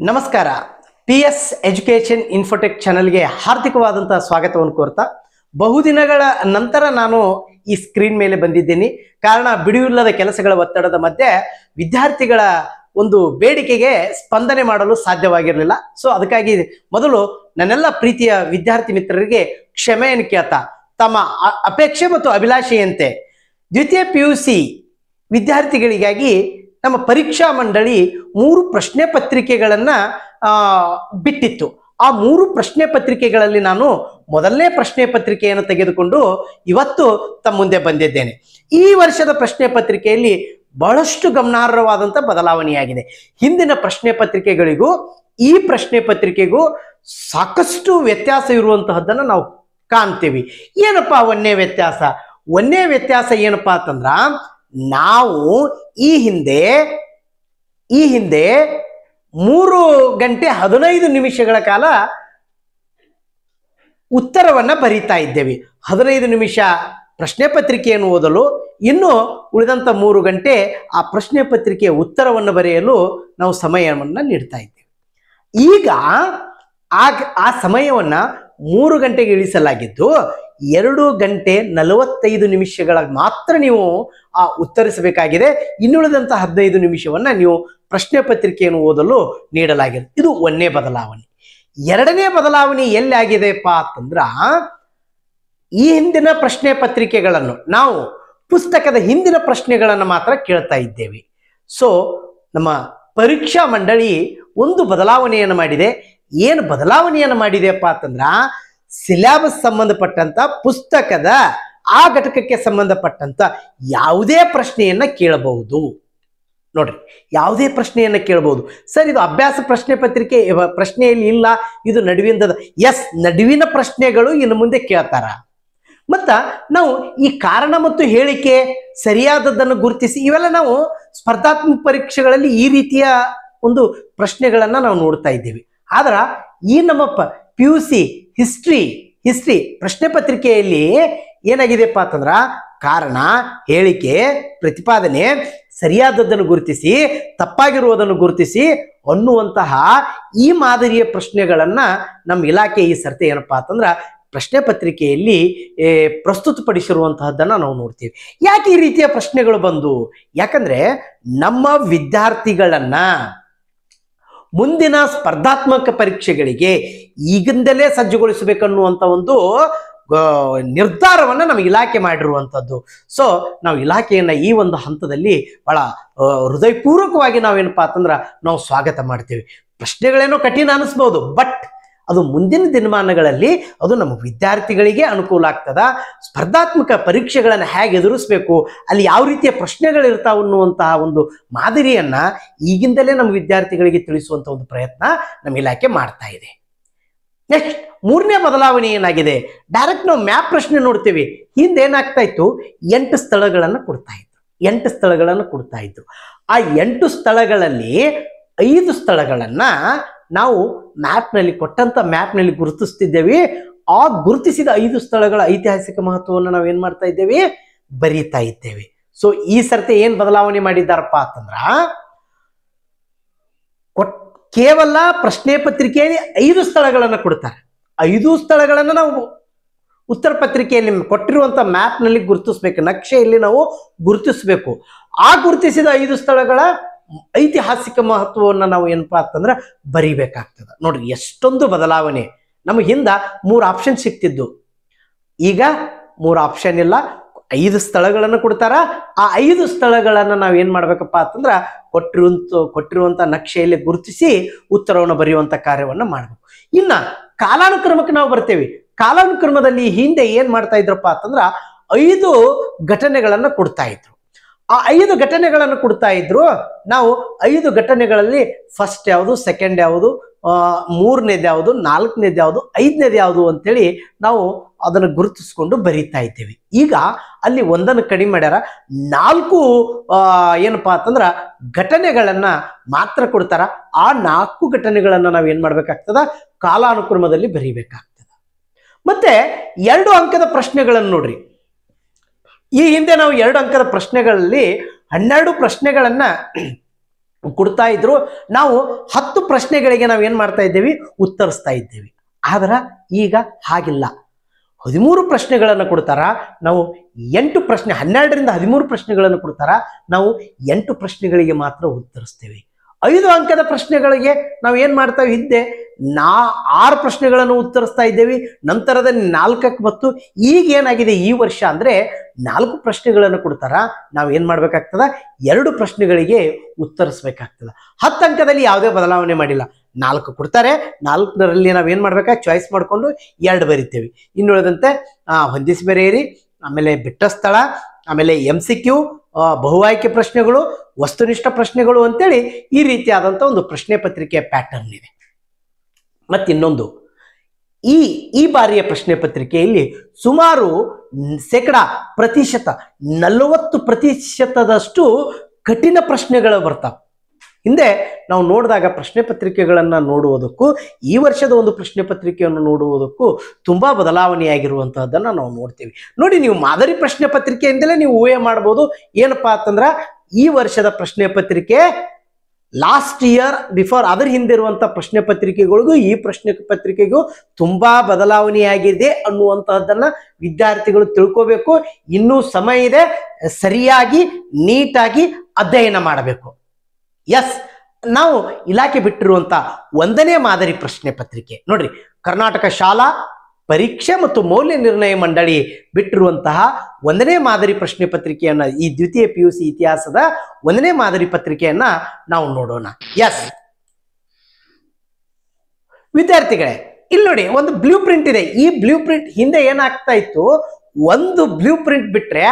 ನಮಸ್ಕಾರ. PS education Infotech ಚಾನೆಲ್ಗೆ ಹಾರ್ದಿಕವಾದಂತಹ ಸ್ವಾಗತವನ್ನು ಕೋರ್ತಾ ಬಹುದಿನಗಳ ನಂತರ ನಾನು ಈ ಸ್ಕ್ರೀನ್ ಮೇಲೆ ಬಂದಿದ್ದೀನಿ. ಕಾರಣ ಬಿಡುವಿಲ್ಲದ ಕೆಲಸಗಳ ಒತ್ತಡದ ಮಧ್ಯೆ ವಿದ್ಯಾರ್ಥಿಗಳ ಒಂದು ಬೇಡಿಕೆಗೆ ಸ್ಪಂದನೆ ಮಾಡಲು ಸಾಧ್ಯವಾಗಿರಲಿಲ್ಲ. ಸೊ ಅದಕ್ಕಾಗಿ ಮೊದಲು ನನ್ನೆಲ್ಲ ಪ್ರೀತಿಯ ವಿದ್ಯಾರ್ಥಿ ಮಿತ್ರರಿಗೆ ಕ್ಷಮೆಯನ್ನು ಕೇಳ್ತಾ ತಮ್ಮ ಅಪೇಕ್ಷೆ ಮತ್ತು ಅಭಿಲಾಷೆಯಂತೆ ದ್ವಿತೀಯ PUC ವಿದ್ಯಾರ್ಥಿಗಳಿಗಾಗಿ ನಮ್ಮ ಪರೀಕ್ಷಾ ಮಂಡಳಿ 3 ಪ್ರಶ್ನೆ ಪತ್ರಿಕೆಗಳನ್ನು ಬಿಟ್ಟಿತ್ತು. ಆ 3 ಪ್ರಶ್ನೆ ಪತ್ರಿಕೆಗಳಲ್ಲಿ ನಾನು ಮೊದಲನೇ ಪ್ರಶ್ನೆ ಪತ್ರಿಕೆಯನ್ನು ತೆಗೆದುಕೊಂಡು ಇವತ್ತು ತಮ್ಮ ಮುಂದೆ ಬಂದಿದ್ದೇನೆ. ಈ ವರ್ಷದ ಪ್ರಶ್ನೆ ಪತ್ರಿಕೆಯಲ್ಲಿ ಬಹಳಷ್ಟು ಗಮನಾರ್ಹವಾದಂಥ ಬದಲಾವಣೆಯಾಗಿದೆ. ಹಿಂದಿನ ಪ್ರಶ್ನೆ ಪತ್ರಿಕೆಗಳಿಗೂ ಈ ಪ್ರಶ್ನೆ ಪತ್ರಿಕೆಗೂ ಸಾಕಷ್ಟು ವ್ಯತ್ಯಾಸ ಇರುವಂತಹದ್ದನ್ನು ನಾವು ಕಾಣ್ತೀವಿ. ಏನಪ್ಪಾ ಒಂದೇ ವ್ಯತ್ಯಾಸ? ಒಂದೇ ವ್ಯತ್ಯಾಸ ಏನಪ್ಪಾ ಅಂತಂದ್ರ, ನಾವು ಈ ಹಿಂದೆ 3 ಗಂಟೆ 15 ನಿಮಿಷಗಳ ಕಾಲ ಉತ್ತರವನ್ನ ಬರೀತಾ ಇದ್ದೇವೆ. 15 ನಿಮಿಷ ಪ್ರಶ್ನೆ ಪತ್ರಿಕೆಯನ್ನು ಓದಲು, ಇನ್ನು ಉಳಿದಂತ 3 ಗಂಟೆ ಆ ಪ್ರಶ್ನೆ ಪತ್ರಿಕೆಯ ಉತ್ತರವನ್ನು ಬರೆಯಲು ನಾವು ಸಮಯವನ್ನು ನೀಡ್ತಾ ಇದ್ದೇವೆ. ಈಗ ಆ ಸಮಯವನ್ನ 3 ಗಂಟೆಗೆ ಇಳಿಸಲಾಗಿದ್ದು 2 ಗಂಟೆ 45 ನಿಮಿಷಗಳ ಮಾತ್ರ ನೀವು ಉತ್ತರಿಸಬೇಕಾಗಿದೆ. ಇನ್ನುಳಿದಂತ 15 ನಿಮಿಷವನ್ನ ನೀವು ಪ್ರಶ್ನೆ ಪತ್ರಿಕೆಯನ್ನು ಓದಲು ನೀಡಲಾಗಿದೆ. ಇದು ಒಂದನೇ ಬದಲಾವಣೆ. ಎರಡನೇ ಬದಲಾವಣೆ ಎಲ್ಲಿ ಆಗಿದೆಪ್ಪ ಅಂತಂದ್ರ, ಈ ಹಿಂದಿನ ಪ್ರಶ್ನೆ ಪತ್ರಿಕೆಗಳನ್ನು ನಾವು ಪುಸ್ತಕದ ಹಿಂದಿನ ಪ್ರಶ್ನೆಗಳನ್ನು ಮಾತ್ರ ಕೇಳ್ತಾ ಇದ್ದೇವೆ. ಸೊ ನಮ್ಮ ಪರೀಕ್ಷಾ ಮಂಡಳಿ ಒಂದು ಬದಲಾವಣೆಯನ್ನು ಮಾಡಿದೆ. ಏನು ಬದಲಾವಣೆಯನ್ನು ಮಾಡಿದೆಯಪ್ಪ ಅಂತಂದ್ರ, ಸಿಲೆಬಸ್ ಸಂಬಂಧಪಟ್ಟಂತ ಪುಸ್ತಕದ ಆ ಘಟಕಕ್ಕೆ ಸಂಬಂಧಪಟ್ಟಂತ ಯಾವುದೇ ಪ್ರಶ್ನೆಯನ್ನ ಕೇಳಬಹುದು. ನೋಡ್ರಿ, ಯಾವುದೇ ಪ್ರಶ್ನೆಯನ್ನ ಕೇಳಬಹುದು. ಸರ್, ಇದು ಅಭ್ಯಾಸ ಪ್ರಶ್ನೆ ಪತ್ರಿಕೆ ಪ್ರಶ್ನೆಯಲ್ಲಿ ಇಲ್ಲ, ಇದು ನಡುವಿನದ. ಎಸ್, ನಡುವಿನ ಪ್ರಶ್ನೆಗಳು ಇನ್ನು ಮುಂದೆ ಕೇಳ್ತಾರ. ಮತ್ತ ನಾವು ಈ ಕಾರಣ ಮತ್ತು ಹೇಳಿಕೆ ಸರಿಯಾದದ್ದನ್ನು ಗುರುತಿಸಿ, ಇವೆಲ್ಲ ನಾವು ಸ್ಪರ್ಧಾತ್ಮಕ ಪರೀಕ್ಷೆಗಳಲ್ಲಿ ಈ ರೀತಿಯ ಒಂದು ಪ್ರಶ್ನೆಗಳನ್ನ ನಾವು ನೋಡ್ತಾ ಇದ್ದೇವೆ. ಆದ್ರ ಈ ನಮ್ಮ PUC ಹಿಸ್ಟ್ರಿ ಪ್ರಶ್ನೆ ಪತ್ರಿಕೆಯಲ್ಲಿ ಏನಾಗಿದೆಪ್ಪ ಅಂತಂದ್ರ, ಕಾರಣ, ಹೇಳಿಕೆ, ಪ್ರತಿಪಾದನೆ, ಸರಿಯಾದದ್ದನ್ನು ಗುರುತಿಸಿ, ತಪ್ಪಾಗಿರುವುದನ್ನು ಗುರುತಿಸಿ ಅನ್ನುವಂತಹ ಈ ಮಾದರಿಯ ಪ್ರಶ್ನೆಗಳನ್ನ ನಮ್ಮ ಇಲಾಖೆ ಈ ಸರ್ತಿ ಏನಪ್ಪಾ ಅಂತಂದ್ರ ಪ್ರಶ್ನೆ ಪತ್ರಿಕೆಯಲ್ಲಿ ಪ್ರಸ್ತುತಪಡಿಸಿರುವಂತಹದ್ದನ್ನ ನಾವು ನೋಡ್ತೀವಿ. ಯಾಕೆ ಈ ರೀತಿಯ ಪ್ರಶ್ನೆಗಳು ಬಂದು? ಯಾಕಂದ್ರೆ ನಮ್ಮ ವಿದ್ಯಾರ್ಥಿಗಳನ್ನ ಮುಂದಿನ ಸ್ಪರ್ಧಾತ್ಮಕ ಪರೀಕ್ಷೆಗಳಿಗೆ ಈಗಿಂದಲೇ ಸಜ್ಜುಗೊಳಿಸಬೇಕನ್ನುವಂತ ಒಂದು ನಿರ್ಧಾರವನ್ನ ನಮ್ಮ ಇಲಾಖೆ ಮಾಡಿರುವಂಥದ್ದು. ಸೊ ನಾವು ಇಲಾಖೆಯನ್ನ ಈ ಒಂದು ಹಂತದಲ್ಲಿ ಬಹಳ ಹೃದಯಪೂರ್ವಕವಾಗಿ ನಾವೇನಪ್ಪಾ ಅಂತಂದ್ರ ನಾವು ಸ್ವಾಗತ ಮಾಡ್ತೇವೆ. ಪ್ರಶ್ನೆಗಳೇನೋ ಕಠಿಣ ಅನಿಸ್ಬೋದು, ಬಟ್ ಅದು ಮುಂದಿನ ದಿನಮಾನಗಳಲ್ಲಿ ಅದು ನಮ್ಮ ವಿದ್ಯಾರ್ಥಿಗಳಿಗೆ ಅನುಕೂಲ ಆಗ್ತದ. ಸ್ಪರ್ಧಾತ್ಮಕ ಪರೀಕ್ಷೆಗಳನ್ನು ಹೇಗೆ ಎದುರಿಸಬೇಕು, ಅಲ್ಲಿ ಯಾವ ರೀತಿಯ ಪ್ರಶ್ನೆಗಳಿರ್ತಾವ ಅನ್ನುವಂತಹ ಒಂದು ಮಾದರಿಯನ್ನ ಈಗಿಂದಲೇ ನಮ್ಮ ವಿದ್ಯಾರ್ಥಿಗಳಿಗೆ ತಿಳಿಸುವಂತ ಒಂದು ಪ್ರಯತ್ನ ನಮ್ಮ ಇಲಾಖೆ ಮಾಡ್ತಾ ಇದೆ. ನೆಕ್ಸ್ಟ್, 3ನೇ ಬದಲಾವಣೆ ಏನಾಗಿದೆ? ಡೈರೆಕ್ಟ್ ನಾವು ಮ್ಯಾಪ್ ಪ್ರಶ್ನೆ ನೋಡ್ತೀವಿ. ಹಿಂದೆ ಏನಾಗ್ತಾ ಇತ್ತು, 8 ಸ್ಥಳಗಳನ್ನು ಕೊಡ್ತಾ ಇದ್ರು. 8 ಸ್ಥಳಗಳನ್ನು ಕೊಡ್ತಾ ಇದ್ರು. ಆ 8 ಸ್ಥಳಗಳಲ್ಲಿ 5 ಸ್ಥಳಗಳನ್ನ ನಾವು ಕೊಟ್ಟಂತ ಮ್ಯಾಪ್ನಲ್ಲಿ ಗುರುತಿಸ್ತಿದ್ದೇವೆ. ಆ ಗುರುತಿಸಿದ 5 ಸ್ಥಳಗಳ ಐತಿಹಾಸಿಕ ಮಹತ್ವವನ್ನು ನಾವು ಏನ್ ಮಾಡ್ತಾ ಇದ್ದೇವೆ? ಬರೀತಾ ಇದ್ದೇವೆ. ಸೊ ಈ ಸರ್ತಿ ಏನ್ ಬದಲಾವಣೆ ಮಾಡಿದ್ದಾರಪ್ಪ ಅಂತಂದ್ರ, ಕೇವಲ ಪ್ರಶ್ನೆ ಪತ್ರಿಕೆಯಲ್ಲಿ 5 ಸ್ಥಳಗಳನ್ನು ಕೊಡ್ತಾರೆ. 5 ಸ್ಥಳಗಳನ್ನ ನಾವು ಉತ್ತರ ಪತ್ರಿಕೆಯಲ್ಲಿ ಕೊಟ್ಟಿರುವಂತ ಮ್ಯಾಪ್ನಲ್ಲಿ ಗುರುತಿಸ್ಬೇಕು, ನಕ್ಷೆಯಲ್ಲಿ ನಾವು ಗುರುತಿಸ್ಬೇಕು. ಆ ಗುರುತಿಸಿದ 5 ಸ್ಥಳಗಳ ಐತಿಹಾಸಿಕ ಮಹತ್ವವನ್ನು ನಾವು ಏನಪ್ಪಾ ಅಂತಂದ್ರ ಬರಿಬೇಕಾಗ್ತದ. ನೋಡ್ರಿ, ಎಷ್ಟೊಂದು ಬದಲಾವಣೆ. ನಮಗೆ ಹಿಂದ 3 ಆಪ್ಷನ್ ಸಿಕ್ತಿದ್ದು, ಈಗ 3 ಆಪ್ಷನ್ ಇಲ್ಲ, 5 ಸ್ಥಳಗಳನ್ನು ಕೊಡ್ತಾರ. ಆ 5 ಸ್ಥಳಗಳನ್ನ ನಾವ್ ಏನ್ ಮಾಡ್ಬೇಕಪ್ಪ ಅಂತಂದ್ರ ಕೊಟ್ಟಿರುವಂತ ನಕ್ಷೆಯಲ್ಲಿ ಗುರುತಿಸಿ ಉತ್ತರವನ್ನು ಬರೆಯುವಂತ ಕಾರ್ಯವನ್ನ ಮಾಡ್ಬೇಕು. ಇನ್ನ ಕಾಲಾನುಕ್ರಮಕ್ಕೆ ನಾವು ಬರ್ತೇವೆ. ಕಾಲಾನುಕ್ರಮದಲ್ಲಿ ಹಿಂದೆ ಏನ್ ಮಾಡ್ತಾ ಇದ್ರಪ್ಪ ಅಂತಂದ್ರ 5 ಘಟನೆಗಳನ್ನ ಕೊಡ್ತಾ ಇದ್ರು. ಆ 5 ಘಟನೆಗಳನ್ನು ಕೊಡ್ತಾ ಇದ್ರು. ನಾವು 5 ಘಟನೆಗಳಲ್ಲಿ ಫಸ್ಟ್ ಯಾವುದು, ಸೆಕೆಂಡ್ ಯಾವುದು, 3ನೇದು ಯಾವುದು, 4ನೇದು ಯಾವುದು, 5ನೇದು ಯಾವುದು ಅಂತೇಳಿ ನಾವು ಅದನ್ನು ಗುರುತಿಸ್ಕೊಂಡು ಬರೀತಾ ಇದ್ದೇವೆ. ಈಗ ಅಲ್ಲಿ ಒಂದನ್ನು ಕಡಿಮೆ ಮಾಡ್ಯಾರ, 4 ಏನಪ್ಪಾ ಅಂತಂದ್ರ ಘಟನೆಗಳನ್ನ ಮಾತ್ರ ಕೊಡ್ತಾರ. ಆ 4 ಘಟನೆಗಳನ್ನ ನಾವ್ ಏನ್ ಮಾಡ್ಬೇಕಾಗ್ತದ? ಕಾಲಾನುಕ್ರಮದಲ್ಲಿ ಬರೀಬೇಕಾಗ್ತದ. ಮತ್ತೆ 2 ಅಂಕದ ಪ್ರಶ್ನೆಗಳನ್ನು ನೋಡ್ರಿ. ಈ ಹಿಂದೆ ನಾವು 2 ಅಂಕದ ಪ್ರಶ್ನೆಗಳಲ್ಲಿ 12 ಪ್ರಶ್ನೆಗಳನ್ನ ಕೊಡ್ತಾ ಇದ್ರು. ನಾವು 10 ಪ್ರಶ್ನೆಗಳಿಗೆ ನಾವು ಏನು ಮಾಡ್ತಾ ಇದ್ದೇವೆ, ಉತ್ತರಿಸ್ತಾ ಇದ್ದೇವೆ. ಆದ್ರೆ ಈಗ ಹಾಗಿಲ್ಲ. 13 ಪ್ರಶ್ನೆಗಳನ್ನು ಕೊಡ್ತಾರ, ನಾವು 8 ಪ್ರಶ್ನೆ, 12ರಿಂದ 13 ಪ್ರಶ್ನೆಗಳನ್ನು ಕೊಡ್ತಾರ, ನಾವು 8 ಪ್ರಶ್ನೆಗಳಿಗೆ ಮಾತ್ರ ಉತ್ತರಿಸ್ತೇವೆ. 5 ಅಂಕದ ಪ್ರಶ್ನೆಗಳಿಗೆ ನಾವು ಏನು ಮಾಡ್ತೇವೆ, ಹಿಂದೆ 6 ಪ್ರಶ್ನೆಗಳನ್ನು ಉತ್ತರಿಸ್ತಾ ಇದ್ದೇವೆ, ನಂತರದ 4ಕ್ಕೆ ಬತ್ತು. ಈಗ ಏನಾಗಿದೆ ಈ ವರ್ಷ ಅಂದರೆ 4 ಪ್ರಶ್ನೆಗಳನ್ನು ಕೊಡ್ತಾರ, ನಾವು ಏನು ಮಾಡ್ಬೇಕಾಗ್ತದ, 2 ಪ್ರಶ್ನೆಗಳಿಗೆ ಉತ್ತರಿಸ್ಬೇಕಾಗ್ತದ. 10 ಅಂಕದಲ್ಲಿ ಯಾವುದೇ ಬದಲಾವಣೆ ಮಾಡಿಲ್ಲ. 4 ಕೊಡ್ತಾರೆ, 4ರಲ್ಲಿ ನಾವೇನು ಮಾಡ್ಬೇಕಾ, ಚಾಯ್ಸ್ ಮಾಡಿಕೊಂಡು 2 ಬರಿತೇವೆ. ಇನ್ನುಳಿದಂತೆ ಹೊಂದಿಸಿ ಬರೆಯಿರಿ, ಆಮೇಲೆ ಬಿಟ್ಟ ಸ್ಥಳ, ಆಮೇಲೆ MCQ, ಬಹು ಆಯ್ಕೆ ಪ್ರಶ್ನೆಗಳು, ವಸ್ತುನಿಷ್ಠ ಪ್ರಶ್ನೆಗಳು ಅಂತೇಳಿ ಈ ರೀತಿಯಾದಂಥ ಒಂದು ಪ್ರಶ್ನೆ ಪತ್ರಿಕೆಯ ಪ್ಯಾಟರ್ನ್ ಇದೆ. ಮತ್ತಿನ್ನೊಂದು, ಈ ಬಾರಿಯ ಪ್ರಶ್ನೆ ಪತ್ರಿಕೆಯಲ್ಲಿ ಸುಮಾರು 40% ಕಠಿಣ ಪ್ರಶ್ನೆಗಳು ಬರ್ತಾವೆ. ಹಿಂದೆ ನಾವು ನೋಡಿದಾಗ ಪ್ರಶ್ನೆ ಪತ್ರಿಕೆಗಳನ್ನು ನೋಡುವುದಕ್ಕೂ ಈ ವರ್ಷದ ಒಂದು ಪ್ರಶ್ನೆ ಪತ್ರಿಕೆಯನ್ನು ನೋಡುವುದಕ್ಕೂ ತುಂಬ ಬದಲಾವಣೆಯಾಗಿರುವಂತಹದ್ದನ್ನು ನಾವು ನೋಡ್ತೀವಿ. ನೋಡಿ, ನೀವು ಮಾದರಿ ಪ್ರಶ್ನೆ ಪತ್ರಿಕೆಯಿಂದಲೇ ನೀವು ಊಹೆ ಮಾಡ್ಬೋದು. ಏನಪ್ಪಾ ಅಂತಂದ್ರೆ ಈ ವರ್ಷದ ಪ್ರಶ್ನೆ ಪತ್ರಿಕೆ ಲಾಸ್ಟ್ ಇಯರ್ ಬಿಫೋರ್ ಅದರ ಹಿಂದಿರುವಂಥ ಪ್ರಶ್ನೆ ಪತ್ರಿಕೆಗಳಿಗೂ ಈ ಪ್ರಶ್ನೆ ಪತ್ರಿಕೆಗೂ ತುಂಬಾ ಬದಲಾವಣೆಯಾಗಿದೆ ಅನ್ನುವಂತಹದ್ದನ್ನ ವಿದ್ಯಾರ್ಥಿಗಳು ತಿಳ್ಕೋಬೇಕು. ಇನ್ನೂ ಸಮಯ ಇದೆ, ಸರಿಯಾಗಿ ನೀಟಾಗಿ ಅಧ್ಯಯನ ಮಾಡಬೇಕು. ಎಸ್, ನಾವು ಇಲಾಖೆ ಬಿಟ್ಟಿರುವಂಥ 1ನೇ ಮಾದರಿ ಪ್ರಶ್ನೆ ಪತ್ರಿಕೆ ನೋಡ್ರಿ, ಕರ್ನಾಟಕ ಶಾಲಾ ಪರೀಕ್ಷೆ ಮತ್ತು ಮೌಲ್ಯ ನಿರ್ಣಯ ಮಂಡಳಿ ಬಿಟ್ಟಿರುವಂತಹ 1ನೇ ಮಾದರಿ ಪ್ರಶ್ನೆ ಪತ್ರಿಕೆಯನ್ನ, ಈ ದ್ವಿತೀಯ PUC ಇತಿಹಾಸದ 1ನೇ ಮಾದರಿ ಪತ್ರಿಕೆಯನ್ನ ನಾವು ನೋಡೋಣ. ಎಸ್ ವಿದ್ಯಾರ್ಥಿಗಳೇ, ಇಲ್ಲಿ ನೋಡಿ ಒಂದು ಬ್ಲೂ ಪ್ರಿಂಟ್ ಇದೆ. ಈ ಬ್ಲೂ ಪ್ರಿಂಟ್ ಹಿಂದೆ ಏನಾಗ್ತಾ ಇತ್ತು, ಒಂದು ಬ್ಲೂ ಪ್ರಿಂಟ್ ಬಿಟ್ರೆ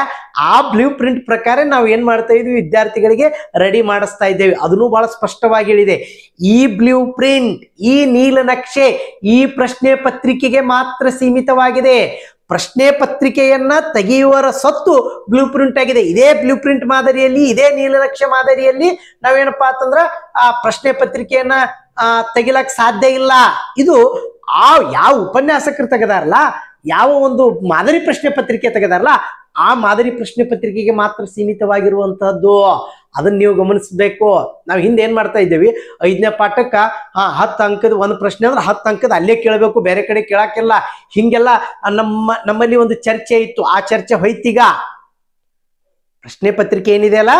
ಆ ಬ್ಲೂ ಪ್ರಿಂಟ್ ಪ್ರಕಾರ ನಾವು ಏನ್ ಮಾಡ್ತಾ ಇದ್ವಿ, ವಿದ್ಯಾರ್ಥಿಗಳಿಗೆ ರೆಡಿ ಮಾಡಿಸ್ತಾ ಇದ್ದೇವೆ. ಅದನ್ನು ಬಹಳ ಸ್ಪಷ್ಟವಾಗಿ ಹೇಳಿದೆ. ಈ ಬ್ಲೂ ಪ್ರಿಂಟ್, ಈ ನೀಲನಕ್ಷೆ ಈ ಪ್ರಶ್ನೆ ಪತ್ರಿಕೆಗೆ ಮಾತ್ರ ಸೀಮಿತವಾಗಿದೆ. ಪ್ರಶ್ನೆ ಪತ್ರಿಕೆಯನ್ನ ತೆಗೆಯುವರ ಸತ್ತು ಬ್ಲೂ ಪ್ರಿಂಟ್ ಆಗಿದೆ. ಇದೇ ಬ್ಲೂ ಪ್ರಿಂಟ್ ಮಾದರಿಯಲ್ಲಿ, ಇದೇ ನೀಲನಕ್ಷೆ ಮಾದರಿಯಲ್ಲಿ ನಾವೇನಪ್ಪಾ ಅಂತಂದ್ರ ಆ ಪ್ರಶ್ನೆ ಪತ್ರಿಕೆಯನ್ನ ತೆಗಿಲಕ್ ಸಾಧ್ಯ ಇಲ್ಲ. ಇದು ಯಾವ ಉಪನ್ಯಾಸಕರು ತೆಗೆದಾರಲ್ಲ, ಯಾವ ಒಂದು ಮಾದರಿ ಪ್ರಶ್ನೆ ಪತ್ರಿಕೆ ತೆಗೆದಾರಲ್ಲ, ಆ ಮಾದರಿ ಪ್ರಶ್ನೆ ಪತ್ರಿಕೆಗೆ ಮಾತ್ರ ಸೀಮಿತವಾಗಿರುವಂತಹದ್ದು. ಅದನ್ನ ನೀವು ಗಮನಿಸಬೇಕು. ನಾವು ಹಿಂದೆ ಏನ್ ಮಾಡ್ತಾ ಇದ್ದೇವೆ, 5ನೇ ಪಾಠಕ್ಕ 10 ಅಂಕದ ಒಂದು ಪ್ರಶ್ನೆ ಅಂದ್ರೆ 10 ಅಂಕದ ಅಲ್ಲೇ ಕೇಳಬೇಕು, ಬೇರೆ ಕಡೆ ಕೇಳಕ್ಕಿಲ್ಲ. ಹಿಂಗೆಲ್ಲ ನಮ್ಮಲ್ಲಿ ಒಂದು ಚರ್ಚೆ ಇತ್ತು. ಆ ಚರ್ಚೆ ಹೋಯ್ತೀಗ. ಪ್ರಶ್ನೆ ಪತ್ರಿಕೆ ಏನಿದೆ ಅಲ್ಲ,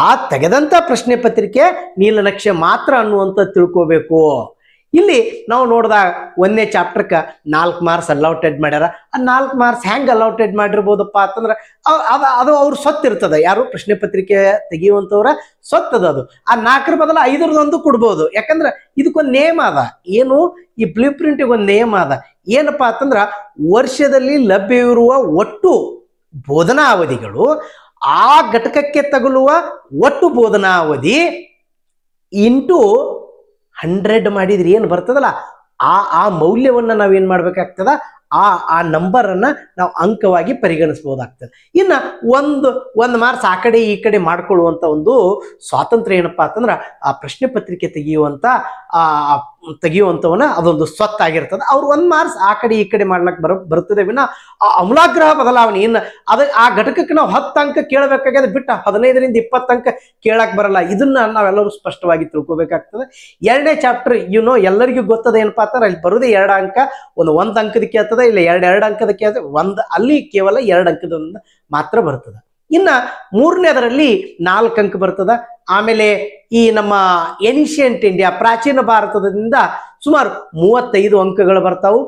ಆ ತೆಗೆದಂತ ಪ್ರಶ್ನೆ ಪತ್ರಿಕೆ ನೀಲನಕ್ಷೆ ಮಾತ್ರ ಅನ್ನುವಂತ ತಿಳ್ಕೋಬೇಕು. ಇಲ್ಲಿ ನಾವು ನೋಡಿದಾಗ 1ನೇ ಚಾಪ್ಟರ್ಕ 4 ಮಾರ್ಕ್ಸ್ ಅಲೌಟೆಡ್ ಮಾಡ್ಯಾರ. ಆ 4 ಮಾರ್ಕ್ಸ್ ಹೆಂಗ್ ಅಲೌಟೆಡ್ ಮಾಡಿರ್ಬೋದಪ್ಪ ಅಂತಂದ್ರೆ ಅದು ಅವ್ರ ಸೊತ್ತಿರ್ತದ. ಯಾರು ಪ್ರಶ್ನೆ ಪತ್ರಿಕೆ ತೆಗೆಯುವಂತವ್ರ ಸೊತ್ತದ. ಅದು ಆ 4ರ ಬದಲ 5ರದೊಂದು ಕೊಡ್ಬೋದು. ಯಾಕಂದ್ರೆ ಇದಕ್ಕೊಂದು ನೇಮ ಅದ. ಏನು, ಈ ಬ್ಲೂ ಪ್ರಿಂಟಿಗೆ ಒಂದು ನೇಮ ಅದ. ಏನಪ್ಪಾ ಅಂತಂದ್ರ ವರ್ಷದಲ್ಲಿ ಲಭ್ಯವಿರುವ ಒಟ್ಟು ಬೋಧನಾ ಅವಧಿಗಳು, ಆ ಘಟಕಕ್ಕೆ ತಗುಲುವ ಒಟ್ಟು ಬೋಧನಾ ಅವಧಿ ಇಂಟು 100 ಮಾಡಿದ್ರಿ ಏನು ಬರ್ತದಲ್ಲ, ಆ ಮೌಲ್ಯವನ್ನ ನಾವೇನ್ ಮಾಡ್ಬೇಕಾಗ್ತದ, ಆ ನಂಬರ್ ಅನ್ನ ನಾವು ಅಂಕವಾಗಿ ಪರಿಗಣಿಸಬಹುದಾಗ್ತದೆ. ಇನ್ನ ಒಂದು ಮಾರ್ಕ್ಸ್ ಆ ಕಡೆ ಈ ಕಡೆ ಮಾಡ್ಕೊಳ್ಳುವಂತ ಒಂದು ಸ್ವಾತಂತ್ರ್ಯ ಏನಪ್ಪಾ ಅಂತಂದ್ರ ಆ ಪ್ರಶ್ನೆ ಪತ್ರಿಕೆ ತೆಗೆಯುವಂತವನ್ನ ಅದೊಂದು ಸ್ವತ್ತಾಗಿರ್ತದೆ. ಅವ್ರು 1 ಮಾರ್ಕ್ಸ್ ಆ ಕಡೆ ಈ ಕಡೆ ಮಾಡ್ಲಕ್ ಬರ್ತದೆ ವಿನ ಆ ಅಮೂಲಾಗ್ರಹ ಬದಲಾವಣೆ. ಇನ್ನು ಆ ಘಟಕಕ್ಕೆ ನಾವು 10 ಅಂಕ ಕೇಳಬೇಕಾಗ್ಯದ, ಬಿಟ್ಟ 15ರಿಂದ 20 ಅಂಕ ಕೇಳಕ್ ಬರಲ್ಲ. ಇದನ್ನ ನಾವೆಲ್ಲರೂ ಸ್ಪಷ್ಟವಾಗಿ ತಿಳ್ಕೊಬೇಕಾಗ್ತದೆ. 2ನೇ ಚಾಪ್ಟರ್ ಎಲ್ಲರಿಗೂ ಗೊತ್ತದ. ಏನಪ್ಪಾ ಅಂತಂದ್ರೆ ಅಲ್ಲಿ ಬರೋದೇ 2 ಅಂಕ. ಒಂದು ಅಂಕದ ಕೇಳ್ತದ, ಇಲ್ಲ 2 ಅಂಕದ ಕೇಳ್ತದೆ. ಅಲ್ಲಿ ಕೇವಲ 2 ಅಂಕದ ಮಾತ್ರ ಬರ್ತದ. ಇನ್ನ 3ನೇದರಲ್ಲಿ 4 ಅಂಕ ಬರ್ತದ. ಆಮೇಲೆ ಈ ನಮ್ಮ ಏನ್ಷಿಯಂಟ್ ಇಂಡಿಯಾ, ಪ್ರಾಚೀನ ಭಾರತದಿಂದ ಸುಮಾರು 35 ಅಂಕಗಳು ಬರ್ತಾವು.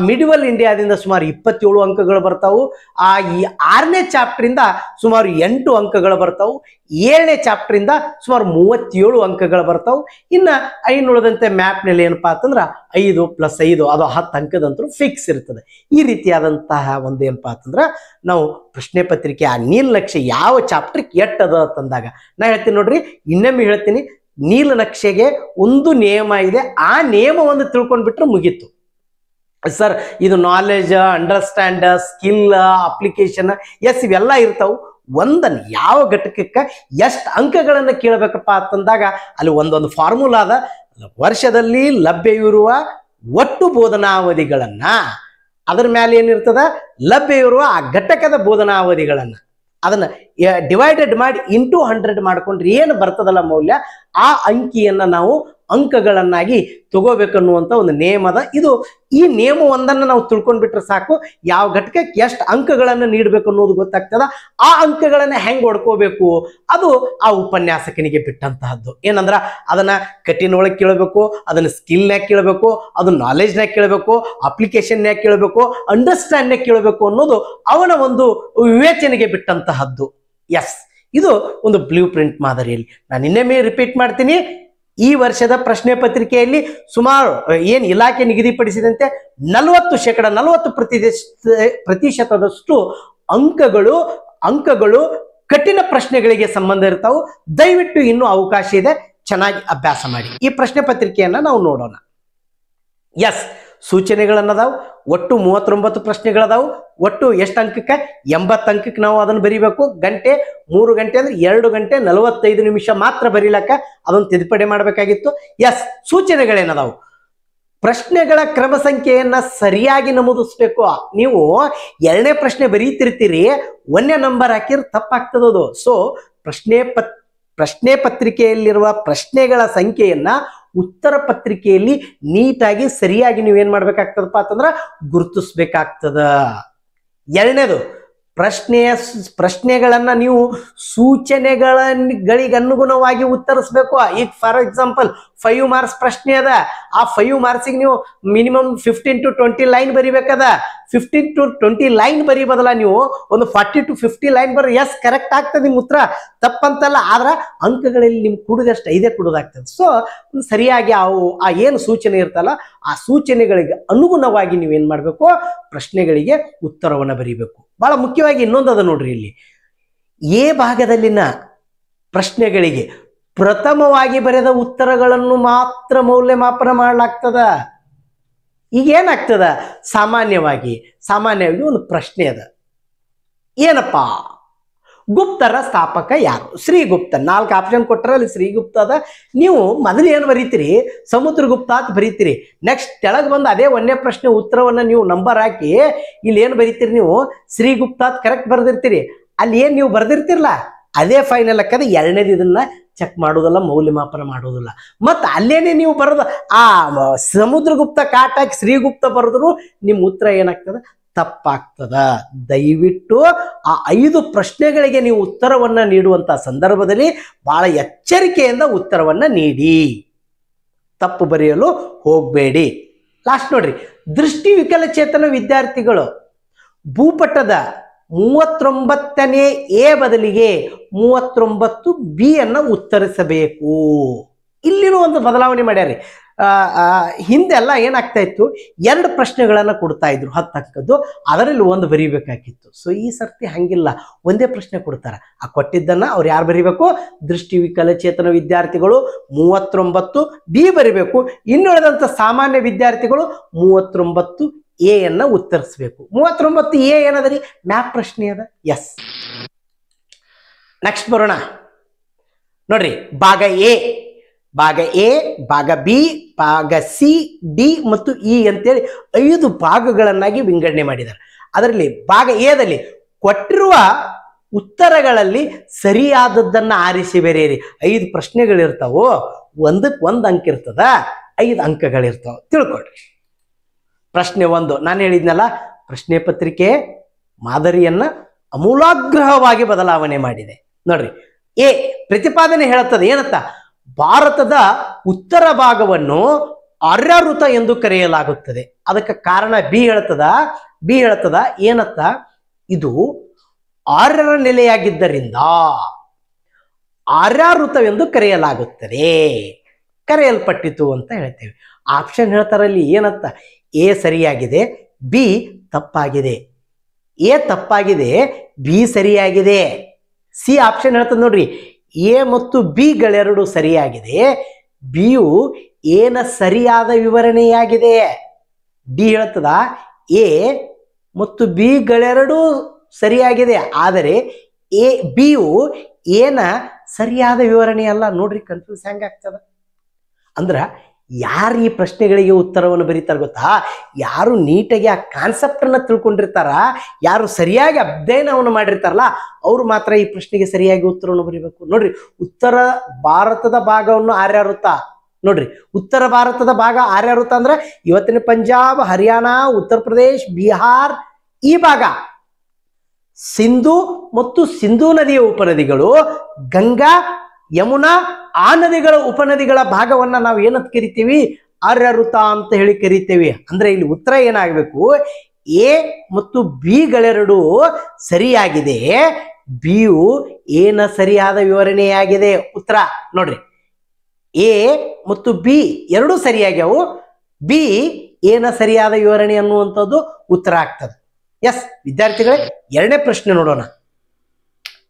ಮಿಡಿವಲ್ ಇಂಡಿಯಾದಿಂದ ಸುಮಾರು 27 ಅಂಕಗಳು ಬರ್ತಾವು. ಈ 6ನೇ ಚಾಪ್ಟರಿಂದ ಸುಮಾರು 8 ಅಂಕಗಳು ಬರ್ತಾವು. 7ನೇ ಚಾಪ್ಟರಿಂದ ಸುಮಾರು 37 ಅಂಕಗಳು ಬರ್ತಾವು. ಇನ್ನ ಉಳಿದಂತೆ ಮ್ಯಾಪ್ನಲ್ಲಿ ಏನಪ್ಪಾ ಅಂತಂದ್ರ 5 + 5 ಅದು 10 ಅಂಕದಂತೂ ಫಿಕ್ಸ್ ಇರ್ತದೆ. ಈ ರೀತಿಯಾದಂತಹ ಒಂದು ಏನಪ್ಪಾ ಅಂತಂದ್ರ ನಾವು ಪ್ರಶ್ನೆ ಪತ್ರಿಕೆ ಆ ನೀಲನಕ್ಷೆ ಯಾವ ಚಾಪ್ಟರ್ಗೆ ಎಟ್ಟದ ಅಂತಂದಾಗ ನಾ ಹೇಳ್ತೀನಿ ನೋಡ್ರಿ, ಇನ್ನೊಮ್ಮೆ ಹೇಳ್ತೀನಿ. ನೀಲನಕ್ಷೆಗೆ ಒಂದು ನಿಯಮ ಇದೆ. ಆ ನಿಯಮವನ್ನು ತಿಳ್ಕೊಂಡ್ಬಿಟ್ರೆ ಮುಗೀತು ಸರ್. ಇದು ನಾಲೆಜ್, ಅಂಡರ್ಸ್ಟ್ಯಾಂಡ್, ಸ್ಕಿಲ್, ಅಪ್ಲಿಕೇಶನ್, ಎಸ್ ಇವೆಲ್ಲ ಇರ್ತಾವು. ಒಂದನ್ನು ಯಾವ ಘಟಕಕ್ಕೆ ಎಷ್ಟು ಅಂಕಗಳನ್ನು ಕೇಳಬೇಕಪ್ಪ ಅಂತಂದಾಗ ಅಲ್ಲಿ ಒಂದೊಂದು ಫಾರ್ಮುಲಾ ಅದ. ವರ್ಷದಲ್ಲಿ ಲಭ್ಯವಿರುವ ಒಟ್ಟು ಬೋಧನಾವಧಿಗಳನ್ನ, ಅದರ ಮೇಲೆ ಏನಿರ್ತದ, ಲಭ್ಯವಿರುವ ಆ ಘಟಕದ ಬೋಧನಾವಧಿಗಳನ್ನ ಅದನ್ನ ಡಿವೈಡೆಡ್ ಮಾಡಿ ಇಂಟು 100 ಮಾಡ್ಕೊಂಡ್ರೆ ಏನು ಬರ್ತದಲ್ಲ ಮೌಲ್ಯ, ಆ ಅಂಕಿಯನ್ನ ನಾವು ಅಂಕಗಳನ್ನಾಗಿ ತಗೋಬೇಕನ್ನುವಂತ ಒಂದು ನೇಮದ. ಇದು ಈ ನೇಮ ಒಂದನ್ನು ನಾವು ತಿಳ್ಕೊಂಡ್ಬಿಟ್ರೆ ಸಾಕು, ಯಾವ ಘಟಕಕ್ಕೆ ಎಷ್ಟು ಅಂಕಗಳನ್ನು ನೀಡಬೇಕು ಅನ್ನೋದು ಗೊತ್ತಾಗ್ತದ. ಆ ಅಂಕಗಳನ್ನ ಹೆಂಗ್ ಹೊಡ್ಕೋಬೇಕು ಅದು ಆ ಉಪನ್ಯಾಸಕನಿಗೆ ಬಿಟ್ಟಂತಹದ್ದು. ಏನಂದ್ರ ಅದನ್ನ ಕಠಿಣ ಒಳಗೆ ಕೇಳಬೇಕು, ಅದನ್ನ ಸ್ಕಿಲ್ನಾಗ ಕೇಳಬೇಕು, ಅದನ್ನ ನಾಲೆಜ್ನಾಗ ಕೇಳಬೇಕು, ಅಪ್ಲಿಕೇಶನ್ಯಾಗ ಕೇಳಬೇಕು, ಅಂಡರ್ಸ್ಟ್ಯಾಂಡ್ನಾಗ ಕೇಳಬೇಕು ಅನ್ನೋದು ಅವನ ಒಂದು ವಿವೇಚನೆಗೆ ಬಿಟ್ಟಂತಹದ್ದು. ಎಸ್, ಇದು ಒಂದು ಬ್ಲೂ ಪ್ರಿಂಟ್ ಮಾದರಿಯಲ್ಲಿ. ನಾನು ಇನ್ನೊಮ್ಮೆ ರಿಪೀಟ್ ಮಾಡ್ತೀನಿ, ಈ ವರ್ಷದ ಪ್ರಶ್ನೆ ಪತ್ರಿಕೆಯಲ್ಲಿ ಸುಮಾರು ಏನು ಇಲಾಖೆ ನಿಗದಿಪಡಿಸಿದಂತೆ 40% ಅಂಕಗಳು ಕಠಿಣ ಪ್ರಶ್ನೆಗಳಿಗೆ ಸಂಬಂಧ ಇರ್ತಾವು. ದಯವಿಟ್ಟು ಇನ್ನೂ ಅವಕಾಶ ಇದೆ, ಚೆನ್ನಾಗಿ ಅಭ್ಯಾಸ ಮಾಡಿ. ಈ ಪ್ರಶ್ನೆ ಪತ್ರಿಕೆಯನ್ನ ನಾವು ನೋಡೋಣ. ಎಸ್, ಸೂಚನೆಗಳನ್ನದಾವು. ಒಟ್ಟು 39 ಪ್ರಶ್ನೆಗಳದಾವು. ಒಟ್ಟು ಎಷ್ಟು ಅಂಕಕ್ಕೆ? 80 ಅಂಕಕ್ಕೆ ನಾವು ಅದನ್ನು ಬರೀಬೇಕು. 3 ಗಂಟೆ ಅಂದ್ರೆ 2 ಗಂಟೆ 45 ನಿಮಿಷ ಮಾತ್ರ ಬರೀಲಕ್ಕ ಅದನ್ನು ತಿದ್ದುಪಡಿ ಮಾಡಬೇಕಾಗಿತ್ತು. ಎಸ್, ಸೂಚನೆಗಳೇನದಾವು? ಪ್ರಶ್ನೆಗಳ ಕ್ರಮ ಸಂಖ್ಯೆಯನ್ನ ಸರಿಯಾಗಿ ನಮೂದಿಸ್ಬೇಕು. ನೀವು 2ನೇ ಪ್ರಶ್ನೆ ಬರೀತಿರ್ತೀರಿ, 1ನೇ ನಂಬರ್ ಹಾಕಿದ್ರೆ ತಪ್ಪಾಗ್ತದದು. ಸೊ ಪ್ರಶ್ನೆ ಪತ್ರಿಕೆಯಲ್ಲಿರುವ ಪ್ರಶ್ನೆಗಳ ಸಂಖ್ಯೆಯನ್ನ ಉತ್ತರ ಪತ್ರಿಕೆಯಲ್ಲಿ ನೀಟಾಗಿ ಸರಿಯಾಗಿ ನೀವೇನ್ ಮಾಡ್ಬೇಕಾಗ್ತದಪ್ಪ ಅಂತಂದ್ರ ಗುರುತಿಸ್ಬೇಕಾಗ್ತದ. 2ನೇದು, ಪ್ರಶ್ನೆಗಳನ್ನ ನೀವು ಸೂಚನೆಗಳಿಗೆ ಅನುಗುಣವಾಗಿ ಉತ್ತರಿಸಬೇಕು. ಈಗ ಫಾರ್ ಎಕ್ಸಾಂಪಲ್ 5 ಮಾರ್ಕ್ಸ್ ಪ್ರಶ್ನೆ ಅದ, ಆ 5 ಮಾರ್ಕ್ಸಿಗೆ ನೀವು ಮಿನಿಮಮ್ 15 to 20 ಲೈನ್ ಬರಿಬೇಕದ. 15 to 20 ಲೈನ್ ಬರೀ ಬದಲ ನೀವು ಒಂದು 40 to 50 ಲೈನ್ ಬರ್ರಿ. ಎಸ್, ಕರೆಕ್ಟ್ ಆಗ್ತದೆ ನಿಮ್ಮ ಉತ್ತರ, ತಪ್ಪಂತಲ್ಲ. ಆದ್ರ ಅಂಕಗಳಲ್ಲಿ ನಿಮ್ಗೆ ಕುಡಿದಷ್ಟು 5 ಕುಡೋದಾಗ್ತದೆ. ಸೊ ಸರಿಯಾಗಿ ಆ ಏನು ಸೂಚನೆ ಇರ್ತಲ್ಲ, ಆ ಸೂಚನೆಗಳಿಗೆ ಅನುಗುಣವಾಗಿ ನೀವೇನ್ ಮಾಡ್ಬೇಕು, ಪ್ರಶ್ನೆಗಳಿಗೆ ಉತ್ತರವನ್ನು ಬರೀಬೇಕು. ಬಹಳ ಮುಖ್ಯವಾಗಿ ಇನ್ನೊಂದದ ನೋಡ್ರಿ, ಇಲ್ಲಿ ಎ ಭಾಗದಲ್ಲಿನ ಪ್ರಶ್ನೆಗಳಿಗೆ ಪ್ರಥಮವಾಗಿ ಬರೆದ ಉತ್ತರಗಳನ್ನು ಮಾತ್ರ ಮೌಲ್ಯಮಾಪನ ಮಾಡಲಾಗ್ತದ. ಈಗ ಏನಾಗ್ತದ, ಸಾಮಾನ್ಯವಾಗಿ ಒಂದು ಪ್ರಶ್ನೆ ಅದ, ಏನಪ್ಪಾ, ಗುಪ್ತರ ಸ್ಥಾಪಕ ಯಾರು? ಶ್ರೀಗುಪ್ತ. 4 ಆಪ್ಷನ್ ಕೊಟ್ಟರೆ ಅಲ್ಲಿ ಶ್ರೀಗುಪ್ತ ಅದ. ನೀವು ಮೊದಲು ಏನು ಬರೀತೀರಿ, ಸಮುದ್ರಗುಪ್ತ ಅಂತ ಬರೀತೀರಿ. ನೆಕ್ಸ್ಟ್ ಕೆಳಗೆ ಬಂದು ಅದೇ 1ನೇ ಪ್ರಶ್ನೆ ಉತ್ತರವನ್ನ ನೀವು ನಂಬರ್ ಹಾಕಿ ಇಲ್ಲಿ ಏನು ಬರೀತೀರಿ, ನೀವು ಶ್ರೀಗುಪ್ತ ಅಂತ ಕರೆಕ್ಟ್ ಬರ್ದಿರ್ತೀರಿ. ಅಲ್ಲಿ ಏನು ನೀವು ಬರ್ದಿರ್ತಿರಲ್ಲ ಅದೇ ಫೈನಲ್ ಅಕ್ಕದ. 2ನೇದು ಇದನ್ನ ಚೆಕ್ ಮಾಡೋದಲ್ಲ, ಮೌಲ್ಯಮಾಪನ ಮಾಡೋದಿಲ್ಲ. ಮತ್ತು ಅಲ್ಲೇನೆ ನೀವು ಬರೋದು ಆ ಸಮುದ್ರಗುಪ್ತ ಕಾಟಾಕಿ ಶ್ರೀಗುಪ್ತ ಬರೆದ್ರು ನಿಮ್ಮ ಉತ್ತರ ಏನಾಗ್ತದ, ತಪ್ಪಾಗ್ತದ. ದಯವಿಟ್ಟು ಆ 5 ಪ್ರಶ್ನೆಗಳಿಗೆ ನೀವು ಉತ್ತರವನ್ನ ನೀಡುವಂತ ಸಂದರ್ಭದಲ್ಲಿ ಬಹಳ ಎಚ್ಚರಿಕೆಯಿಂದ ಉತ್ತರವನ್ನ ನೀಡಿ, ತಪ್ಪು ಬರೆಯಲು ಹೋಗಬೇಡಿ. ಲಾಸ್ಟ್ ನೋಡ್ರಿ, ದೃಷ್ಟಿ ವಿಕಲಚೇತನ ವಿದ್ಯಾರ್ಥಿಗಳು ಭೂಪಟದ 39ನೇ ಎ ಬದಲಿಗೆ 39 ಬಿ ಅನ್ನ ಉತ್ತರಿಸಬೇಕು. ಇಲ್ಲಿನೂ ಒಂದು ಬದಲಾವಣೆ ಮಾಡ್ಯಾರಿ. ಹಿಂದೆಲ್ಲ ಏನಾಗ್ತಾ ಇತ್ತು, 2 ಪ್ರಶ್ನೆಗಳನ್ನ ಕೊಡ್ತಾ ಇದ್ರು 10 ಅಂಕದ್ದು, ಅದರಲ್ಲಿ 1 ಬರೀಬೇಕಾಗಿತ್ತು. ಸೊ ಈ ಸರ್ತಿ ಹಂಗಿಲ್ಲ, ಒಂದೇ ಪ್ರಶ್ನೆ ಕೊಡ್ತಾರ. ಆ ಕೊಟ್ಟಿದ್ದನ್ನ ಅವ್ರು ಯಾರು ಬರೀಬೇಕು, ದೃಷ್ಟಿ ವಿಕಲಚೇತನ ವಿದ್ಯಾರ್ಥಿಗಳು 39 ಬಿ ಬರೀಬೇಕು. ಇನ್ನುಳಿದಂತ ಸಾಮಾನ್ಯ ವಿದ್ಯಾರ್ಥಿಗಳು 39 ಎ ಅನ್ನ ಉತ್ತರಿಸಬೇಕು. 39 ಎ ಏನದರಿ, ಮ್ಯಾಪ್ ಪ್ರಶ್ನೆ ಅದ. ಎಸ್, ನೆಕ್ಸ್ಟ್ ಬರೋಣ ನೋಡ್ರಿ. ಭಾಗ ಎ, ಭಾಗ ಬಿ, ಭಾಗ ಸಿ, ಡಿ ಮತ್ತು ಇ ಅಂತೇಳಿ 5 ಭಾಗಗಳನ್ನಾಗಿ ವಿಂಗಡಣೆ ಮಾಡಿದ್ದಾರೆ. ಅದರಲ್ಲಿ ಭಾಗ ಎದಲ್ಲಿ ಕೊಟ್ಟಿರುವ ಉತ್ತರಗಳಲ್ಲಿ ಸರಿಯಾದದ್ದನ್ನ ಆರಿಸಿ ಬರೆಯಿರಿ. 5 ಪ್ರಶ್ನೆಗಳಿರ್ತಾವೋ, ಒಂದಕ್ಕೆ 1 ಅಂಕ ಇರ್ತದ, 5 ಅಂಕಗಳಿರ್ತಾವ. ತಿಳ್ಕೊಳ್ರಿ. ಪ್ರಶ್ನೆ 1, ನಾನು ಹೇಳಿದ್ನಲ್ಲ, ಪ್ರಶ್ನೆ ಪತ್ರಿಕೆ ಮಾದರಿಯನ್ನ ಅಮೂಲಾಗ್ರಹವಾಗಿ ಬದಲಾವಣೆ ಮಾಡಿದೆ. ನೋಡ್ರಿ, ಎ ಪ್ರತಿಪಾದನೆ ಹೇಳುತ್ತದೆ ಏನಂತ, ಭಾರತದ ಉತ್ತರ ಭಾಗವನ್ನು ಆರ್ಯಾವೃತ ಎಂದು ಕರೆಯಲಾಗುತ್ತದೆ. ಅದಕ್ಕೆ ಕಾರಣ ಬಿ ಹೇಳ್ತದ ಏನತ್ತ, ಇದು ಆರ್ಯರ ನೆಲೆಯಾಗಿದ್ದರಿಂದ ಆರ್ಯಾವೃತವೆಂದು ಕರೆಯಲ್ಪಟ್ಟಿತು ಅಂತ ಹೇಳ್ತೇವೆ. ಆಪ್ಷನ್ ಹೇಳ್ತಾರಲ್ಲಿ ಏನತ್ತ, ಎ ಸರಿಯಾಗಿದೆ, ಬಿ ತಪ್ಪಾಗಿದೆ. ಎ ತಪ್ಪಾಗಿದೆ, ಬಿ ಸರಿಯಾಗಿದೆ. ಸಿ ಆಪ್ಷನ್ ಹೇಳ್ತದೆ ನೋಡ್ರಿ, ಎ ಮತ್ತು ಬಿ ಗಳೆರಡು ಸರಿಯಾಗಿದೆ, ಬಿಯು ಎನ ಸರಿಯಾದ ವಿವರಣೆಯಾಗಿದೆ. ಡಿ ಹೇಳ್ತದ ಎ ಮತ್ತು ಬಿ ಗಳೆರಡು ಸರಿಯಾಗಿದೆ, ಆದರೆ ಬಿಯು ಎನ ಸರಿಯಾದ ವಿವರಣೆ ಅಲ್ಲ. ನೋಡ್ರಿ, ಕನ್ಫ್ಯೂಸ್ ಹೆಂಗಾಗ್ತದ ಅಂದ್ರ ಯಾರು ಈ ಪ್ರಶ್ನೆಗಳಿಗೆ ಉತ್ತರವನ್ನು ಬರೀತಾರೆ ಗೊತ್ತಾ? ಯಾರು ನೀಟಾಗಿ ಆ ಕಾನ್ಸೆಪ್ಟನ್ನು ತಿಳ್ಕೊಂಡಿರ್ತಾರ, ಯಾರು ಸರಿಯಾಗಿ ಅಧ್ಯಯನವನ್ನು ಮಾಡಿರ್ತಾರಲ್ಲ ಅವರು ಮಾತ್ರ ಈ ಪ್ರಶ್ನೆಗೆ ಸರಿಯಾಗಿ ಉತ್ತರವನ್ನು ಬರೀಬೇಕು. ನೋಡ್ರಿ, ಉತ್ತರ ಭಾರತದ ಭಾಗವನ್ನು ಆರ್ಯಾವೃತ ನೋಡ್ರಿ, ಉತ್ತರ ಭಾರತದ ಭಾಗ ಆರ್ಯಾವೃತ ಅಂದ್ರೆ ಇವತ್ತಿನ ಪಂಜಾಬ್, ಹರಿಯಾಣ, ಉತ್ತರ ಪ್ರದೇಶ್, ಬಿಹಾರ್ ಈ ಭಾಗ. ಸಿಂಧು ಮತ್ತು ಸಿಂಧೂ ನದಿಯ ಉಪನದಿಗಳು, ಗಂಗಾ, ಯಮುನಾ ಆ ನದಿಗಳ ಉಪನದಿಗಳ ಭಾಗವನ್ನ ನಾವು ಏನಂತ ಕರಿತೀವಿ? ಆರ್ಯಾವೃತ ಅಂತ ಹೇಳಿ ಕರಿತೇವೆ. ಅಂದ್ರೆ ಇಲ್ಲಿ ಉತ್ತರ ಏನಾಗಬೇಕು? ಎ ಮತ್ತು ಬಿಗಳೆರಡು ಸರಿಯಾಗಿದೆ, ಬಿಯು ಏನ ಸರಿಯಾದ ವಿವರಣೆಯಾಗಿದೆ. ಉತ್ತರ ನೋಡ್ರಿ, ಎ ಮತ್ತು ಬಿ ಎರಡೂ ಸರಿಯಾಗ್ಯಾವು, ಬಿ ಏನ ಸರಿಯಾದ ವಿವರಣೆ ಅನ್ನುವಂಥದ್ದು ಉತ್ತರ ಆಗ್ತದೆ. ಎಸ್ ವಿದ್ಯಾರ್ಥಿಗಳೇ, ಎರಡನೇ ಪ್ರಶ್ನೆ ನೋಡೋಣ.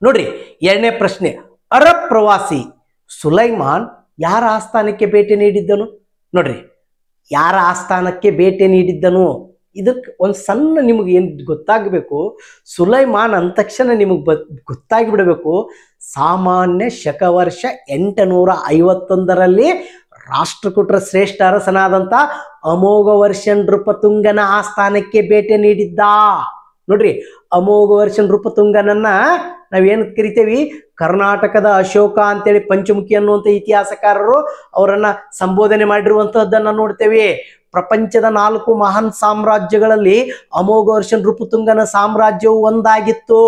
ನೋಡ್ರಿ, ಎರಡನೇ ಪ್ರಶ್ನೆ, ಅರಬ್ ಪ್ರವಾಸಿ ಸುಲೈಮಾನ್ ಯಾರ ಆಸ್ಥಾನಕ್ಕೆ ಭೇಟಿ ನೀಡಿದ್ದನು? ನೋಡ್ರಿ, ಯಾರ ಆಸ್ಥಾನಕ್ಕೆ ಭೇಟಿ ನೀಡಿದ್ದನು? ಇದಕ್ಕೆ ಒಂದು ಸಣ್ಣ ನಿಮಗೆ ಏನು ಗೊತ್ತಾಗಬೇಕು, ಸುಲೈಮಾನ್ ಅಂದ ತಕ್ಷಣ ನಿಮಗೆ ಗೊತ್ತಾಗಿ ಬಿಡಬೇಕು, ಸಾಮಾನ್ಯ ಶಕವರ್ಷ 851ರಲ್ಲಿ ರಾಷ್ಟ್ರಕೂಟರ ಶ್ರೇಷ್ಠ ಅರಸನಾದಂಥ ಅಮೋಘ ವರ್ಷ ನೃಪತುಂಗನ ಆಸ್ಥಾನಕ್ಕೆ ಭೇಟಿ ನೀಡಿದ್ದ. ನೋಡ್ರಿ, ಅಮೋಘ ವರ್ಷ ನೃಪತುಂಗನನ್ನ ನಾವೇನು ಕರಿತೇವಿ? ಕರ್ನಾಟಕದ ಅಶೋಕ ಅಂತೇಳಿ ಪಂಚಮುಖಿ ಅನ್ನುವಂಥ ಇತಿಹಾಸಕಾರರು ಅವರನ್ನ ಸಂಬೋಧನೆ ಮಾಡಿರುವಂತಹದ್ದನ್ನ ನೋಡ್ತೇವೆ. ಪ್ರಪಂಚದ 4 ಮಹಾನ್ ಸಾಮ್ರಾಜ್ಯಗಳಲ್ಲಿ ಅಮೋಘ ವರ್ಷ ನೃಪತುಂಗನ ಸಾಮ್ರಾಜ್ಯವು ಒಂದಾಗಿತ್ತು.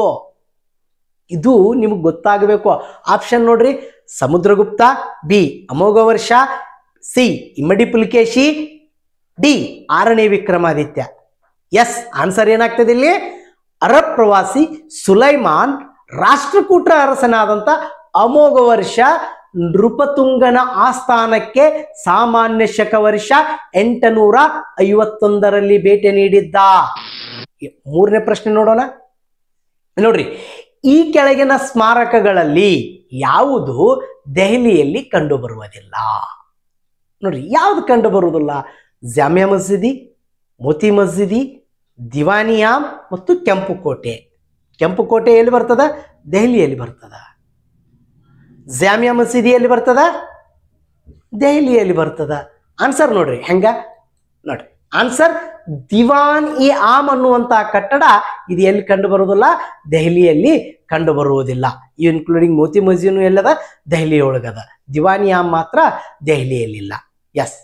ಇದು ನಿಮಗೆ ಗೊತ್ತಾಗಬೇಕು. ಆಪ್ಷನ್ ನೋಡ್ರಿ, ಸಮುದ್ರಗುಪ್ತ, ಬಿ ಅಮೋಘ ವರ್ಷ, ಸಿ ಇಮ್ಮಡಿ ಪುಲಿಕೇಶಿ, ಡಿ 6ನೇ ವಿಕ್ರಮಾದಿತ್ಯ. ಎಸ್, ಆನ್ಸರ್ ಏನಾಗ್ತದೆ ಇಲ್ಲಿ? ಅರಬ್ ಪ್ರವಾಸಿ ಸುಲೈಮಾನ್ ರಾಷ್ಟ್ರಕೂಟರ ಅರಸನಾದಂಥ ಅಮೋಘ ವರ್ಷ ನೃಪತುಂಗನ ಆಸ್ಥಾನಕ್ಕೆ ಸಾಮಾನ್ಯ ಶಕವರ್ಷ 851ರಲ್ಲಿ ಭೇಟಿ ನೀಡಿದ್ದ. ಮೂರನೇ ಪ್ರಶ್ನೆ ನೋಡೋಣ. ನೋಡ್ರಿ, ಈ ಕೆಳಗಿನ ಸ್ಮಾರಕಗಳಲ್ಲಿ ಯಾವುದು ದೆಹಲಿಯಲ್ಲಿ ಕಂಡು ಬರುವುದಿಲ್ಲ? ನೋಡ್ರಿ, ಯಾವುದು ಕಂಡು ಬರುವುದಿಲ್ಲ? ಜಾಮಿಯಾ ಮಸೀದಿ, ಮೋತಿ ಮಸೀದಿ, ದಿವಾನಿಯಾಮ್ ಮತ್ತು ಕೆಂಪುಕೋಟೆ. ಕೆಂಪುಕೋಟೆ ಎಲ್ಲಿ ಬರ್ತದ? ದೆಹಲಿಯಲ್ಲಿ ಬರ್ತದ. ಜಾಮಿಯಾ ಮಸೀದಿಯಲ್ಲಿ ಬರ್ತದ, ದೆಹಲಿಯಲ್ಲಿ ಬರ್ತದ. ಆನ್ಸರ್ ನೋಡ್ರಿ ಹೆಂಗ, ನೋಡ್ರಿ ಆನ್ಸರ್ ದಿವಾನ್ ಇ ಆಮ್ ಅನ್ನುವಂತಹ ಕಟ್ಟಡ ಇದು ಎಲ್ಲಿ ಕಂಡು ಬರುವುದಿಲ್ಲ? ದೆಹಲಿಯಲ್ಲಿ ಕಂಡು ಬರುವುದಿಲ್ಲ. ಇನ್ಕ್ಲೂಡಿಂಗ್ ಮೋತಿ ಮಸೀದಿನೂ ಎಲ್ಲದ? ದೆಹಲಿ ಒಳಗದ. ದಿವಾನ್ ಇ ಆಮ್ ಮಾತ್ರ ದೆಹಲಿಯಲ್ಲಿಲ್ಲ. ಎಸ್.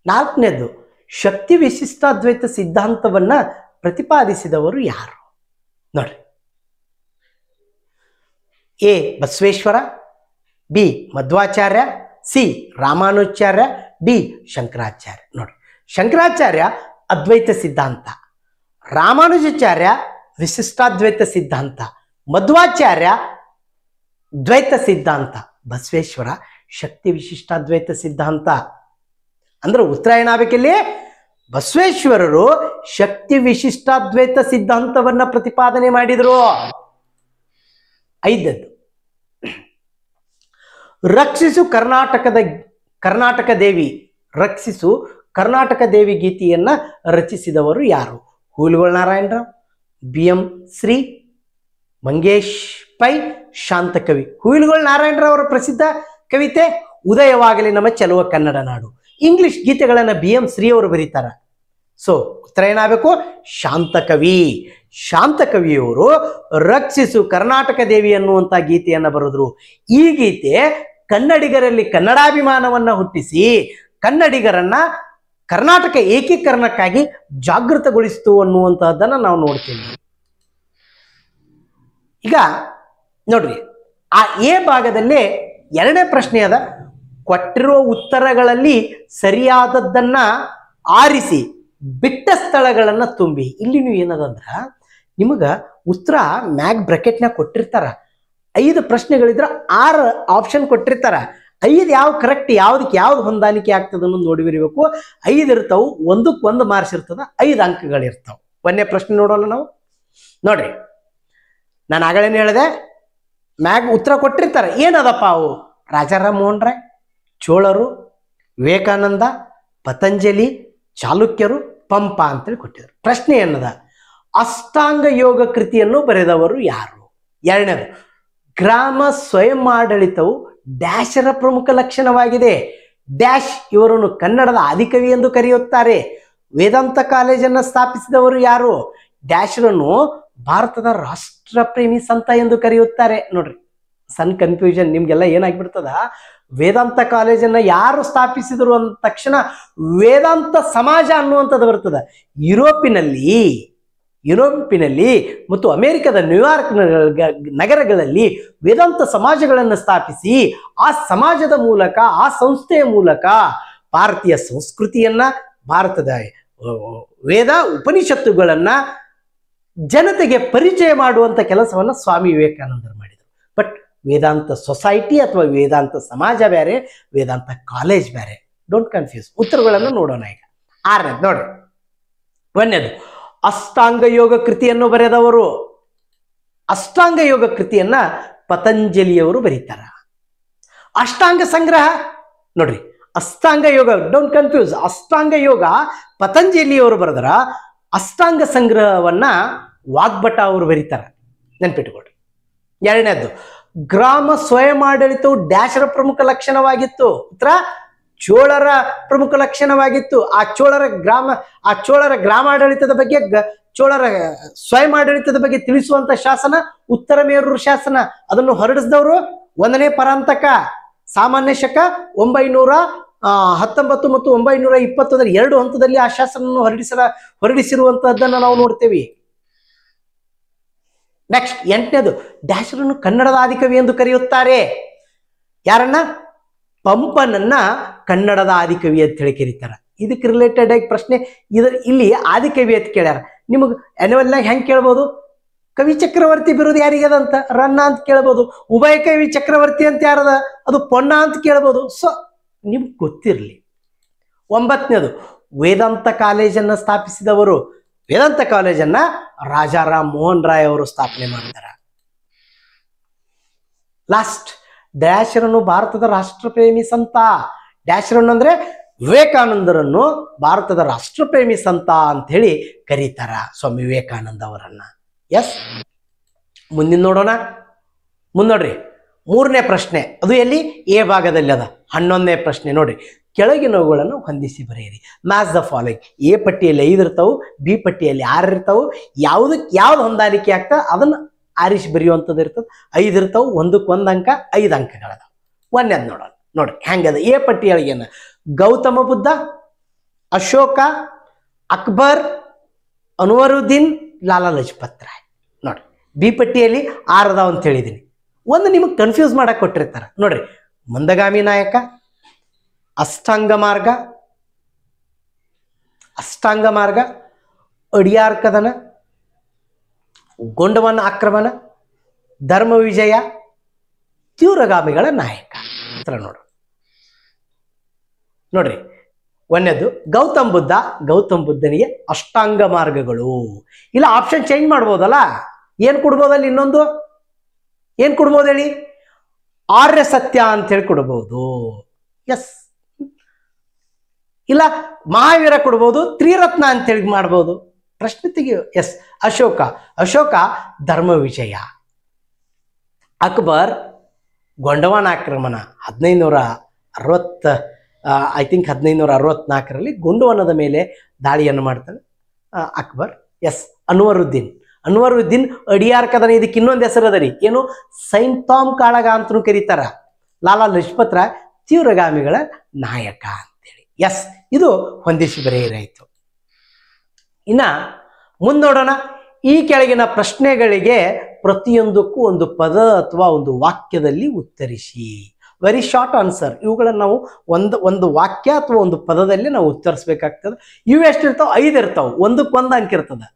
ನಾಲ್ಕನೇದು, ಶಕ್ತಿ ವಿಶಿಷ್ಟಾದ್ವೈತ ಸಿದ್ಧಾಂತವನ್ನ ಪ್ರತಿಪಾದಿಸಿದವರು ಯಾರು? ನೋಡ್ರಿ, A Basaveshwara, B Madhvacharya, C Ramanujacharya, D Shankaracharya. ನೋಡ್ರಿ, ಶಂಕರಾಚಾರ್ಯ ಅದ್ವೈತ ಸಿದ್ಧಾಂತ, ರಾಮಾನುಜಾಚಾರ್ಯ ವಿಶಿಷ್ಟಾದ್ವೈತ ಸಿದ್ಧಾಂತ, ಮಧ್ವಾಚಾರ್ಯ ದ್ವೈತ ಸಿದ್ಧಾಂತ, ಬಸವೇಶ್ವರ ಶಕ್ತಿ ವಿಶಿಷ್ಟಾದ್ವೈತ ಸಿದ್ಧಾಂತ. ಅಂದ್ರೆ ಉತ್ತರ ಏನಾಗಬೇಕಿಲ್ಲಿ? ಬಸವೇಶ್ವರರು ಶಕ್ತಿ ವಿಶಿಷ್ಟಾದ್ವೈತ ಸಿದ್ಧಾಂತವನ್ನ ಪ್ರತಿಪಾದನೆ ಮಾಡಿದ್ರು. ಐದದ್ದು, ರಕ್ಷಿಸು ಕರ್ನಾಟಕ ದೇವಿ, ರಕ್ಷಿಸು ಕರ್ನಾಟಕ ದೇವಿ ಗೀತೆಯನ್ನ ರಚಿಸಿದವರು ಯಾರು? Hulgol Narayanrao, B M Shri, Mangesh Pai, Shantakavi. ಹೂಲ್ಗೊಳ ನಾರಾಯಣರಾವ್ ಅವರ ಪ್ರಸಿದ್ಧ ಕವಿತೆ ಉದಯವಾಗಲಿ ನಮ್ಮ ಚೆಲುವ ಕನ್ನಡ ನಾಡು. ಇಂಗ್ಲಿಷ್ ಗೀತೆಗಳನ್ನ ಬಿ ಎಂ ಶ್ರೀ ಅವರು ಬರೀತಾರ. ಸೊ ಉತ್ತರ ಏನಾಗಬೇಕು? ಶಾಂತಕವಿ. ಶಾಂತಕವಿಯವರು ರಕ್ಷಿಸು ಕರ್ನಾಟಕ ದೇವಿ ಅನ್ನುವಂಥ ಗೀತೆಯನ್ನ ಬರೆದ್ರು. ಈ ಗೀತೆ ಕನ್ನಡಿಗರಲ್ಲಿ ಕನ್ನಡಾಭಿಮಾನವನ್ನ ಹುಟ್ಟಿಸಿ ಕನ್ನಡಿಗರನ್ನ ಕರ್ನಾಟಕ ಏಕೀಕರಣಕ್ಕಾಗಿ ಜಾಗೃತಗೊಳಿಸಿತು ಅನ್ನುವಂತಹದ್ದನ್ನ ನಾವು ನೋಡ್ತೀವಿ. ಈಗ ನೋಡ್ರಿ, ಆ ಎ ಭಾಗದಲ್ಲೇ ಎರಡನೇ ಪ್ರಶ್ನೆ ಅದ. ಕೊಟ್ಟಿರುವ ಉತ್ತರಗಳಲ್ಲಿ ಸರಿಯಾದದ್ದನ್ನ ಆರಿಸಿ ಬಿಟ್ಟ ಸ್ಥಳಗಳನ್ನ ತುಂಬಿ. ಇಲ್ಲಿ ನೀವು ಏನದಂದ್ರ ನಿಮಗ ಉತ್ತರ ಮ್ಯಾಗ್ ಬ್ರಾಕೆಟ್ನಾಗ ಕೊಟ್ಟಿರ್ತಾರ. 5 ಪ್ರಶ್ನೆಗಳಿದ್ರ 6 ಆಪ್ಷನ್ ಕೊಟ್ಟಿರ್ತಾರ. 5 ಯಾವ ಕರೆಕ್ಟ್, ಯಾವ್ದಕ್ಕೆ ಯಾವ್ದು ಹೊಂದಾಣಿಕೆ ಆಗ್ತದ ಅನ್ನೋದು ನೋಡಿ ಬರೀಬೇಕು. 5 ಇರ್ತಾವು, ಒಂದಕ್ಕೆ 1 ಮಾರ್ಕ್ಸ್ ಇರ್ತದ, 5 ಅಂಕಗಳಿರ್ತಾವ. ಒಂದನೇ ಪ್ರಶ್ನೆ ನೋಡೋಣ ನಾವು. ನೋಡ್ರಿ, ನಾನು ಆಗಲೇನು ಹೇಳಿದೆ, ಮ್ಯಾಗ್ ಉತ್ತರ ಕೊಟ್ಟಿರ್ತಾರೆ. ಏನದಪ್ಪ ಅವು? ರಾಜಾರಾಮ್ ಮೋಹನ್ ರಾಯ್, ಚೋಳರು, ವಿವೇಕಾನಂದ, ಪತಂಜಲಿ, ಚಾಲುಕ್ಯರು, ಪಂಪ ಅಂತೇಳಿ ಕೊಟ್ಟಿದ್ರು. ಪ್ರಶ್ನೆ ಏನದ? ಅಷ್ಟಾಂಗ ಯೋಗ ಕೃತಿಯನ್ನು ಬರೆದವರು ಯಾರು? ಎರಡನೇದು, ಗ್ರಾಮ ಸ್ವಯಂ ಆಡಳಿತವು ಡ್ಯಾಶರ ಪ್ರಮುಖ ಲಕ್ಷಣವಾಗಿದೆ. ಡ್ಯಾಶ್ ಇವರನ್ನು ಕನ್ನಡದ ಆದಿಕವಿ ಎಂದು ಕರೆಯುತ್ತಾರೆ. ವೇದಾಂತ ಕಾಲೇಜನ್ನು ಸ್ಥಾಪಿಸಿದವರು ಯಾರು? ಡ್ಯಾಶ್ರನ್ನು ಭಾರತದ ರಾಷ್ಟ್ರ ಪ್ರೇಮಿ ಸಂತ ಎಂದು ಕರೆಯುತ್ತಾರೆ. ನೋಡ್ರಿ, ಸಣ್ಣ ಕನ್ಫ್ಯೂಷನ್ ನಿಮ್ಗೆಲ್ಲ ಏನಾಗ್ಬಿಡ್ತದ, ವೇದಾಂತ ಕಾಲೇಜನ್ನು ಯಾರು ಸ್ಥಾಪಿಸಿದರು ಅಂದ ತಕ್ಷಣ ವೇದಾಂತ ಸಮಾಜ ಅನ್ನುವಂಥದ್ದು ಬರ್ತದ. ಯುರೋಪಿನಲ್ಲಿ ಮತ್ತು ಅಮೆರಿಕದ ನ್ಯೂಯಾರ್ಕ್ ನಗರಗಳಲ್ಲಿ ವೇದಾಂತ ಸಮಾಜಗಳನ್ನು ಸ್ಥಾಪಿಸಿ ಆ ಸಮಾಜದ ಮೂಲಕ, ಆ ಸಂಸ್ಥೆಯ ಮೂಲಕ ಭಾರತೀಯ ಸಂಸ್ಕೃತಿಯನ್ನ, ಭಾರತದ ವೇದ ಉಪನಿಷತ್ತುಗಳನ್ನ ಜನತೆಗೆ ಪರಿಚಯ ಮಾಡುವಂತ ಕೆಲಸವನ್ನ ಸ್ವಾಮಿ ವಿವೇಕಾನಂದರು ಮಾಡಿದರು. ಬಟ್ ವೇದಾಂತ ಸೊಸೈಟಿ ಅಥವಾ ವೇದಾಂತ ಸಮಾಜ ಬೇರೆ, ವೇದಾಂತ ಕಾಲೇಜ್ ಬೇರೆ. Don't confuse. ಉತ್ತರಗಳನ್ನು ನೋಡೋಣ ಈಗ. 6ನೇದು ನೋಡ್ರಿ. 1ನೇದು ಅಷ್ಟಾಂಗ ಯೋಗ ಕೃತಿಯನ್ನು ಬರೆದವರು. ಅಷ್ಟಾಂಗ ಯೋಗ ಕೃತಿಯನ್ನ ಪತಂಜಲಿಯವರು ಬರೀತಾರ. ಅಷ್ಟಾಂಗ ಸಂಗ್ರಹ ನೋಡ್ರಿ, ಅಷ್ಟಾಂಗ ಯೋಗ, ಡೋಂಟ್ ಕನ್ಫ್ಯೂಸ್. ಅಷ್ಟಾಂಗ ಯೋಗ ಪತಂಜಲಿಯವರು ಬರೆದರ, ಅಷ್ಟಾಂಗ ಸಂಗ್ರಹವನ್ನ ವಾಗ್ಭಟ ಅವರು ಬರೀತಾರ. ನೆನ್ಪಿಟ್ಟುಕೊಡ್ರಿ. 2ನೇದು ಗ್ರಾಮ ಸ್ವಯಂ ಆಡಳಿತವು ಡ್ಯಾಶರ ಪ್ರಮುಖ ಲಕ್ಷಣವಾಗಿತ್ತು. ಉತ್ತರ ಚೋಳರ ಪ್ರಮುಖ ಲಕ್ಷಣವಾಗಿತ್ತು. ಆ ಚೋಳರ ಗ್ರಾಮಾಡಳಿತದ ಬಗ್ಗೆ, ಚೋಳರ ಸ್ವಯಂ ಆಡಳಿತದ ಬಗ್ಗೆ ತಿಳಿಸುವಂತ ಶಾಸನ ಉತ್ತರ ಮೇರೂರು ಶಾಸನ. ಅದನ್ನು ಹೊರಡಿಸಿದವರು 1ನೇ ಪರಾಂತಕ, ಸಾಮಾನ್ಯ ಶಕ 919 ಮತ್ತು 920 2 ಹಂತದಲ್ಲಿ ಆ ಶಾಸನವನ್ನು ಹೊರಡಿಸಿರುವಂತಹದ್ದನ್ನು ನಾವು ನೋಡ್ತೇವೆ. ನೆಕ್ಸ್ಟ್ 8ನೇದು ಡ್ಯಾಶರನ್ನು ಕನ್ನಡದ ಆದಿಕವಿ ಎಂದು ಕರೆಯುತ್ತಾರೆ. ಯಾರನ್ನ? ಪಂಪನನ್ನ ಕನ್ನಡದ ಆದಿಕವಿ ಅಂತ ಹೇಳಿ ಕರೀತಾರ. ಇದಕ್ಕೆ ರಿಲೇಟೆಡ್ ಆಗಿ ಪ್ರಶ್ನೆ ಇಲ್ಲಿ ಆದಿಕವಿ ಅಂತ ಕೇಳ್ಯಾರ. ನಿಮಗೆ ಆನ್ಯುವಲ್ ಆಗಿ ಹೆಂಗೆ ಕೇಳ್ಬೋದು? ಕವಿ ಚಕ್ರವರ್ತಿ ಬಿರುದು ಯಾರಿಗದಂತ? ರನ್ನ ಅಂತ ಕೇಳ್ಬೋದು. ಉಭಯ ಕವಿ ಚಕ್ರವರ್ತಿ ಅಂತ ಯಾರದ? ಅದು ಪೊನ್ನ ಅಂತ ಕೇಳ್ಬೋದು. ಸೊ ನಿಮ್ಗೆ ಗೊತ್ತಿರಲಿ. 9ನೇದು ವೇದಾಂತ ಕಾಲೇಜನ್ನು ಸ್ಥಾಪಿಸಿದವರು. ವೇದಾಂತ ಕಾಲೇಜನ್ನ ರಾಜಾರಾಮ್ ಮೋಹನ್ ರಾಯ್ ಅವರು ಸ್ಥಾಪನೆ ಮಾಡ್ತಾರೆ. ಲಾಸ್ಟ್, ಡ್ಯಾಶರನ್ನು ಭಾರತದ ರಾಷ್ಟ್ರಪ್ರೇಮಿ ಸಂತ. ಡ್ಯಾಶರನ್ನು ಅಂದ್ರೆ ವಿವೇಕಾನಂದರನ್ನು ಭಾರತದ ರಾಷ್ಟ್ರಪ್ರೇಮಿ ಸಂತ ಅಂತ ಹೇಳಿ ಕರೀತಾರ, ಸ್ವಾಮಿ ವಿವೇಕಾನಂದ ಅವರನ್ನ. ಎಸ್, ಮುಂದಿನ ನೋಡೋಣ. ನೋಡ್ರಿ, 3ನೇ ಪ್ರಶ್ನೆ. ಅದು ಎಲ್ಲಿ? ಎ ಭಾಗದಲ್ಲಿ ಅದ. 11ನೇ ಪ್ರಶ್ನೆ ನೋಡ್ರಿ. ಕೆಳಗಿನವುಗಳನ್ನು ಹೊಂದಿಸಿ ಬರೆಯಿರಿ. Match the following. ಎ ಪಟ್ಟಿಯಲ್ಲಿ 5 ಇರ್ತಾವು, ಬಿ ಪಟ್ಟಿಯಲ್ಲಿ 6 ಇರ್ತಾವು. ಯಾವ್ದು ಹೊಂದಾಣಿಕೆ ಆಗ್ತಾ ಅದನ್ನ ಆರಿಸಿ ಬರೆಯುವಂಥದ್ದು ಇರ್ತದೆ. 5 ಇರ್ತಾವು, 1ಕ್ಕೆ 1 ಅಂಕ, 5 ಅಂಕಗಳದ. 1ನೇದು ನೋಡೋಣ. ನೋಡ್ರಿ ಹೆಂಗದ. ಎ ಪಟ್ಟಿಯೊಳಗೆ ಏನು? ಗೌತಮ ಬುದ್ಧ, ಅಶೋಕ, ಅಕ್ಬರ್, ಅನ್ವರುದ್ದೀನ್, ಲಾಲಾ ಲಜಪತ್ ರಾಯ್. ನೋಡ್ರಿ, ಬಿ ಪಟ್ಟಿಯಲ್ಲಿ 6 ಅದಾವ ಅಂತ ಹೇಳಿದ್ದೀನಿ. ಒಂದು ನಿಮಗೆ ಕನ್ಫ್ಯೂಸ್ ಮಾಡಕ್ಕೆ ಕೊಟ್ಟಿರ್ತಾರೆ. ನೋಡ್ರಿ, ಮಂದಗಾಮಿ ನಾಯಕ, ಅಷ್ಟಾಂಗ ಮಾರ್ಗ, ಅಡಿಯಾರ್ ಕದನ, ಗೊಂಡವನ ಆಕ್ರಮಣ, ಧರ್ಮ ವಿಜಯ, ತೀವ್ರಗಾಮಿಗಳ ನಾಯಕ. ಉತ್ತರ ನೋಡ್ರಿ. 1ನೇದು ಗೌತಮ್ ಬುದ್ಧನಿಗೆ ಅಷ್ಟಾಂಗ ಮಾರ್ಗಗಳು. ಇಲ್ಲ, ಆಪ್ಷನ್ ಚೇಂಜ್ ಮಾಡ್ಬೋದಲ್ಲ. ಏನ್ ಕೊಡ್ಬೋದಲ್ಲಿ? ಇನ್ನೊಂದು ಏನ್ ಕೊಡ್ಬೋದು ಹೇಳಿ? ಆರ್ಯ ಸತ್ಯ ಅಂತ ಹೇಳಿ ಕೊಡ್ಬೋದು. ಎಸ್. ಇಲ್ಲ, ಮಹಾವೀರ ಕೊಡ್ಬೋದು, ತ್ರಿರತ್ನ ಅಂತ ಹೇಳಿ ಮಾಡ್ಬೋದು. ಪ್ರಶ್ನೆ ತೆಗೆಯು. ಎಸ್, ಅಶೋಕ ಧರ್ಮ ವಿಜಯ. ಅಕ್ಬರ್ ಗೊಂಡವಾನ ಆಕ್ರಮಣ 1564ರಲ್ಲಿ ಗೊಂಡವನದ ಮೇಲೆ ದಾಳಿಯನ್ನು ಮಾಡ್ತಾನೆ ಅಕ್ಬರ್. ಎಸ್, ಅನ್ವರುದ್ದೀನ್ ಅಡಿಯಾರ್ ಕದನ. ಇದಕ್ಕೆ ಇನ್ನೊಂದು ಹೆಸರು ಅದ ರೀ. ಏನು? ಸೈಂಟ್ ಥಾಮ್ ಕಾಳಗ ಅಂತಲೂ ಕರೀತಾರ. ಲಾಲಾ ಲಜಪತ್ ರಾಯ್ ತೀವ್ರಗಾಮಿಗಳ ನಾಯಕ ಅಂತೇಳಿ. ಎಸ್, ಇದು ಹೊಂದಿಸಿ ಬರೆಯಿರಾಯಿತು. ಇನ್ನ ಮುಂದೋಡೋಣ. ಈ ಕೆಳಗಿನ ಪ್ರಶ್ನೆಗಳಿಗೆ ಪ್ರತಿಯೊಂದಕ್ಕೂ ಒಂದು ಪದ ಅಥವಾ ಒಂದು ವಾಕ್ಯದಲ್ಲಿ ಉತ್ತರಿಸಿ. Very short answer. ಇವುಗಳನ್ನು ನಾವು ಒಂದು ವಾಕ್ಯ ಅಥವಾ ಒಂದು ಪದದಲ್ಲಿ ನಾವು ಉತ್ತರಿಸಬೇಕಾಗ್ತದೆ. ಇವು ಎಷ್ಟಿರ್ತಾವೆ? 5 ಇರ್ತಾವೆ. 1ಕ್ಕೆ 1 ಅಂಕ ಇರ್ತದೆ.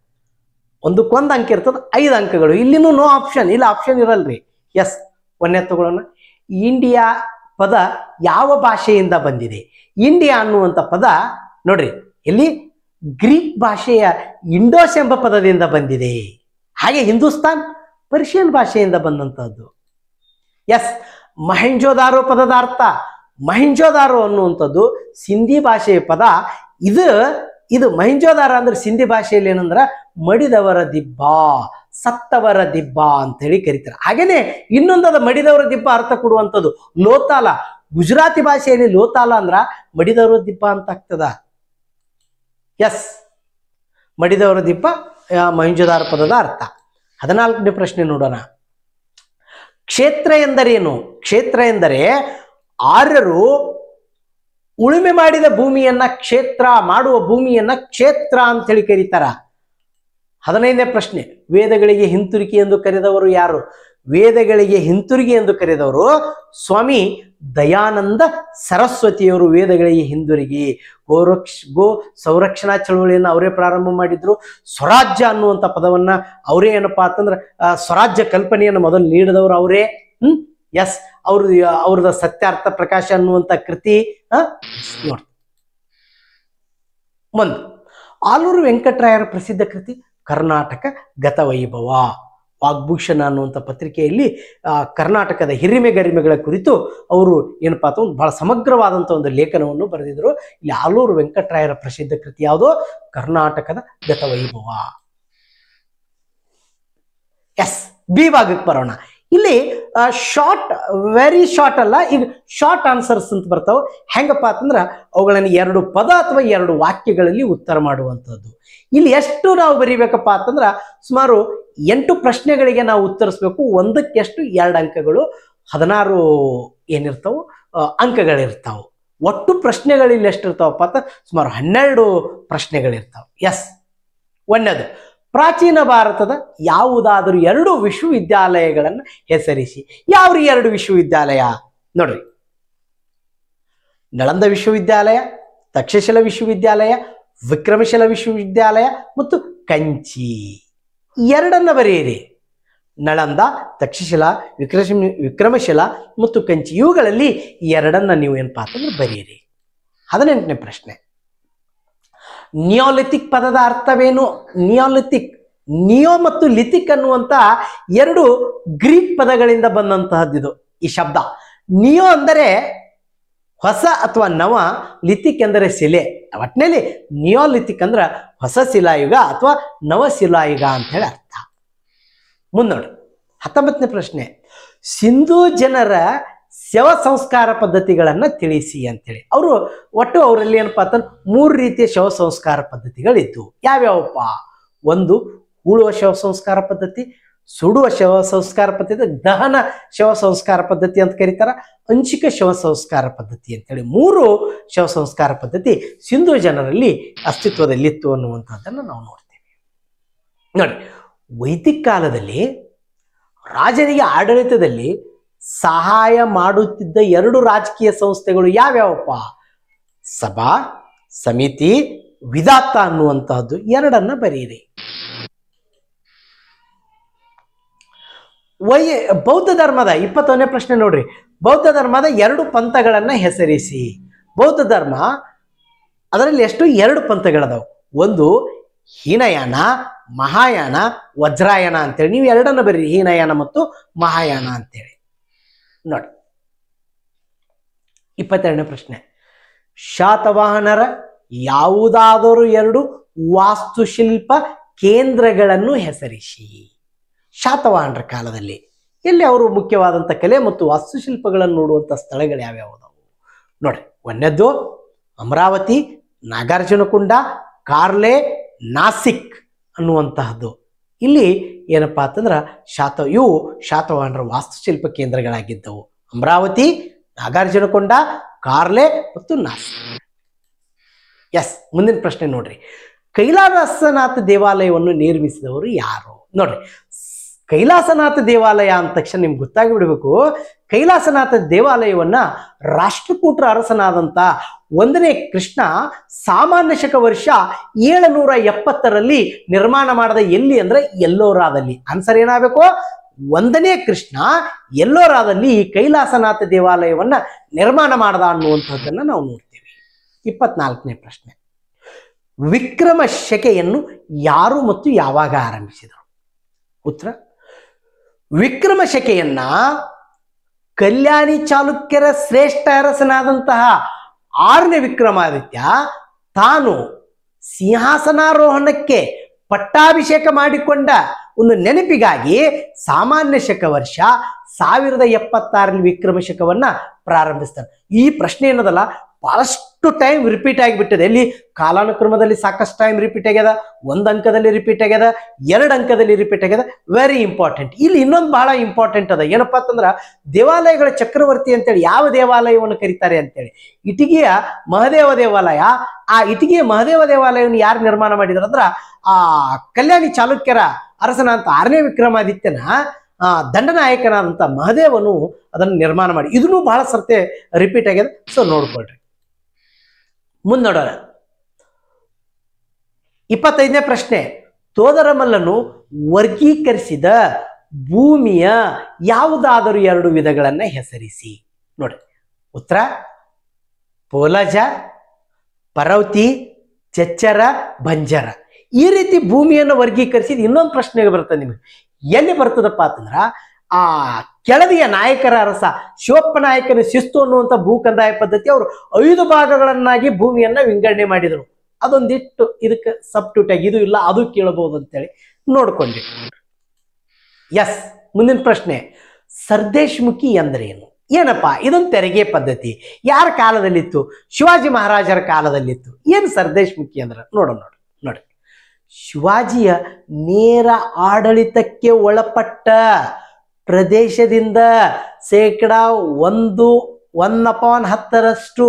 5 ಅಂಕಗಳು. ಇಲ್ಲಿನೂ ನೋ ಆಪ್ಷನ್. ಇಲ್ಲ, ಆಪ್ಷನ್ ಇರಲ್ರಿ. ಎಸ್, 1ನೇ ತಗೊಳ್ಳೋಣ. ಇಂಡಿಯಾ ಪದ ಯಾವ ಭಾಷೆಯಿಂದ ಬಂದಿದೆ? ಇಂಡಿಯಾ ಅನ್ನುವಂಥ ಪದ ನೋಡ್ರಿ, ಇಲ್ಲಿ ಗ್ರೀಕ್ ಭಾಷೆಯ ಇಂಡೋಸ್ ಎಂಬ ಪದದಿಂದ ಬಂದಿದೆ. ಹಾಗೆ ಹಿಂದೂಸ್ತಾನ್ ಪರ್ಷಿಯನ್ ಭಾಷೆಯಿಂದ ಬಂದಂಥದ್ದು. ಎಸ್, ಮಹೆಂಜೋದಾರೋ ಪದದ ಅರ್ಥ. ಮಹೆಂಜೋದಾರೋ ಅನ್ನುವಂಥದ್ದು ಸಿಂಧಿ ಭಾಷೆಯ ಪದ. ಇದು ಮಹೆಂಜೋದಾರ ಅಂದ್ರೆ ಸಿಂಧಿ ಭಾಷೆಯಲ್ಲಿ ಏನಂದ್ರೆ ಮಡಿದವರ ದಿಬ್ಬ, ಸತ್ತವರ ದಿಬ್ಬ ಅಂತ ಹೇಳಿ ಕರೀತಾರೆ. ಹಾಗೇನೆ ಇನ್ನೊಂದದ ಮಡಿದವರ ದಿಬ್ಬ ಅರ್ಥ ಕೊಡುವಂಥದ್ದು ಲೋತಾಲ. ಗುಜರಾತಿ ಭಾಷೆಯಲ್ಲಿ ಲೋತಾಲ ಅಂದ್ರ ಮಡಿದವರ ದಿಬ್ಬ ಅಂತ ಆಗ್ತದ. ಎಸ್, ಮಡಿದವರ ದಿಬ್ಬ ಮೊಹೆಂಜೊದಾರೋ ಪದದ ಅರ್ಥ. 14ನೇ ಪ್ರಶ್ನೆ ನೋಡೋಣ. ಕ್ಷೇತ್ರ ಎಂದರೇನು? ಕ್ಷೇತ್ರ ಎಂದರೆ ಆರ್ಯರು ಉಳುಮೆ ಮಾಡಿದ ಭೂಮಿಯನ್ನ ಕ್ಷೇತ್ರ ಮಾಡುವ ಭೂಮಿಯನ್ನ ಕ್ಷೇತ್ರ ಅಂತ ಹೇಳಿ ಕರೀತಾರ. 15ನೇ ಪ್ರಶ್ನೆ. ವೇದಗಳಿಗೆ ಹಿಂತಿರುಗಿ ಎಂದು ಕರೆದವರು ಯಾರು? ವೇದಗಳಿಗೆ ಹಿಂತಿರುಗಿ ಎಂದು ಕರೆದವರು ಸ್ವಾಮಿ ದಯಾನಂದ ಸರಸ್ವತಿಯವರು. ವೇದಗಳಿಗೆ ಹಿಂದಿರುಗಿ ಗೋ ಸಂರಕ್ಷಣಾ ಚಳವಳಿಯನ್ನು ಅವರೇ ಪ್ರಾರಂಭ ಮಾಡಿದ್ರು. ಸ್ವರಾಜ್ಯ ಅನ್ನುವಂಥ ಪದವನ್ನ ಅವರೇ ಏನಪ್ಪಾ ಅಂತಂದ್ರೆ ಸ್ವರಾಜ್ಯ ಕಲ್ಪನೆಯನ್ನು ಮೊದಲು ನೀಡಿದವರು ಅವರೇ. ಎಸ್, ಅವ್ರದ ಸತ್ಯಾರ್ಥ ಪ್ರಕಾಶ ಅನ್ನುವಂಥ ಕೃತಿ ನೋಡಿ. ಒಂದು ಆಲೂರು ವೆಂಕಟರಾಯರ ಪ್ರಸಿದ್ಧ ಕೃತಿ ಕರ್ನಾಟಕ ಗತವೈಭವ. ವಾಗ್ಭೂಷಣ ಅನ್ನುವಂಥ ಪತ್ರಿಕೆಯಲ್ಲಿ ಕರ್ನಾಟಕದ ಹಿರಿಮೆ ಗರಿಮೆಗಳ ಕುರಿತು ಅವರು ಏನಪ್ಪಾ ಅಂತ ಒಂದು ಬಹಳ ಸಮಗ್ರವಾದಂಥ ಒಂದು ಲೇಖನವನ್ನು ಬರೆದಿದ್ರು. ಇಲ್ಲಿ ಆಲೂರು ವೆಂಕಟರಾಯರ ಪ್ರಸಿದ್ಧ ಕೃತಿ ಯಾವುದು? ಕರ್ನಾಟಕದ ಗತವೈಭವ. ಎಸ್, ಬಿ ಭಾಗಕ್ಕೆ ಬರೋಣ. ಇಲ್ಲಿ ಶಾರ್ಟ್, ವೆರಿ ಶಾರ್ಟ್ ಅಲ್ಲ, ಈಗ ಶಾರ್ಟ್ ಆನ್ಸರ್ಸ್ ಅಂತ ಬರ್ತಾವ. ಹೆಂಗಪ್ಪ ಅಂತಂದ್ರ ಅವುಗಳನ್ನು 2 ಪದ ಅಥವಾ 2 ವಾಕ್ಯಗಳಲ್ಲಿ ಉತ್ತರ ಮಾಡುವಂಥದ್ದು. ಇಲ್ಲಿ ಎಷ್ಟು ನಾವು ಬರೀಬೇಕಪ್ಪ ಅಂತಂದ್ರ ಸುಮಾರು 8 ಪ್ರಶ್ನೆಗಳಿಗೆ ನಾವು ಉತ್ತರಿಸ್ಬೇಕು. ಒಂದಕ್ಕೆ ಎಷ್ಟು? 2 ಅಂಕಗಳು. 16 ಏನಿರ್ತಾವ ಅಂಕಗಳಿರ್ತಾವ. ಒಟ್ಟು ಪ್ರಶ್ನೆಗಳು ಇಲ್ಲಿ ಎಷ್ಟಿರ್ತಾವಪ್ಪ ಅಂತ ಸುಮಾರು 12 ಪ್ರಶ್ನೆಗಳಿರ್ತಾವ. ಎಸ್, ಒಂದನೇದು ಪ್ರಾಚೀನ ಭಾರತದ ಯಾವುದಾದರೂ 2 ವಿಶ್ವವಿದ್ಯಾಲಯಗಳನ್ನು ಹೆಸರಿಸಿ. ಯಾವ 2 ವಿಶ್ವವಿದ್ಯಾಲಯ ನೋಡ್ರಿ? ನಳಂದ ವಿಶ್ವವಿದ್ಯಾಲಯ, ತಕ್ಷಶಿಲ ವಿಶ್ವವಿದ್ಯಾಲಯ, ವಿಕ್ರಮಶಿಲ ವಿಶ್ವವಿದ್ಯಾಲಯ ಮತ್ತು ಕಂಚಿ. 2 ಬರೆಯಿರಿ. ನಳಂದ, ತಕ್ಷಶಿಲ, ವಿಕ್ರಮಶಿಲ ಮತ್ತು ಕಂಚಿ, ಇವುಗಳಲ್ಲಿ 2 ನೀವು ಏನಪ್ಪಾ ಅಂತಂದ್ರೆ ಬರೆಯಿರಿ. 18ನೇ ಪ್ರಶ್ನೆ. ನಿಯೋಲಿಥಿಕ್ ಪದದ ಅರ್ಥವೇನು? ನಿಯೋಲಿಥಿಕ್, ನಿಯೋ ಮತ್ತು ಲಿಥಿಕ್ ಅನ್ನುವಂತ 2 ಗ್ರೀಕ್ ಪದಗಳಿಂದ ಬಂದಂತಹದ್ದು ಈ ಶಬ್ದ. ನಿಯೋ ಅಂದರೆ ಹೊಸ ಅಥವಾ ನವ, ಲಿಥಿಕ್ ಎಂದರೆ ಶಿಲೆ. ಒಟ್ಟಿನಲ್ಲಿ ನಿಯೋಲಿಥಿಕ್ ಅಂದ್ರೆ ಹೊಸ ಶಿಲಾಯುಗ ಅಥವಾ ನವಶಿಲಾಯುಗ ಅಂತ ಹೇಳಿ ಅರ್ಥ. ಮುಂದೋಡು 19ನೇ ಪ್ರಶ್ನೆ. ಸಿಂಧೂ ಜನರ ಶವ ಸಂಸ್ಕಾರ ಪದ್ಧತಿಗಳನ್ನು ತಿಳಿಸಿ ಅಂತೇಳಿ. ಅವರಲ್ಲಿ ಏನಪ್ಪಾ ಅಂತಂದ್ರೆ 3 ರೀತಿಯ ಶವ ಸಂಸ್ಕಾರ ಪದ್ಧತಿಗಳಿದ್ದು. ಯಾವ್ಯಾವಪ್ಪ? ಒಂದು ಹೂಳುವ ಶವ ಸಂಸ್ಕಾರ ಪದ್ಧತಿ, ಸುಡುವ ಶವ ಸಂಸ್ಕಾರ ಪದ್ಧತಿ, ದಹನ ಶವ ಸಂಸ್ಕಾರ ಪದ್ಧತಿ ಅಂತ ಕರೀತಾರ, ಅಂಚಿಕ ಶವ ಸಂಸ್ಕಾರ ಪದ್ಧತಿ ಅಂತೇಳಿ 3 ಶವ ಸಂಸ್ಕಾರ ಪದ್ಧತಿ ಸಿಂಧೂ ಜನರಲ್ಲಿ ಅಸ್ತಿತ್ವದಲ್ಲಿತ್ತು ಅನ್ನುವಂಥದ್ದನ್ನು ನಾವು ನೋಡ್ತೇವೆ. ನೋಡಿ, ವೈದಿಕ ಕಾಲದಲ್ಲಿ ರಾಜನಿಗೆ ಆಡಳಿತದಲ್ಲಿ ಸಹಾಯ ಮಾಡುತ್ತಿದ್ದ 2 ರಾಜಕೀಯ ಸಂಸ್ಥೆಗಳು ಯಾವ್ಯಾವಪ್ಪ? ಸಭಾ, ಸಮಿತಿ, ವಿಧಾತ ಅನ್ನುವಂತಹದ್ದು 2 ಬರೆಯಿರಿ. ಬೌದ್ಧ ಧರ್ಮದ 21ನೇ ಪ್ರಶ್ನೆ ನೋಡ್ರಿ. ಬೌದ್ಧ ಧರ್ಮದ 2 ಪಂಥಗಳನ್ನ ಹೆಸರಿಸಿ. ಬೌದ್ಧ ಧರ್ಮ ಅದರಲ್ಲಿ ಎಷ್ಟು? 2 ಪಂಥಗಳದಾವು. ಒಂದು ಹೀನಯಾನ, ಮಹಾಯಾನ, ವಜ್ರಾಯನ ಅಂತೇಳಿ. ನೀವು 2 ಬರೀರಿ, ಹೀನಯಾನ ಮತ್ತು ಮಹಾಯಾನ ಅಂತೇಳಿ. ನೋಡಿ, 22ನೇ ಪ್ರಶ್ನೆ. ಶಾತವಾಹನರ ಯಾವುದಾದರೂ 2 ವಾಸ್ತುಶಿಲ್ಪ ಕೇಂದ್ರಗಳನ್ನು ಹೆಸರಿಸಿ. ಶಾತವಾಹನರ ಕಾಲದಲ್ಲಿ ಎಲ್ಲಿ ಅವರು ಮುಖ್ಯವಾದಂಥ ಕಲೆ ಮತ್ತು ವಾಸ್ತುಶಿಲ್ಪಗಳನ್ನು ನೋಡುವಂಥ ಸ್ಥಳಗಳು ಯಾವ್ಯಾವುದಾವು ನೋಡಿ? ಒಂದನೇದ್ದು ಅಮರಾವತಿ, ನಾಗಾರ್ಜುನಕೊಂಡ, ಕಾರ್ಲೆ, ನಾಸಿಕ್ ಅನ್ನುವಂತಹದ್ದು. ಇಲ್ಲಿ ಏನಪ್ಪಾ ಅಂತಂದ್ರೆ ಇವು ಶಾತವಾಹನರ ವಾಸ್ತುಶಿಲ್ಪ ಕೇಂದ್ರಗಳಾಗಿದ್ದವು. ಅಮರಾವತಿ, ನಾಗಾರ್ಜುನಕೊಂಡ, ಕಾರ್ಲೆ ಮತ್ತು ನಾಸಿಕ್. ಎಸ್, ಮುಂದಿನ ಪ್ರಶ್ನೆ ನೋಡ್ರಿ. ಕೈಲಾಸನಾಥ ದೇವಾಲಯವನ್ನು ನಿರ್ಮಿಸಿದವರು ಯಾರು? ನೋಡ್ರಿ, ಕೈಲಾಸನಾಥ ದೇವಾಲಯ ಅಂದ ತಕ್ಷಣ ನಿಮ್ಗೆ ಗೊತ್ತಾಗಿ ಬಿಡಬೇಕು. ಕೈಲಾಸನಾಥ ದೇವಾಲಯವನ್ನ ರಾಷ್ಟ್ರಕೂಟರ ಅರಸನಾದಂಥ 1ನೇ ಕೃಷ್ಣ ಸಾಮಾನ್ಯ ಶಕ ವರ್ಷ 770ರಲ್ಲಿ ನಿರ್ಮಾಣ ಮಾಡದ. ಎಲ್ಲಿ ಅಂದ್ರೆ ಎಲ್ಲೋರಾದಲ್ಲಿ. ಆನ್ಸರ್ ಏನಾಗಬೇಕು? 1ನೇ ಕೃಷ್ಣ ಎಲ್ಲೋರಾದಲ್ಲಿ ಈ ಕೈಲಾಸನಾಥ ದೇವಾಲಯವನ್ನ ನಿರ್ಮಾಣ ಮಾಡದ ಅನ್ನುವಂಥದ್ದನ್ನ ನಾವು ನೋಡ್ತೇವೆ. 24ನೇ ಪ್ರಶ್ನೆ. ವಿಕ್ರಮ ಶಕೆಯನ್ನು ಯಾರು ಮತ್ತು ಯಾವಾಗ ಆರಂಭಿಸಿದರು? ಉತ್ತರ: ವಿಕ್ರಮ ಶಕೆಯನ್ನ ಕಲ್ಯಾಣಿ ಚಾಲುಕ್ಯರ ಶ್ರೇಷ್ಠ ಅರಸನಾದಂತಹ 6ನೇ ವಿಕ್ರಮಾದಿತ್ಯ ತಾನು ಸಿಂಹಾಸನಾರೋಹಣಕ್ಕೆ ಪಟ್ಟಾಭಿಷೇಕ ಮಾಡಿಕೊಂಡ ಒಂದು ನೆನಪಿಗಾಗಿ ಸಾಮಾನ್ಯ ಶಕ ವರ್ಷ 1076 ವಿಕ್ರಮ ಶಕವನ್ನ ಪ್ರಾರಂಭಿಸ್ತಾರೆ. ಈ ಪ್ರಶ್ನೆ ಏನದಲ್ಲ ಬಹಳಷ್ಟು ಟೈಮ್ ರಿಪೀಟ್ ಆಗಿಬಿಟ್ಟಿದೆ. ಎಲ್ಲಿ ಕಾಲಾನುಕ್ರಮದಲ್ಲಿ ಸಾಕಷ್ಟು ಟೈಮ್ ರಿಪೀಟ್ ಆಗ್ಯದ, 1 ಅಂಕದಲ್ಲಿ ರಿಪೀಟ್ ಆಗ್ಯದ, 2 ಅಂಕದಲ್ಲಿ ರಿಪೀಟ್ ಆಗ್ಯದ. Very important. ಇಲ್ಲಿ ಇನ್ನೊಂದು ಬಹಳ ಇಂಪಾರ್ಟೆಂಟ್ ಅದ. ಏನಪ್ಪಾ ಅಂತಂದ್ರ ದೇವಾಲಯಗಳ ಚಕ್ರವರ್ತಿ ಅಂತೇಳಿ ಯಾವ ದೇವಾಲಯವನ್ನು ಕರೀತಾರೆ ಅಂತೇಳಿ, ಇಟಗಿಯ ಮಹದೇವ ದೇವಾಲಯ. ಆ ಇಟಗಿಯ ಮಹದೇವ ದೇವಾಲಯವನ್ನು ಯಾರು ನಿರ್ಮಾಣ ಮಾಡಿದ್ರು ಅಂದ್ರ ಆ ಕಲ್ಯಾಣಿ ಚಾಲುಕ್ಯರ ಅರಸನ ಅಂತ 6ನೇ ವಿಕ್ರಮಾದಿತ್ಯನ ದಂಡನಾಯಕನಾದಂಥ ಮಹದೇವನು ಅದನ್ನು ನಿರ್ಮಾಣ ಮಾಡಿ. ಇದನ್ನು ಬಹಳ ಸರ್ತೆ ರಿಪೀಟ್ ಆಗ್ಯದ. ಸೊ ನೋಡ್ಕೊಳ್ರಿ. ಮುಂದೆ ನೋಡೋಣ. 25ನೇ ಪ್ರಶ್ನೆ. ತೋದರಮಲ್ಲನು ವರ್ಗೀಕರಿಸಿದ ಭೂಮಿಯ ಯಾವುದಾದರೂ 2 ವಿಧಗಳನ್ನ ಹೆಸರಿಸಿ. ನೋಡಿ ಉತ್ತರ ಪೋಲಜ, ಪರೌತಿ, ಚೆಚ್ಚರ, ಬಂಜರ. ಈ ರೀತಿ ಭೂಮಿಯನ್ನು ವರ್ಗೀಕರಿಸಿದ ಇನ್ನೊಂದು ಪ್ರಶ್ನೆಗೆ ಬರ್ತದೆ ನಿಮಗೆ. ಎಲ್ಲಿ ಬರ್ತದಪ್ಪ ಅಂತಂದ್ರ ಆ ಕೆಳದಿಯ ನಾಯಕರ ಅರಸ ಶಿವಪ್ಪ ನಾಯಕನ ಶಿಸ್ತು ಅನ್ನುವಂಥ ಭೂ ಕಂದಾಯ ಪದ್ಧತಿ ಅವರು 5 ಭಾಗಗಳನ್ನಾಗಿ ಭೂಮಿಯನ್ನ ವಿಂಗಡಣೆ ಮಾಡಿದರು. ಅದೊಂದಿಟ್ಟು ಇದಕ್ಕೆ ಸಬ್ಟ್ಯೂಟ್ ಆಗಿ ಇದು ಇಲ್ಲ ಅದು ಕೇಳಬಹುದು ಅಂತೇಳಿ ನೋಡ್ಕೊಂಡ್ರಿ. ಎಸ್, ಮುಂದಿನ ಪ್ರಶ್ನೆ. ಸರ್ದೇಶ್ಮುಖಿ ಎಂದರೇನು? ಏನಪ್ಪಾ? ಇದೊಂದು ತೆರಿಗೆ ಪದ್ಧತಿ. ಯಾರ ಕಾಲದಲ್ಲಿತ್ತು? ಶಿವಾಜಿ ಮಹಾರಾಜರ ಕಾಲದಲ್ಲಿತ್ತು. ಏನು ಸರ್ದೇಶ್ಮುಖಿ ಅಂದ್ರೆ ನೋಡೋಣ. ನೋಡಿ, ಶಿವಾಜಿಯ ನೇರ ಆಡಳಿತಕ್ಕೆ ಒಳಪಟ್ಟ ಪ್ರದೇಶದಿಂದ ಶೇಕಡ 1/10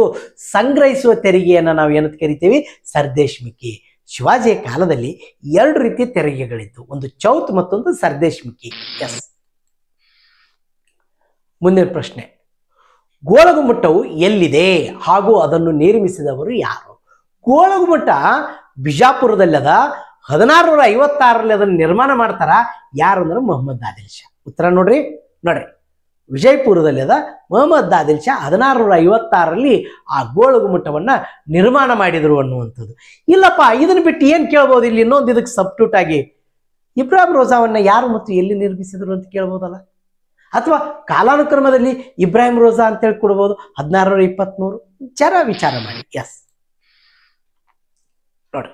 ಸಂಗ್ರಹಿಸುವ ತೆರಿಗೆಯನ್ನು ನಾವು ಏನಂತ ಕರಿತೀವಿ? ಸರ್ದೇಶ್ಮುಖಿ. ಶಿವಾಜಿಯ ಕಾಲದಲ್ಲಿ 2 ರೀತಿಯ ತೆರಿಗೆಗಳಿತ್ತು, ಒಂದು ಚೌತ್ ಮತ್ತೊಂದು ಸರ್ದೇಶ್ಮುಖಿ. ಎಸ್. ಮುಂದಿನ ಪ್ರಶ್ನೆ. ಗೋಳಗುಮಟ್ಟವು ಎಲ್ಲಿದೆ ಹಾಗೂ ಅದನ್ನು ನಿರ್ಮಿಸಿದವರು ಯಾರು? ಗೋಳಗುಮಟ್ಟ ಬಿಜಾಪುರದಲ್ಲದ. 1656ರಲ್ಲಿ ಅದನ್ನು ನಿರ್ಮಾಣ ಮಾಡ್ತಾರ. ಯಾರು ಅಂದ್ರೆ ಮೊಹಮ್ಮದ್ ಆದಿಲ್ ಶಾ. ಉತ್ತರ ನೋಡ್ರಿ. ವಿಜಯಪುರದಲ್ಲಿ ಅದ ಮೊಹಮ್ಮದ್ ಆದಿಲ್ ಶಾ 1656ರಲ್ಲಿ ಆ ಗೋಳಗುಮಟ್ಟವನ್ನ ನಿರ್ಮಾಣ ಮಾಡಿದ್ರು ಅನ್ನುವಂಥದ್ದು. ಇಲ್ಲಪ್ಪ ಇದನ್ನ ಬಿಟ್ಟು ಏನ್ ಕೇಳ್ಬೋದು? ಇಲ್ಲಿ ಇನ್ನೊಂದು ಇದಕ್ಕೆ ಸಬ್ಟ್ಯೂಟ್ ಆಗಿ ಇಬ್ರಾಹಿಂ ರೋಜಾವನ್ನ ಯಾರು ಮತ್ತು ಎಲ್ಲಿ ನಿರ್ಮಿಸಿದ್ರು ಅಂತ ಕೇಳ್ಬೋದಲ್ಲ. ಅಥವಾ ಕಾಲಾನುಕ್ರಮದಲ್ಲಿ ಇಬ್ರಾಹಿಂ ರೋಜಾ ಅಂತ ಹೇಳಿ ಕೊಡ್ಬೋದು 1623. ವಿಚಾರ ಮಾಡಿ. ಎಸ್ ನೋಡ್ರಿ.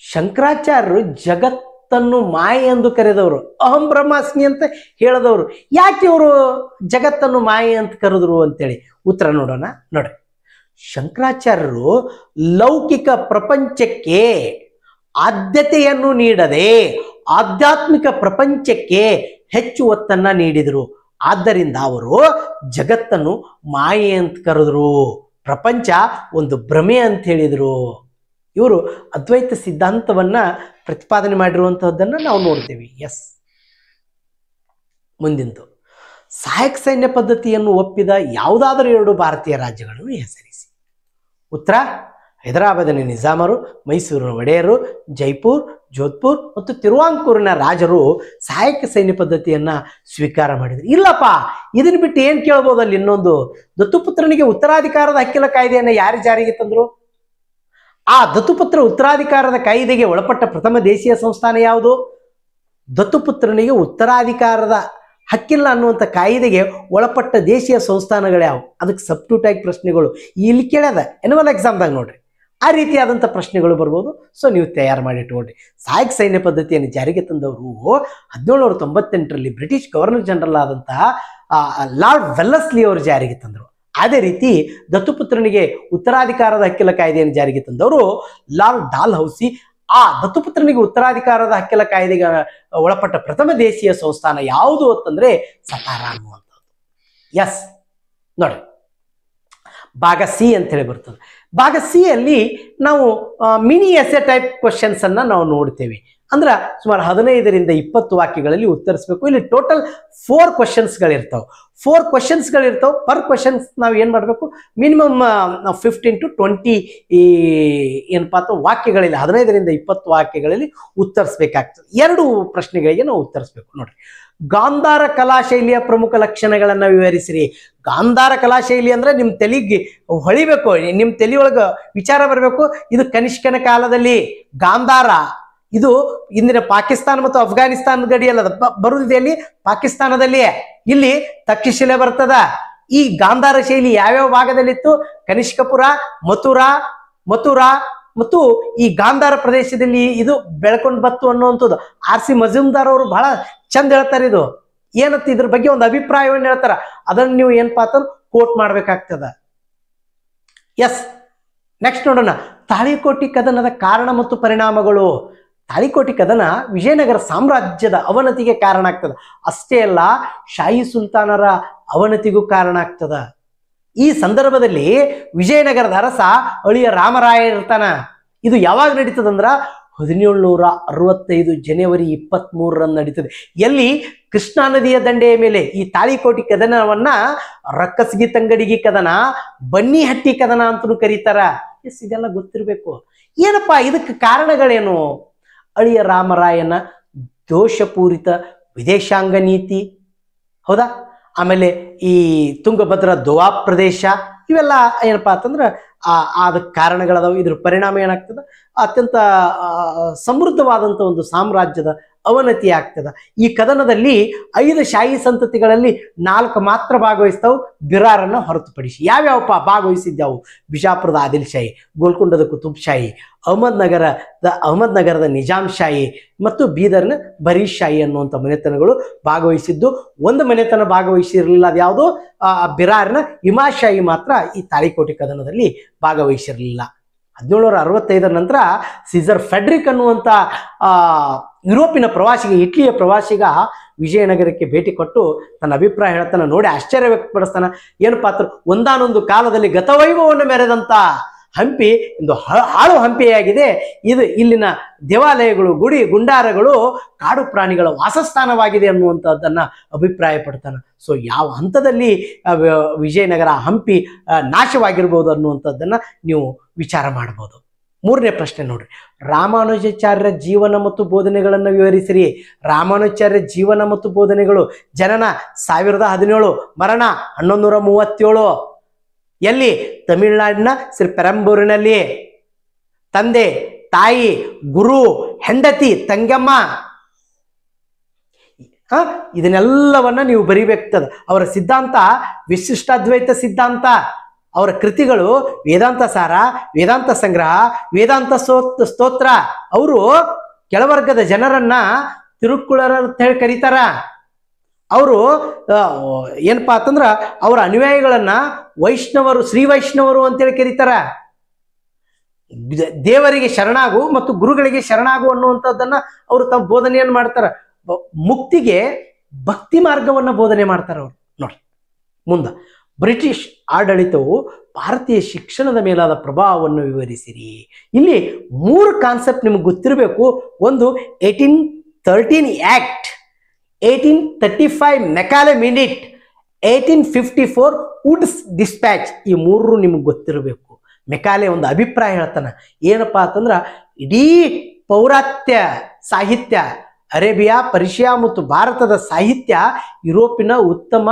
ಶಂಕರಾಚಾರ್ಯರು ಜಗತ್ತನ್ನು ಮಾಯೆ ಎಂದು ಕರೆದವರು, ಅಹಂ ಬ್ರಹ್ಮಾಸ್ಮಿ ಅಂತ ಹೇಳಿದವರು. ಯಾಕೆ ಇವರು ಜಗತ್ತನ್ನು ಮಾಯೆ ಅಂತ ಕರೆದ್ರು ಅಂತೇಳಿ ಉತ್ತರ ನೋಡೋಣ. ನೋಡ್ರಿ, ಶಂಕರಾಚಾರ್ಯರು ಲೌಕಿಕ ಪ್ರಪಂಚಕ್ಕೆ ಆದ್ಯತೆಯನ್ನು ನೀಡದೆ ಆಧ್ಯಾತ್ಮಿಕ ಪ್ರಪಂಚಕ್ಕೆ ಹೆಚ್ಚು ಒತ್ತನ್ನ ನೀಡಿದರು. ಆದ್ದರಿಂದ ಅವರು ಜಗತ್ತನ್ನು ಮಾಯೆ ಅಂತ ಕರೆದ್ರು, ಪ್ರಪಂಚ ಒಂದು ಭ್ರಮೆ ಅಂತ ಹೇಳಿದರು. ಇವರು ಅದ್ವೈತ ಸಿದ್ಧಾಂತವನ್ನ ಪ್ರತಿಪಾದನೆ ಮಾಡಿರುವಂತಹದ್ದನ್ನ ನಾವು ನೋಡ್ತೇವೆ. ಎಸ್. ಮುಂದಿಂದು. ಸಹಾಯಕ ಸೈನ್ಯ ಪದ್ಧತಿಯನ್ನು ಒಪ್ಪಿದ ಯಾವುದಾದರೂ 2 ಭಾರತೀಯ ರಾಜ್ಯಗಳನ್ನು ಹೆಸರಿಸಿ. ಉತ್ತರ ಹೈದರಾಬಾದಿನ ನಿಜಾಮರು, ಮೈಸೂರಿನ ಒಡೆಯರು, ಜೈಪುರ್, ಜೋಧ್ಪುರ್ ಮತ್ತು ತಿರುವಾಂಕೂರಿನ ರಾಜರು ಸಹಾಯಕ ಸೈನ್ಯ ಪದ್ಧತಿಯನ್ನ ಸ್ವೀಕಾರ ಮಾಡಿದ್ರು. ಇಲ್ಲಪ್ಪ ಇದನ್ನ ಬಿಟ್ಟು ಏನ್ ಕೇಳ್ಬೋದು? ಅಲ್ಲಿ ಇನ್ನೊಂದು, ದತ್ತುಪುತ್ರನಿಗೆ ಉತ್ತರಾಧಿಕಾರದ ಹಕ್ಕಿನ ಕಾಯ್ದೆಯನ್ನ ಯಾರು ಜಾರಿಗೆ ತಂದ್ರು? ಆ ದತ್ತುಪುತ್ರ ಉತ್ತರಾಧಿಕಾರದ ಕಾಯ್ದೆಗೆ ಒಳಪಟ್ಟ ಪ್ರಥಮ ದೇಶೀಯ ಸಂಸ್ಥಾನ ಯಾವುದು? ದತ್ತುಪುತ್ರನಿಗೆ ಉತ್ತರಾಧಿಕಾರದ ಹಕ್ಕಿಲ್ಲ ಅನ್ನುವಂಥ ಕಾಯ್ದೆಗೆ ಒಳಪಟ್ಟ ದೇಶೀಯ ಸಂಸ್ಥಾನಗಳು ಯಾವುವು? ಅದಕ್ಕೆ ಸಬ್ಟ್ಯೂಟ್ ಆಗಿ ಪ್ರಶ್ನೆಗಳು ಇಲ್ಲಿ ಕೇಳ್ಯದ ಎನ್ಯುವಲ್ ಎಕ್ಸಾಮ್ದಾಗ ನೋಡ್ರಿ. ಆ ರೀತಿಯಾದಂಥ ಪ್ರಶ್ನೆಗಳು ಬರ್ಬೋದು. ಸೊ ನೀವು ತಯಾರು ಮಾಡಿ ಇಟ್ಕೊಳ್ರಿ. ಸಹಾಯಕ ಸೈನ್ಯ ಪದ್ಧತಿಯನ್ನು ಜಾರಿಗೆ ತಂದವರು 1798ರಲ್ಲಿ ಬ್ರಿಟಿಷ್ ಗವರ್ನರ್ ಜನರಲ್ ಆದಂತಹ ಲಾರ್ಡ್ ವೆಲ್ಲಸ್ಲಿ ಅವರು ಜಾರಿಗೆ ತಂದರು. ಅದೇ ರೀತಿ ದತ್ತುಪುತ್ರನಿಗೆ ಉತ್ತರಾಧಿಕಾರದ ಹಕ್ಕಿಲ ಕಾಯ್ದೆಯನ್ನು ಜಾರಿಗೆ ತಂದವರು ಲಾರ್ಡ್ ಡಾಲ್ ಹೌಸಿ. ಆ ದತ್ತುಪುತ್ರನಿಗೆ ಉತ್ತರಾಧಿಕಾರದ ಹಕ್ಕಿಲ ಕಾಯ್ದೆಗೆ ಒಳಪಟ್ಟ ಪ್ರಥಮ ದೇಶೀಯ ಸಂಸ್ಥಾನ ಯಾವುದು ಅಂತಂದ್ರೆ ಸತಾರಾ ಅನ್ನುವಂಥದ್ದು. ಎಸ್ ನೋಡಿ, ಭಾಗ ಸಿ ಅಂತ ಹೇಳಿ ಬರ್ತದೆ. ಭಾಗ ಸಿ ಅಲ್ಲಿ ನಾವು ಮಿನಿ ಎಸೆ ಟೈಪ್ ಕ್ವಶನ್ಸ್ ಅನ್ನ ನಾವು ನೋಡ್ತೇವೆ. ಅಂದ್ರೆ ಸುಮಾರು 15ರಿಂದ 20 ವಾಕ್ಯಗಳಲ್ಲಿ ಉತ್ತರಿಸಬೇಕು. ಇಲ್ಲಿ ಟೋಟಲ್ 4 ಕ್ವಶನ್ಸ್ಗಳಿರ್ತಾವೆ. 4 ಕ್ವಶನ್ಸ್ಗಳಿರ್ತಾವೆ. ಪರ್ ಕ್ವಶನ್ಸ್ ನಾವು ಏನು ಮಾಡಬೇಕು? ಮಿನಿಮಮ್ 15 to 20 ಏನಪ್ಪಾ ಅಥವಾ ವಾಕ್ಯಗಳಲ್ಲಿ 15ರಿಂದ 20 ವಾಕ್ಯಗಳಲ್ಲಿ ಉತ್ತರಿಸಬೇಕಾಗ್ತದೆ. 2 ಪ್ರಶ್ನೆಗಳಿಗೆ ನಾವು ಉತ್ತರಿಸಬೇಕು. ನೋಡ್ರಿ, ಗಾಂಧಾರ ಕಲಾಶೈಲಿಯ ಪ್ರಮುಖ ಲಕ್ಷಣಗಳನ್ನು ವಿವರಿಸಿರಿ. ಗಾಂಧಾರ ಕಲಾಶೈಲಿ ಅಂದ್ರೆ ನಿಮ್ಮ ತಲೆಗೆ ಹೊಳಿಬೇಕು, ನಿಮ್ಮ ತಲೆಯೊಳಗೆ ವಿಚಾರ ಬರಬೇಕು. ಇದು ಕನಿಷ್ಕನ ಕಾಲದಲ್ಲಿ ಗಾಂಧಾರ, ಇದು ಇಂದಿನ ಪಾಕಿಸ್ತಾನ ಮತ್ತು ಅಫ್ಘಾನಿಸ್ತಾನ ಗಡಿಯಲ್ಲ, ಬರುವುದಿದೆ ಅಲ್ಲಿ ಪಾಕಿಸ್ತಾನದಲ್ಲಿ. ಇಲ್ಲಿ ತಕ್ಷಶಿಲೆ ಬರ್ತದ. ಈ ಗಾಂಧಾರ ಶೈಲಿ ಯಾವ್ಯಾವ ಭಾಗದಲ್ಲಿತ್ತು? ಕನಿಷ್ಕಪುರ, ಮಥುರಾ, ಮತ್ತು ಈ ಗಾಂಧಾರ ಪ್ರದೇಶದಲ್ಲಿ ಇದು ಬೆಳ್ಕೊಂಡು ಬತ್ತು ಅನ್ನುವಂಥದ್ದು R.C. ಮಜುಮ್ದಾರ್ ಅವರು ಬಹಳ ಚಂದ ಹೇಳ್ತಾರೆ. ಇದು ಏನಂತ ಇದ್ರ ಬಗ್ಗೆ ಒಂದು ಅಭಿಪ್ರಾಯವನ್ನು ಹೇಳ್ತಾರ, ಅದನ್ನ ನೀವು ಏನಪ್ಪಾ ಅಂತ ಕೋಟ್ ಮಾಡ್ಬೇಕಾಗ್ತದ. ಎಸ್, ನೆಕ್ಸ್ಟ್ ನೋಡೋಣ, ತಾಳಿಕೋಟಿ ಕದನದ ಕಾರಣ ಮತ್ತು ಪರಿಣಾಮಗಳು. ತಾಳಿಕೋಟಿ ಕದನ ವಿಜಯನಗರ ಸಾಮ್ರಾಜ್ಯದ ಅವನತಿಗೆ ಕಾರಣ ಆಗ್ತದ. ಅಷ್ಟೇ ಅಲ್ಲ, ಶಾಹಿ ಸುಲ್ತಾನರ ಅವನತಿಗೂ ಕಾರಣ ಆಗ್ತದ. ಈ ಸಂದರ್ಭದಲ್ಲಿ ವಿಜಯನಗರದ ಅರಸ ಅಳಿಯ ರಾಮರಾಯ ಇರ್ತಾನ. ಇದು ಯಾವಾಗ ನಡೀತದಂದ್ರ 1765 ಜನವರಿ 23ರಂದು ನಡೀತದೆ. ಎಲ್ಲಿ? ಕೃಷ್ಣಾ ನದಿಯ ದಂಡೆಯ ಮೇಲೆ ಈ ತಾಳಿಕೋಟಿ ಕದನವನ್ನ ರಕ್ಕಸ್ಗಿ ತಂಗಡಿಗಿ ಕದನ, ಬನ್ನಿಹಟ್ಟಿ ಕದನ ಅಂತಲೂ ಕರೀತಾರ. ಎಸ್, ಇದೆಲ್ಲ ಗೊತ್ತಿರಬೇಕು. ಏನಪ್ಪಾ ಇದಕ್ಕೆ ಕಾರಣಗಳೇನು? ಅಳಿಯ ರಾಮರಾಯನ ದೋಷಪೂರಿತ ವಿದೇಶಾಂಗ ನೀತಿ, ಹೌದಾ? ಆಮೇಲೆ ಈ ತುಂಗಭದ್ರಾ ದೋವಾಬ್ ಪ್ರದೇಶ, ಇವೆಲ್ಲ ಏನಪ್ಪಾ ಅಂತಂದ್ರೆ ಅದಕ್ಕೆ ಕಾರಣಗಳದಾವು. ಇದ್ರ ಪರಿಣಾಮ ಏನಾಗ್ತದೆ? ಅತ್ಯಂತ ಸಮೃದ್ಧವಾದಂಥ ಒಂದು ಸಾಮ್ರಾಜ್ಯದ ಅವನತಿ ಆಗ್ತದ. ಈ ಕದನದಲ್ಲಿ 5 ಶಾಹಿ ಸಂತತಿಗಳಲ್ಲಿ 4 ಮಾತ್ರ ಭಾಗವಹಿಸ್ತಾವು, ಬಿರಾರನ್ನ ಹೊರತುಪಡಿಸಿ. ಯಾವ್ಯಾವಪ್ಪ ಭಾಗವಹಿಸಿದ್ದಾವು? ಬಿಜಾಪುರದ ಆದಿಲ್ ಶಾಹಿ, ಗೋಲ್ಕೊಂಡದ ಕುತುಬ್ ಶಾಹಿ, ಅಹಮದ್ ನಗರದ ನಿಜಾಮ್ ಶಾಹಿ ಮತ್ತು ಬೀದರ್ನ ಬರೀಶ್ ಶಾಹಿ ಅನ್ನುವಂಥ ಮನೆತನಗಳು ಭಾಗವಹಿಸಿದ್ದು. ಒಂದು ಮನೆತನ ಭಾಗವಹಿಸಿರಲಿಲ್ಲ, ಅದು ಯಾವುದು? ಬಿರಾರ್ನ ಇಮಾಶಾಹಿ ಮಾತ್ರ ಈ ತಾಳಿಕೋಟಿ ಕದನದಲ್ಲಿ ಭಾಗವಹಿಸಿರಲಿಲ್ಲ. 1765 ನಂತರ ಸೀಸರ್ ಫೆಡ್ರಿಕ್ ಅನ್ನುವಂಥ ಯುರೋಪಿನ ಪ್ರವಾಸಿಗ, ಇಟ್ಲಿಯ ಪ್ರವಾಸಿಗ ವಿಜಯನಗರಕ್ಕೆ ಭೇಟಿ ಕೊಟ್ಟು ತನ್ನ ಅಭಿಪ್ರಾಯ ಹೇಳ್ತಾನೆ. ನೋಡಿ ಆಶ್ಚರ್ಯ ವ್ಯಕ್ತಪಡಿಸ್ತಾನ. ಏನಪ್ಪಾ ಅಂತ, ಒಂದಾನೊಂದು ಕಾಲದಲ್ಲಿ ಗತವೈಭವವನ್ನು ಮೆರೆದಂತ ಹಂಪಿ ಇಂದು ಹಾಳು ಹಂಪಿಯಾಗಿದೆ. ಇದು ಇಲ್ಲಿನ ದೇವಾಲಯಗಳು, ಗುಡಿ ಗುಂಡಾರಗಳು ಕಾಡು ಪ್ರಾಣಿಗಳ ವಾಸಸ್ಥಾನವಾಗಿದೆ ಅನ್ನುವಂಥದ್ದನ್ನ ಅಭಿಪ್ರಾಯ ಪಡ್ತಾನೆ. ಸೊ ಯಾವ ಹಂತದಲ್ಲಿ ವಿಜಯನಗರ ಹಂಪಿ ನಾಶವಾಗಿರ್ಬೋದು ಅನ್ನುವಂಥದ್ದನ್ನ ನೀವು ವಿಚಾರ ಮಾಡ್ಬೋದು. 3ನೇ ಪ್ರಶ್ನೆ ನೋಡ್ರಿ, ರಾಮಾನುಜಾಚಾರ್ಯರ ಜೀವನ ಮತ್ತು ಬೋಧನೆಗಳನ್ನು ವಿವರಿಸಿರಿ. ರಾಮಾನುಜಾಚಾರ್ಯ ಜೀವನ ಮತ್ತು ಬೋಧನೆಗಳು. ಜನನ 1017, ಮರಣ 1137. ಎಲ್ಲಿ? ತಮಿಳುನಾಡಿನ ಶ್ರೀ ಪೆರಂಬೂರಿನಲ್ಲಿ. ತಂದೆ, ತಾಯಿ, ಗುರು, ಹೆಂಡತಿ, ತಂಗಮ್ಮ, ಇದನ್ನೆಲ್ಲವನ್ನ ನೀವು ಬರಿಬೇಕಾಗ್ತದೆ. ಅವರ ಸಿದ್ಧಾಂತ ವಿಶಿಷ್ಟಾದ್ವೈತ ಸಿದ್ಧಾಂತ. ಅವರ ಕೃತಿಗಳು ವೇದಾಂತ ಸಾರ, ವೇದಾಂತ ಸಂಗ್ರಹ, ವೇದಾಂತ ಸ್ತೋತ್ರ. ಅವರು ಕೆಳವರ್ಗದ ಜನರನ್ನ ತಿರುಕ್ಕುಳರ ಅಂತ ಹೇಳಿ ಕರೀತಾರ. ಅವರು ಏನಪ್ಪಾ ಅಂತಂದ್ರ ಅವರ ಅನುಯಾಯಿಗಳನ್ನ ವೈಷ್ಣವರು, ಶ್ರೀ ವೈಷ್ಣವರು ಅಂತೇಳಿ ಕರೀತಾರ. ದೇವರಿಗೆ ಶರಣಾಗು ಮತ್ತು ಗುರುಗಳಿಗೆ ಶರಣಾಗು ಅನ್ನುವಂಥದ್ದನ್ನ ಅವರು ತಮ್ಮ ಬೋಧನೆಯನ್ನು ಮಾಡ್ತಾರ. ಮುಕ್ತಿಗೆ ಭಕ್ತಿ ಮಾರ್ಗವನ್ನ ಬೋಧನೆ ಮಾಡ್ತಾರ ಅವರು. ನೋಡಿ ಮುಂದೆ, ಬ್ರಿಟಿಷ್ ಆಡಳಿತವು ಭಾರತೀಯ ಶಿಕ್ಷಣದ ಮೇಲಾದ ಪ್ರಭಾವವನ್ನು ವಿವರಿಸಿರಿ. ಇಲ್ಲಿ 3 ಕಾನ್ಸೆಪ್ಟ್ ನಿಮ್ಗೆ ಗೊತ್ತಿರಬೇಕು. ಒಂದು 1813 act, 1835 Macaulay minute, 1854 Woods dispatch. ಈ 3 ನಿಮ್ಗೆ ಗೊತ್ತಿರಬೇಕು. ಮೆಕಾಲೆ ಒಂದು ಅಭಿಪ್ರಾಯ ಹೇಳ್ತಾನೆ. ಏನಪ್ಪಾ ಅಂತಂದ್ರ, ಇಡೀ ಪೌರಾತ್ಯ ಸಾಹಿತ್ಯ, ಅರೇಬಿಯಾ, ಪರ್ಷಿಯಾ ಮತ್ತು ಭಾರತದ ಸಾಹಿತ್ಯ ಯುರೋಪಿನ ಉತ್ತಮ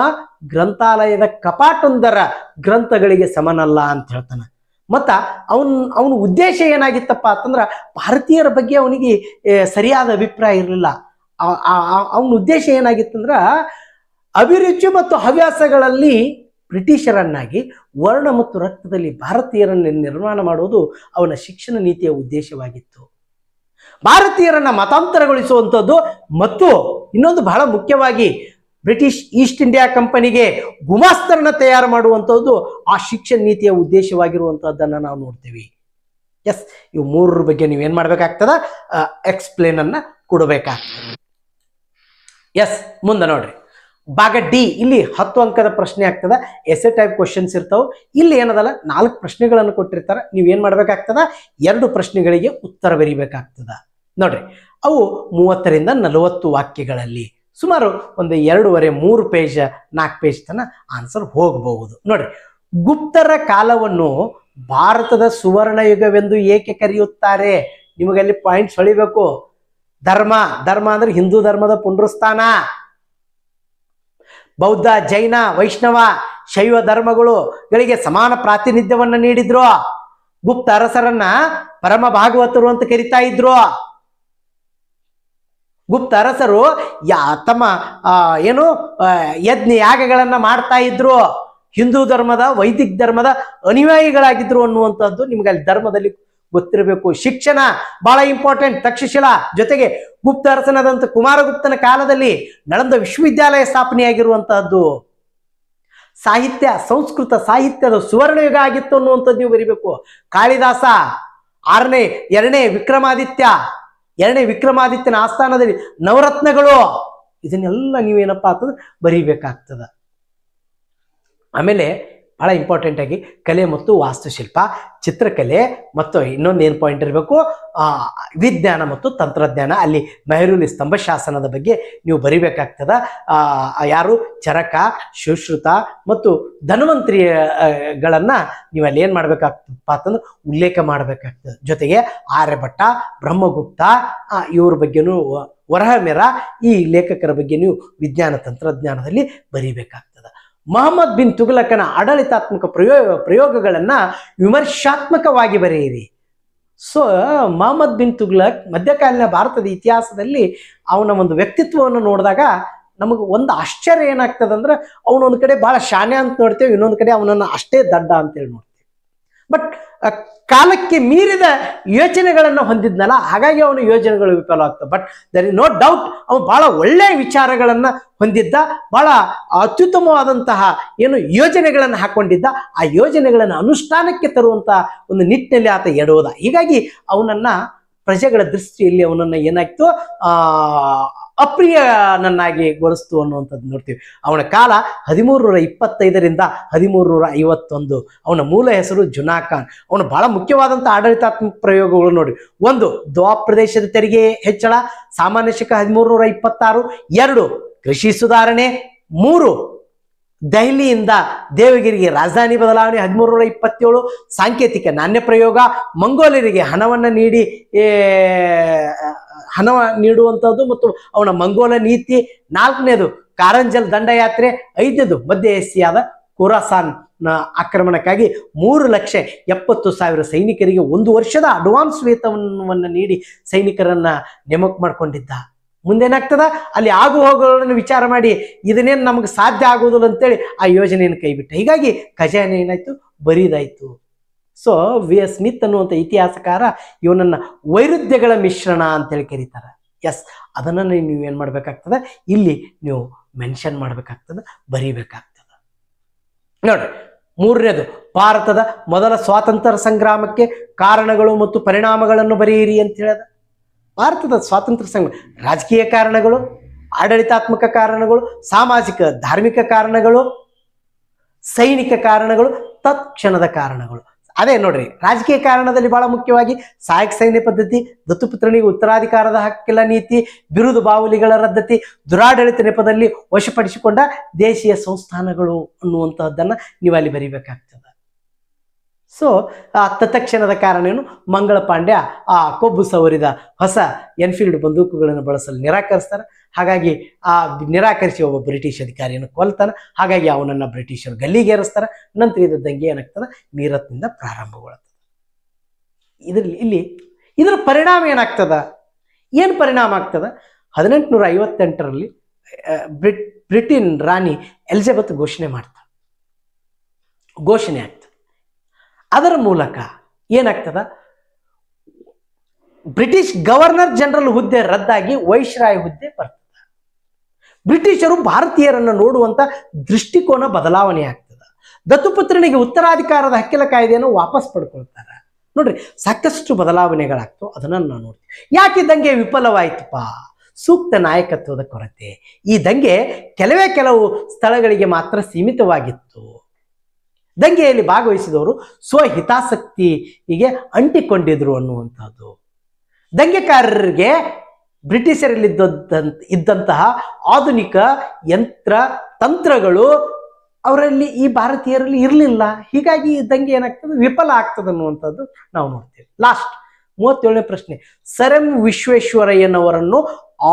ಗ್ರಂಥಾಲಯದ ಕಪಾಟೊಂದರ ಗ್ರಂಥಗಳಿಗೆ ಸಮನಲ್ಲ ಅಂತ ಹೇಳ್ತಾನೆ. ಮತ್ತ ಅವನ ಉದ್ದೇಶ ಏನಾಗಿತ್ತಪ್ಪ ಅಂತಂದ್ರ, ಭಾರತೀಯರ ಬಗ್ಗೆ ಅವನಿಗೆ ಸರಿಯಾದ ಅಭಿಪ್ರಾಯ ಇರಲಿಲ್ಲ. ಅವನ ಉದ್ದೇಶ ಏನಾಗಿತ್ತಂದ್ರ, ಅಭಿರುಚಿ ಮತ್ತು ಹವ್ಯಾಸಗಳಲ್ಲಿ ಬ್ರಿಟಿಷರನ್ನಾಗಿ, ವರ್ಣ ಮತ್ತು ರಕ್ತದಲ್ಲಿ ಭಾರತೀಯರನ್ನು ನಿರ್ಮಾಣ ಮಾಡುವುದು ಅವನ ಶಿಕ್ಷಣ ನೀತಿಯ ಉದ್ದೇಶವಾಗಿತ್ತು. ಭಾರತೀಯರನ್ನ ಮತಾಂತರಗೊಳಿಸುವಂಥದ್ದು ಮತ್ತು ಇನ್ನೊಂದು ಬಹಳ ಮುಖ್ಯವಾಗಿ ಬ್ರಿಟಿಷ್ ಈಸ್ಟ್ ಇಂಡಿಯಾ ಕಂಪನಿಗೆ ಗುಮಾಸ್ತರನ್ನ ತಯಾರು ಮಾಡುವಂಥದ್ದು ಆ ಶಿಕ್ಷಣ ನೀತಿಯ ಉದ್ದೇಶವಾಗಿರುವಂಥದ್ದನ್ನು ನಾವು ನೋಡ್ತೀವಿ. ಎಸ್, ಇವು 3 ಬಗ್ಗೆ ನೀವೇನ್ ಮಾಡ್ಬೇಕಾಗ್ತದ? ಎಕ್ಸ್ಪ್ಲೇನ್ ಅನ್ನ ಕೊಡಬೇಕಾಗ್ತದೆ. ಎಸ್, ಮುಂದೆ ನೋಡ್ರಿ, ಭಾಗ ಡಿ. ಇಲ್ಲಿ 10 ಅಂಕದ ಪ್ರಶ್ನೆ ಆಗ್ತದ. ಎಸ್ಸೆ ಟೈಪ್ ಕ್ವಶನ್ಸ್ ಇರ್ತಾವ. ಇಲ್ಲಿ ಏನದಲ್ಲ, 4 ಪ್ರಶ್ನೆಗಳನ್ನು ಕೊಟ್ಟಿರ್ತಾರ. ನೀವೇನ್ ಮಾಡ್ಬೇಕಾಗ್ತದ? 2 ಪ್ರಶ್ನೆಗಳಿಗೆ ಉತ್ತರ ಬರೀಬೇಕಾಗ್ತದ. ನೋಡ್ರಿ, ಅವು 30ರಿಂದ 40 ವಾಕ್ಯಗಳಲ್ಲಿ ಸುಮಾರು ಒಂದು 2.5-3 ಪೇಜ್ 4 ಪೇಜ್ ತನ ಆನ್ಸರ್ ಹೋಗಬಹುದು. ನೋಡ್ರಿ, ಗುಪ್ತರ ಕಾಲವನ್ನು ಭಾರತದ ಸುವರ್ಣ ಯುಗವೆಂದು ಏಕೆ ಕರೆಯುತ್ತಾರೆ? ನಿಮಗಲ್ಲಿ ಪಾಯಿಂಟ್ಸ್ ಹೊಳಿಬೇಕು. ಧರ್ಮ ಅಂದ್ರೆ ಹಿಂದೂ ಧರ್ಮದ ಪುನರುತ್ಥಾನ. ಬೌದ್ಧ, ಜೈನ, ವೈಷ್ಣವ, ಶೈವ ಧರ್ಮಗಳಿಗೆ ಸಮಾನ ಪ್ರಾತಿನಿಧ್ಯವನ್ನ ನೀಡಿದ್ರು. ಗುಪ್ತ ಅರಸರನ್ನ ಪರಮ ಭಾಗವತರು ಅಂತ ಕರಿತಾ ಇದ್ರು. ಗುಪ್ತ ಅರಸರು ತಮ್ಮ ಯಜ್ಞ ಯಾಗಗಳನ್ನ ಮಾಡ್ತಾ ಇದ್ರು. ಹಿಂದೂ ಧರ್ಮದ, ವೈದಿಕ ಧರ್ಮದ ಅನುಯಾಯಿಗಳಾಗಿದ್ರು ಅನ್ನುವಂಥದ್ದು ನಿಮ್ಗೆ ಅಲ್ಲಿ ಧರ್ಮದಲ್ಲಿ ಗೊತ್ತಿರಬೇಕು. ಶಿಕ್ಷಣ ಬಹಳ ಇಂಪಾರ್ಟೆಂಟ್. ತಕ್ಷಶಿಲಾ ಜೊತೆಗೆ ಗುಪ್ತ ಅರಸನಾದಂಥ ಕುಮಾರಗುಪ್ತನ ಕಾಲದಲ್ಲಿ ನಳಂದ ವಿಶ್ವವಿದ್ಯಾಲಯ ಸ್ಥಾಪನೆಯಾಗಿರುವಂತಹದ್ದು. ಸಾಹಿತ್ಯ, ಸಂಸ್ಕೃತ ಸಾಹಿತ್ಯದ ಸುವರ್ಣಯುಗ ಆಗಿತ್ತು ಅನ್ನುವಂಥದ್ದು ನೀವು ಬರಿಬೇಕು. ಕಾಳಿದಾಸ ಎರಡನೇ ವಿಕ್ರಮಾದಿತ್ಯನ ಆಸ್ಥಾನದಲ್ಲಿ ನವರತ್ನಗಳು, ಇದನ್ನೆಲ್ಲ ನೀವೇನಪ್ಪ ಅಂತಂದ್ರೆ ಬರೀಬೇಕಾಗ್ತದ. ಆಮೇಲೆ ಬಹಳ ಇಂಪಾರ್ಟೆಂಟ್ ಆಗಿ ಕಲೆ ಮತ್ತು ವಾಸ್ತುಶಿಲ್ಪ, ಚಿತ್ರಕಲೆ ಮತ್ತು ಇನ್ನೊಂದು ಏನು ಪಾಯಿಂಟ್ ಇರಬೇಕು, ವಿಜ್ಞಾನ ಮತ್ತು ತಂತ್ರಜ್ಞಾನ. ಅಲ್ಲಿ ಮೆಹರೂಲಿ ಸ್ತಂಭಶಾಸನದ ಬಗ್ಗೆ ನೀವು ಬರಿಬೇಕಾಗ್ತದ. ಯಾರು ಚರಕ, ಸುಶ್ರುತ ಮತ್ತು ಧನ್ವಂತರಿಗಳನ್ನ ನೀವು ಅಲ್ಲಿ ಏನು ಮಾಡ್ಬೇಕಾಗ್ತದಪ್ಪ ಅಂತಂದ್ರೆ ಉಲ್ಲೇಖ ಮಾಡಬೇಕಾಗ್ತದೆ. ಜೊತೆಗೆ ಆರ್ಯಭಟ್ಟ, ಬ್ರಹ್ಮಗುಪ್ತ ಇವ್ರ ಬಗ್ಗೆನೂ, ವರಹಮೆರ ಈ ಲೇಖಕರ ಬಗ್ಗೆ ನೀವು ವಿಜ್ಞಾನ ತಂತ್ರಜ್ಞಾನದಲ್ಲಿ ಬರಿಬೇಕಾಗ್ತದೆ. ಮೊಹಮ್ಮದ್ ಬಿನ್ ತುಘಲಕನ ಆಡಳಿತಾತ್ಮಕ ಪ್ರಯೋಗಗಳನ್ನು ವಿಮರ್ಶಾತ್ಮಕವಾಗಿ ಬರೆಯಿರಿ. ಸೊ ಮೊಹಮ್ಮದ್ ಬಿನ್ ತುಘಲಕ್ ಮಧ್ಯಕಾಲೀನ ಭಾರತದ ಇತಿಹಾಸದಲ್ಲಿ ಅವನ ಒಂದು ವ್ಯಕ್ತಿತ್ವವನ್ನು ನೋಡಿದಾಗ ನಮಗೆ ಒಂದು ಆಶ್ಚರ್ಯ ಏನಾಗ್ತದೆ ಅಂದ್ರೆ, ಅವನೊಂದು ಕಡೆ ಬಹಳ ಶಾನೆ ಅಂತ ನೋಡ್ತೇವೆ, ಇನ್ನೊಂದು ಕಡೆ ಅವನನ್ನು ಅಷ್ಟೇ ದಡ್ಡ ಅಂತೇಳಿ ನೋಡ್ತೇವೆ. ಬಟ್ ಕಾಲಕ್ಕೆ ಮೀರಿದ ಯೋಚನೆಗಳನ್ನು ಹೊಂದಿದ್ನಲ್ಲ, ಹಾಗಾಗಿ ಅವನ ಯೋಜನೆಗಳು ವಿಫಲವಾಗ್ತವೆ. But there is no doubt ಅವನು ಬಹಳ ಒಳ್ಳೆಯ ವಿಚಾರಗಳನ್ನು ಹೊಂದಿದ್ದ, ಬಹಳ ಅತ್ಯುತ್ತಮವಾದಂತಹ ಯೋಜನೆಗಳನ್ನು ಹಾಕೊಂಡಿದ್ದ. ಆ ಯೋಜನೆಗಳನ್ನು ಅನುಷ್ಠಾನಕ್ಕೆ ತರುವಂತಹ ಒಂದು ನಿಟ್ಟಿನಲ್ಲಿ ಆತ ಎಡುವುದ. ಹೀಗಾಗಿ ಅವನನ್ನ ಪ್ರಜೆಗಳ ದೃಷ್ಟಿಯಲ್ಲಿ ಅವನನ್ನು ಏನಾಯ್ತು, ಅಪ್ರಿಯನನ್ನಾಗಿ ಗೊಳಿಸ್ತು ಅನ್ನುವಂಥದ್ದು ನೋಡ್ತೀವಿ. ಅವನ ಕಾಲ 1325ರಿಂದ 1351. ಅವನ ಮೂಲ ಹೆಸರು ಜುನಾ ಖಾನ್. ಅವನು ಬಹಳ ಮುಖ್ಯವಾದಂಥ ಆಡಳಿತಾತ್ಮಕ ಪ್ರಯೋಗಗಳು ನೋಡಿ. 1, ದ್ವಾಪ್ರದೇಶದ ತೆರಿಗೆ ಹೆಚ್ಚಳ, ಸಾಮಾನ್ಯ ಶಕ 1326. 2, ಕೃಷಿ ಸುಧಾರಣೆ. 3, ದೆಹಲಿಯಿಂದ ದೇವಗಿರಿಗೆ ರಾಜಧಾನಿ ಬದಲಾವಣೆ 1327. ಸಾಂಕೇತಿಕ ನಾಣ್ಯ ಪ್ರಯೋಗ, ಮಂಗೋಲರಿಗೆ ಹಣ ನೀಡುವಂಥದ್ದು ಮತ್ತು ಅವನ ಮಂಗೋಲ ನೀತಿ. 4ನೇದು ಕಾರಂಜಲ್ ದಂಡಯಾತ್ರೆ. 5ನೇದು ಮಧ್ಯ ಏಷ್ಯಾದ ಖುರಾಸಾನ್ ಆಕ್ರಮಣಕ್ಕಾಗಿ 3,70,000 ಸೈನಿಕರಿಗೆ 1 ವರ್ಷದ ಅಡ್ವಾನ್ಸ್ ವೇತನವನ್ನು ನೀಡಿ ಸೈನಿಕರನ್ನ ನೇಮಕ ಮಾಡಿಕೊಂಡಿದ್ದ. ಮುಂದೇನಾಗ್ತದ, ಅಲ್ಲಿ ಆಗು ಹೋಗುಗಳನ್ನು ವಿಚಾರ ಮಾಡಿ ಇದನ್ನೇನು ನಮಗೆ ಸಾಧ್ಯ ಆಗುವುದಿಲ್ಲ ಅಂತೇಳಿ ಆ ಯೋಜನೆಯನ್ನು ಕೈಬಿಟ್ಟ. ಹೀಗಾಗಿ ಖಜಾನೆ ಏನಾಯ್ತು, ಬರಿದಾಯ್ತು. So VS. ಸ್ಮಿತ್ ಅನ್ನುವಂಥ ಇತಿಹಾಸಕಾರ ಇವನನ್ನ ವೈರುಧ್ಯಗಳ ಮಿಶ್ರಣ ಅಂತೇಳಿ ಕರೀತಾರೆ. ಎಸ್, ಅದನ್ನು ನೀವೇನು ಮಾಡಬೇಕಾಗ್ತದೆ, ಇಲ್ಲಿ ನೀವು ಮೆನ್ಷನ್ ಮಾಡಬೇಕಾಗ್ತದೆ, ಬರೀಬೇಕಾಗ್ತದೆ. ನೋಡ್ರಿ, 3ನೇದು ಭಾರತದ ಮೊದಲ ಸ್ವಾತಂತ್ರ್ಯ ಸಂಗ್ರಾಮಕ್ಕೆ ಕಾರಣಗಳು ಮತ್ತು ಪರಿಣಾಮಗಳನ್ನು ಬರೆಯಿರಿ ಅಂತ ಹೇಳಿದ. ಭಾರತದ ಸ್ವಾತಂತ್ರ್ಯ ಸಂಗ್ರಾಮ ರಾಜಕೀಯ ಕಾರಣಗಳು, ಆಡಳಿತಾತ್ಮಕ ಕಾರಣಗಳು, ಸಾಮಾಜಿಕ ಧಾರ್ಮಿಕ ಕಾರಣಗಳು, ಸೈನಿಕ ಕಾರಣಗಳು, ತತ್ಕ್ಷಣದ ಕಾರಣಗಳು. ಅದೇ ನೋಡ್ರಿ, ರಾಜಕೀಯ ಕಾರಣದಲ್ಲಿ ಬಹಳ ಮುಖ್ಯವಾಗಿ ಸಹಾಯಕ ಸೈನ್ಯ ಪದ್ಧತಿ, ದತ್ತುಪುತ್ರನಿಗೆ ಉತ್ತರಾಧಿಕಾರದ ಹಕ್ಕಿಲ್ಲ ನೀತಿ, ಬಿರುದು ಬಾವುಲಿಗಳ ರದ್ದತಿ, ದುರಾಡಳಿತ ನೆಪದಲ್ಲಿ ವಶಪಡಿಸಿಕೊಂಡ ದೇಶೀಯ ಸಂಸ್ಥಾನಗಳು ಅನ್ನುವಂತಹದ್ದನ್ನ ನೀವು ಅಲ್ಲಿ ಬರಿಬೇಕಾಗ್ತದೆ. ಸೊ ತತ್ಕ್ಷಣದ ಕಾರಣ ಏನು, ಮಂಗಳ ಪಾಂಡ್ಯ ಆ ಕೊಬ್ಬು ಸವರಿದ ಹೊಸ ಎನ್ಫೀಲ್ಡ್ ಬಂದೂಕುಗಳನ್ನು ಬಳಸಲು ನಿರಾಕರಿಸ್ತಾರೆ. ಹಾಗಾಗಿ ಆ ನಿರಾಕರಿಸಿ ಒಬ್ಬ ಬ್ರಿಟಿಷ್ ಅಧಿಕಾರಿಯನ್ನು ಕೊಲ್ತಾನೆ. ಹಾಗಾಗಿ ಅವನನ್ನು ಬ್ರಿಟಿಷರು ಗಲ್ಲಿಗೇರಿಸ್ತಾರೆ. ನಂತರ ಇದ್ದ ದಂಗೆ ಏನಾಗ್ತದೆ, ಮೀರತ್ನಿಂದ ಪ್ರಾರಂಭಗೊಳ್ಳುತ್ತದೆ. ಇದರ ಪರಿಣಾಮ ಏನಾಗ್ತದ, ಏನು ಪರಿಣಾಮ ಆಗ್ತದ, 1858ರಲ್ಲಿ ಬ್ರಿಟನ್ ರಾಣಿ ಎಲಿಜಬೆತ್ ಘೋಷಣೆ ಆಗ್ತದೆ. ಅದರ ಮೂಲಕ ಏನಾಗ್ತದ, ಬ್ರಿಟಿಷ್ ಗವರ್ನರ್ ಜನರಲ್ ಹುದ್ದೆ ರದ್ದಾಗಿ ವೈಸ್ರಾಯ್ ಹುದ್ದೆ ಬರ್ತದೆ. ಬ್ರಿಟಿಷರು ಭಾರತೀಯರನ್ನು ನೋಡುವಂತ ದೃಷ್ಟಿಕೋನ ಬದಲಾವಣೆ ಆಗ್ತದೆ. ದತ್ತುಪುತ್ರನಿಗೆ ಉತ್ತರಾಧಿಕಾರದ ಹಕ್ಕಿಲ ಕಾಯ್ದೆಯನ್ನು ವಾಪಸ್ ಪಡ್ಕೊಳ್ತಾರೆ. ನೋಡ್ರಿ, ಸಾಕಷ್ಟು ಬದಲಾವಣೆಗಳಾಗ್ತವೆ. ಅದನ್ನ ನಾವು ನೋಡ್ತೀವಿ. ಯಾಕೆ ದಂಗೆ ವಿಫಲವಾಯ್ತಪ್ಪ? ಸೂಕ್ತ ನಾಯಕತ್ವದ ಕೊರತೆ. ಈ ದಂಗೆ ಕೆಲವು ಸ್ಥಳಗಳಿಗೆ ಮಾತ್ರ ಸೀಮಿತವಾಗಿತ್ತು. ದಂಗೆಯಲ್ಲಿ ಭಾಗವಹಿಸಿದವರು ಸ್ವಹಿತಾಸಕ್ತಿಗೆ ಅಂಟಿಕೊಂಡಿದ್ರು ಅನ್ನುವಂಥದ್ದು. ದಂಗೆಕಾರರಿಗೆ ಬ್ರಿಟಿಷರಲ್ಲಿ ಇದ್ದಂತಹ ಆಧುನಿಕ ಯಂತ್ರ ತಂತ್ರಗಳು ಅವರಲ್ಲಿ, ಈ ಭಾರತೀಯರಲ್ಲಿ ಇರಲಿಲ್ಲ. ಹೀಗಾಗಿ ಈ ದಂಗೆ ಏನಾಗ್ತದೆ, ವಿಫಲ ಆಗ್ತದೆ ಅನ್ನುವಂಥದ್ದು ನಾವು ನೋಡ್ತೇವೆ. ಲಾಸ್ಟ್ 37ನೇ ಪ್ರಶ್ನೆ, ಸರ್ ಎಂ ವಿಶ್ವೇಶ್ವರಯ್ಯನವರನ್ನು